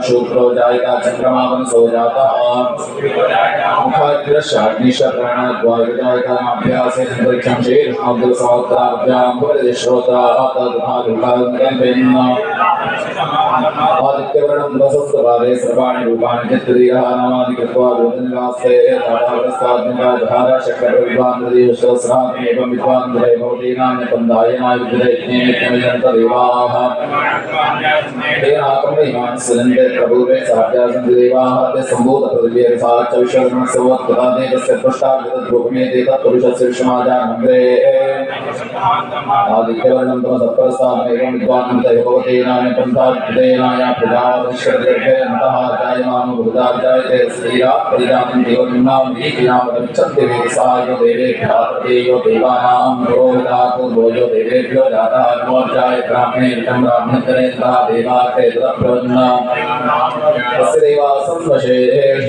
शूद्रो जायका चंद्रमावन सो जाता मुखाग्रशाग्निशप्राणाद्वायुजायकाभ्यासे अंतरिक्षं शीर्षमग्रसहस्राभ्यां आदित्यवर्णं प्रशस्तपादे सर्वाणि रूपाणि चित्तदीयः नामानि कृत्वा गोविन्दनिवासे धाराग्रस्तात्मिका शक्करविद्वान्देवसहस्रात्मेकं विद्वान्धरे भवति नान्यपन्दायनाय विद्यते नित्यमिदन्तदेवाः तेनाकमहिमान् सिलन्दे प्रभुवे साध्यासन्देवाः ते सम्भूतपृथिव्ये साच्च विश्वकर्मस्वत्पदादेवस्य पृष्ठाग्रतद्रूपमेते तत्पुरुषस्य विश्वमाजानन्द्रे आदित्यवर्णं तमसप्परस्थानमेकं विद्वान्नन्तयो भवति नान्यपन्थाद्भुतेनाय प्रजापतिश्चर्यन्तः जायमानो भूताजायते स्त्रिया परिजातं देवनिम्नामीकीनामगच्छन्ति वेदसायो देवेभ्यः तदेयो देवानां पुरोहिता पूर्वोयो देवेभ्यो जातः नमोर्जाय ब्राह्मणे वितं ब्राह्मणतरे तथा देवाते तदप्रवन्न तस्य देवासं वशे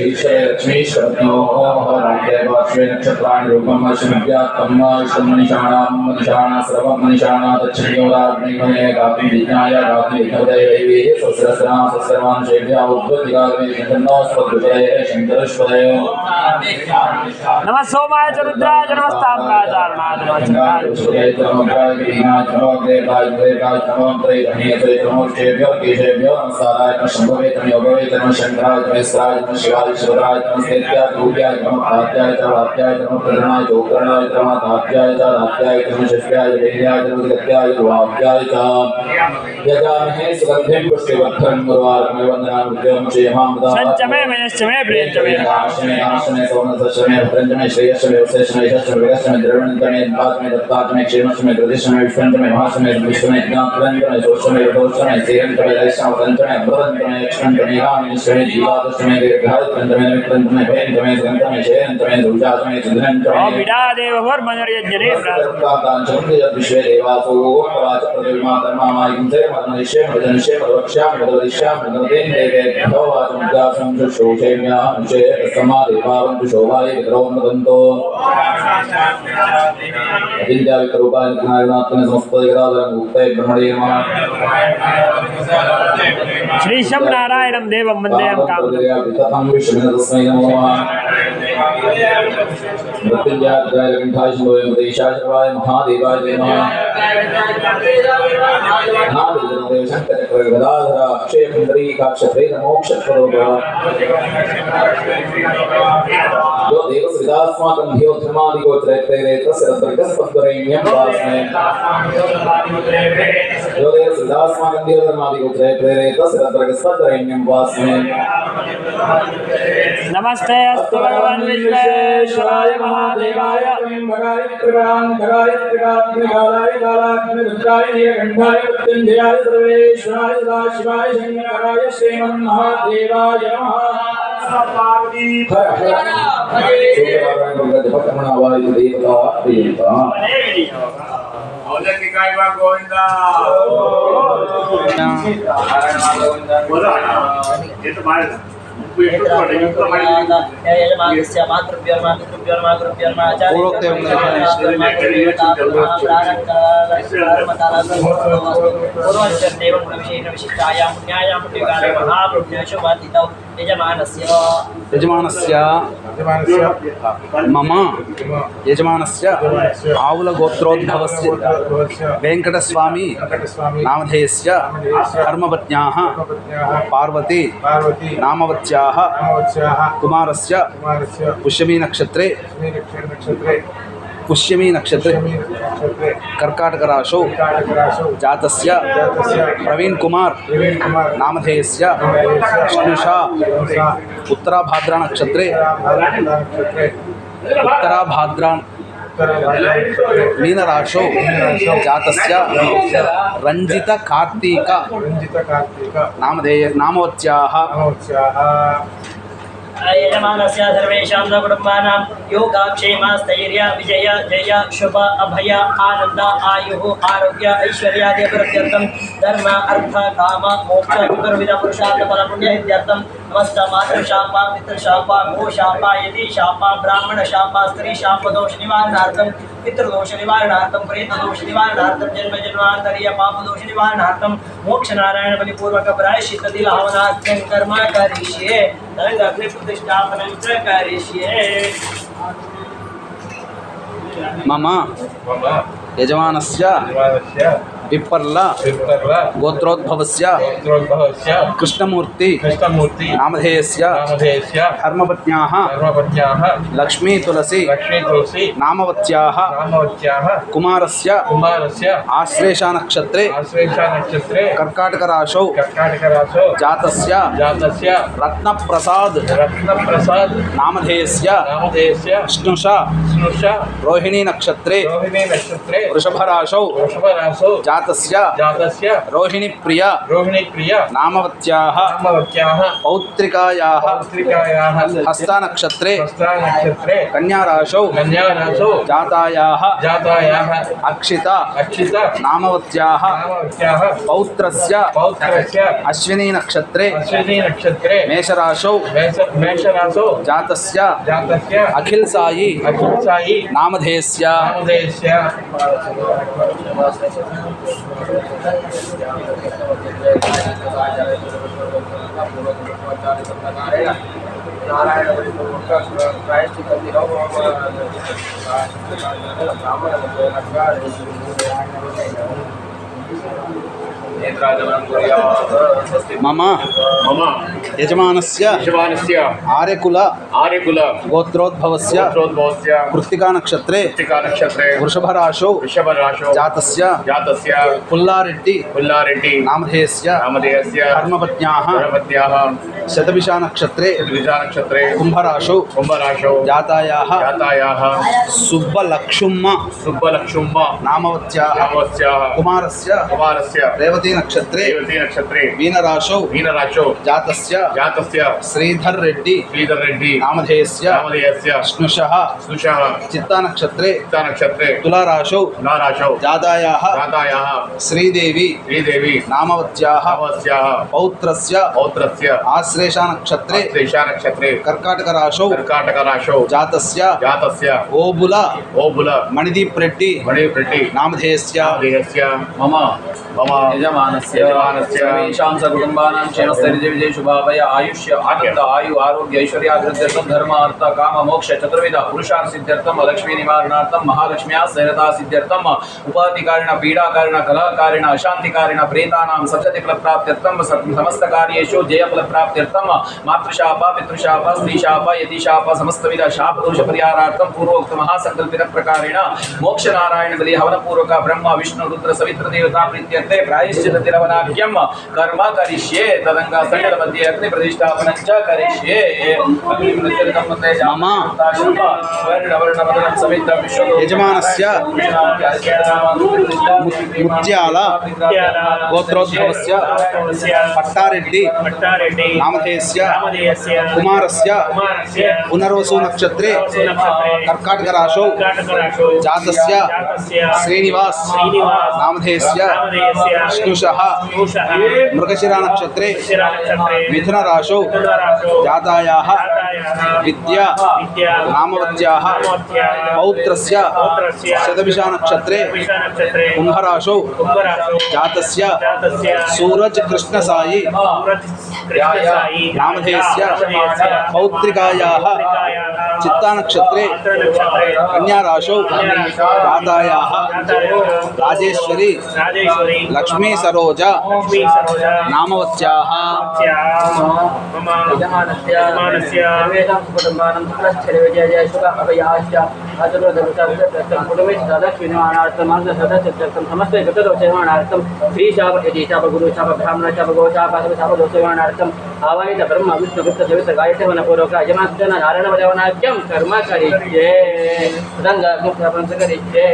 ईश्वरे लक्ष्मीश्वरज्ञोः राज्यवाश्वे नक्षत्राणि रूपं वशमिव्यात्तं मनिषाणां मनिषाणा सर्वं मनिषाणा दक्षिणयोराग्निमये गातुं विज्ञाय गातुं विघ्नदेवी स्वस्रस्ना स्वस्रमांशेभ्यः उद्वतिगाग्ने शङ्करनोस्पदुषये शङ्करश्वरे नमः सोमाय च रुद्राय च नमस्ताम्राय च अरुणाय च नमश्चराय केशेभ्यो नमस्काराय शंभवे योगवे शंकराय मिश्राय शिवाय शिवराय नमस्तेत्याय रूप्याय नमस्तात्याय च वात्याय नमस्करणाय गोकर्णाय नमस्तात्याय च रात्याय नमशिष्याय वेद्याय नमस्त्याय वाक्याय च यजामहे सुगन्धिं पुष्टिवर्धनं गुरुवारमे वन्दनामि विद्यं क्षेमामदा संचमे मयश्चमे प्रियंचमे नाशने नाशने सौनदशमे भद्रंजमे श्रेयस्मे विशेषमे यशस्मे विगस्मे द्रवणंतमे पात्मे दत्तात्मे क्षेमस्मे प्रदिशमे विश्वंतमे महासमे विश्वमे ज्ञानंतमे सोषमे दोषमे सेयंतमे लक्ष्मणंतमे अमृतंतमे लक्ष्मणंतमे रामेश्वरे जीवादशमे दीर्घायतंतमे निमित्तंतमे भयंतमे गंतमे जयंतमे दुर्जातमे चिद्रंतमे ओम विडादेव वर्मनर्यज्ञने प्रातः विश्वे देवासो प्रवाच प्रतिमा धर्मामायं से मदनिश्य मदनिश्य मदवक्ष्याम मदवदिश्याम मददेन देवेभ्यो वाचमुद्दासं शुश्रूषेम्या अनुशे समादेवावन्तु शोभाय विद्रोमदन्तो अचिन्त्य विकरूपाय नारायणात्मने समस्तजगदाधरं मुक्तये ब्रह्मणे नमः श्री शं नारायणं देवं वन्देऽहं कामदं विष्णुतस्मै नमो नमः मृत्युंजयाय लक्ष्मीधाय शंभवे मदेशाय सर्वाय महादेवाय नमः महादेव शंकर गदाधर अक्षय पुंडरीकाक्ष मोक्षप्रदो जो देवस्विदास्माकं धियो धर्मादिगोचरे तस्य तर्कस्पद्वरेण्यं वास्मे जो देवस्विदास्माकं धियो धर्मादिगोचरे तस्य तर्कस्पद्वरेण्यं वास्मे नमस्ते अस्तु भगवान् विश्वेश्वराय महादेवाय मृत्युंजयाय सर्वेश्वराय सदाशिवाय शंकराय श्रीमन्महादेवाय नमः गोविंदा मम यजमानस्य आउल गोत्रोद्भवस्य वेंकटस्वामी नामधेयस्य धर्मपत्न्याः पार्वती नामवत्याः कुमारस्य पुष्यमी नक्षत्रे कर्काटक राशौ जातस्य प्रवीण कुमार नामधेयस्य विष्णुषा उत्तराभाद्रा नक्षत्रे उत्तराभाद्रा मीन राशौ जातस्य रंजित कार्तिक नामवत्याः यजमानस्य सर्वेषां कुटुम्बानां योगक्षेमस्थैर्य विजय जय शुभ अभय आनंद आयुः आरोग्य ऐश्वर्यादिवृद्ध्यर्थं धर्म अर्थ काम मोक्ष चतुर्विध पुरुषार्थ फल पुण्य इत्यर्थं समस्त मातृशापा पितृशापा गोशापा यतिशापा ब्राह्मण शापा स्त्री शाप दोष निवारणार्थं पितृदोष निवारणार्थं प्रेतदोष निवारणार्थं जन्म जन्मांतरीय पाप दोष निवारणार्थं मोक्ष नारायण बलिपूर्वक प्रायश्चित्त दिलावनाख्यं कर्म करिष्ये तदंग अग्नि प्रतिष्ठापनं च करिष्ये। मम यजमानस्य विपर्ल गोत्रोद्भवस्य कृष्णमूर्ति नामधेयस्य धर्मपत्न्याः लक्ष्मी तुलसी नामवत्याः कुमारस्य आश्लेषा नक्षत्रे कर्काटकराशौ जातस्य रत्नप्रसाद नामधेयस्य स्नुषा रोहिणी नक्षत्रे वृषभराशौ जातस्य रोहिणी प्रिया नामवत्याः पौत्रिकायाः हस्ता नक्षत्रे कन्याराशौ जातायाः अक्षिता नामवत्याः पौत्रस्य अश्विनी नक्षत्रे मेषराशौ जातस्य अखिल साई नामधेयस्य मम यजमानस्य आर्यकुल गोत्रोद्भवस्य कृत्तिका नक्षत्रे वृषभराशौ जातस्य पुल्लारेड्डी नामधेयस्य धर्मपत्न्याः शतभिषा नक्षत्रे कुंभराशौ जातायाः सुब्बलक्ष्म नामवत्याः कुमारस्य रेवती नक्षत्रे मीनराशौ जातस्य श्रीधर रेड्डी नामधेयस्य स्नुषः चित्ता नक्षत्रे तुलाराशौ जातायाः श्रीदेवी नामवत्याः पौत्रस्य आश्लेषा नक्षत्रे कर्काटकराशौ जातस्य ओबुल मणिदीप रेड्डी नामधेयस्य मम यजमानस्य सर्वेषां सकुटुम्बानां क्षेमस्थैर्य विजय शुभाभय आयुष्य आनंद आयु आरोग्य ऐश्वर्याभिवृद्ध्यर्थं धर्म अर्थ काम मोक्ष चतुर्विध पुरुषार्थ सिद्ध्यर्थं लक्ष्मी निवारणार्थं महालक्ष्म्याः सैरता सिद्ध्यर्थं उपाधिकारिण पीडाकारिण कलहकारिण अशान्तिकारिण प्रेतानां सत्यति फलप्राप्त्यर्थं समस्त कार्येषु जय फलप्राप्त्यर्थं मातृशाप पितृशाप स्त्रीशाप यतिशाप समस्तविध शाप दोष परिहारार्थं पूर्वोक्त महासंकल्पित प्रकारेण मोक्ष नारायण बलि हवन पूर्वक ब्रह्म विष्णु रुद्र सवित्र देवता प्रीत्यर्थे प्रायश्चित तिलवनाख्यम कर्म करिष्ये तदंग संडल मध्ये अग्नि प्रतिष्ठापनं च करिष्ये। यजमानस्य मुत्याल गोत्रोद्भवस्य पट्टारेड्डी नामधेयस्य कुमारस्य पुनर्वसु नक्षत्रे कर्काटकराशौ जातस्य श्रीनिवास नामधेयस्य स्नुषः मृगशिरा नक्षत्रे मिथुनराशौ जातायाः विद्या नामवत्याः पौत्रस्य शतभिषा नक्षत्रे कुंभराशौ जातस्य सूरज कृष्ण साई नामधेयस्य पौत्रिकायाः चित्ता नक्षत्रे कन्याराशौ जातायाः राजेश्वरी लक्ष्मी सरोजा नामवत्याः आवाहित ब्रह्म विष्णु गुप्त सवित्र गायत्री वन पूर्वक यजमानस्य नारायण वदवनाख्यं कर्म करिष्ये तदंग अग्निस्थापनं करिष्ये।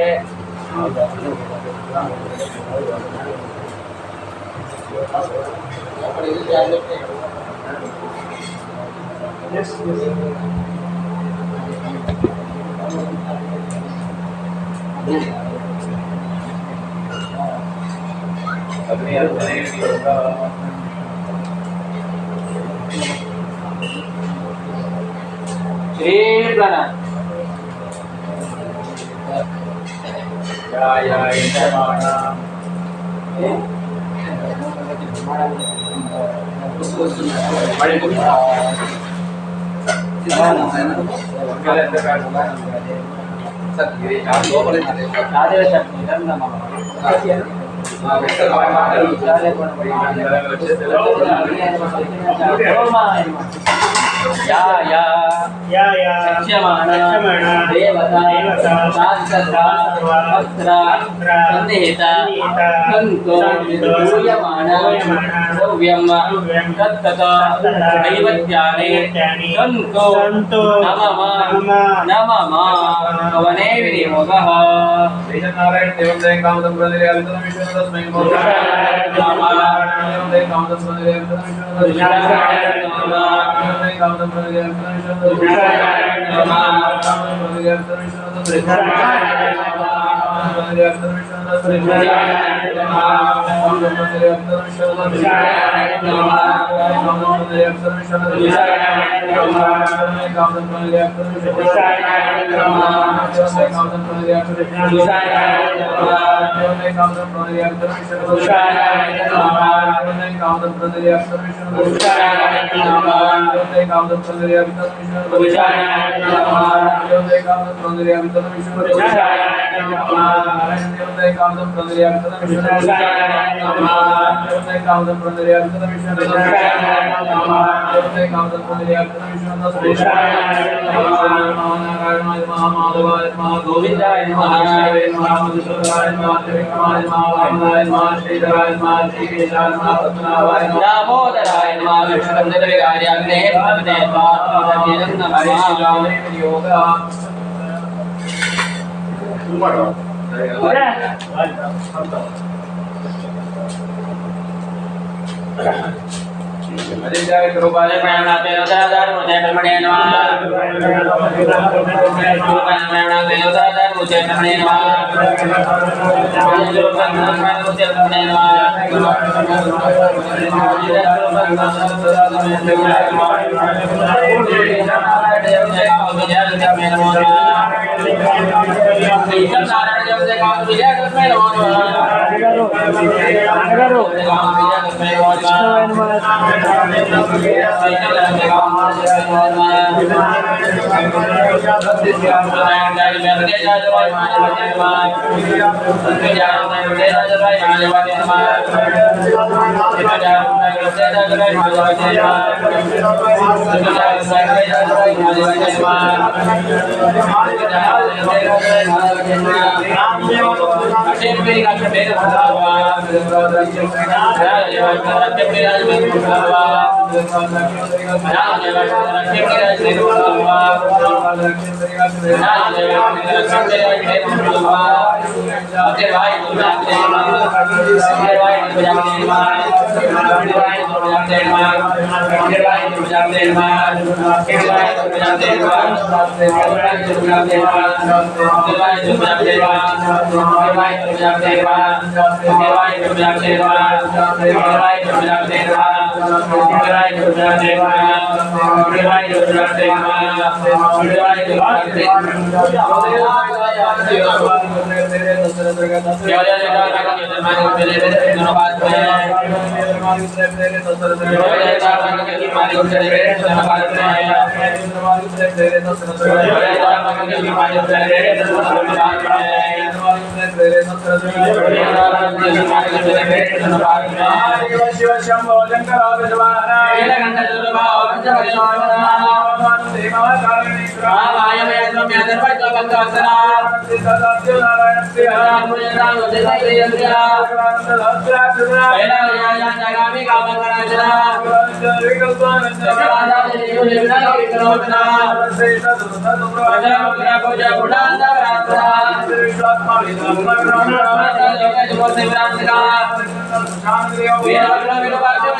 Gracias.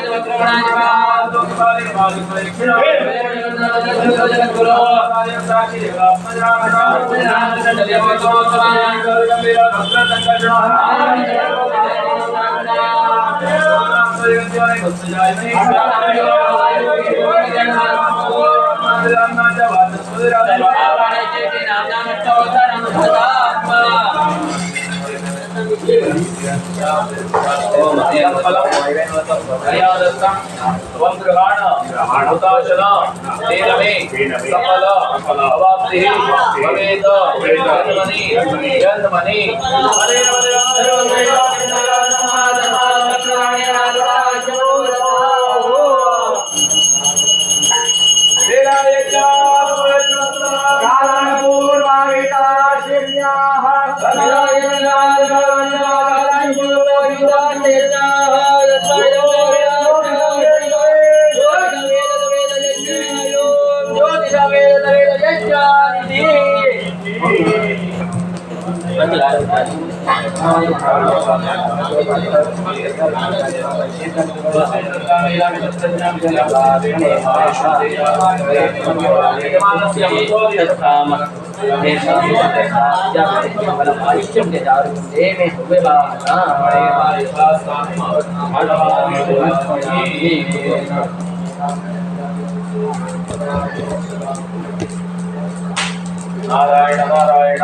नारायण नारायण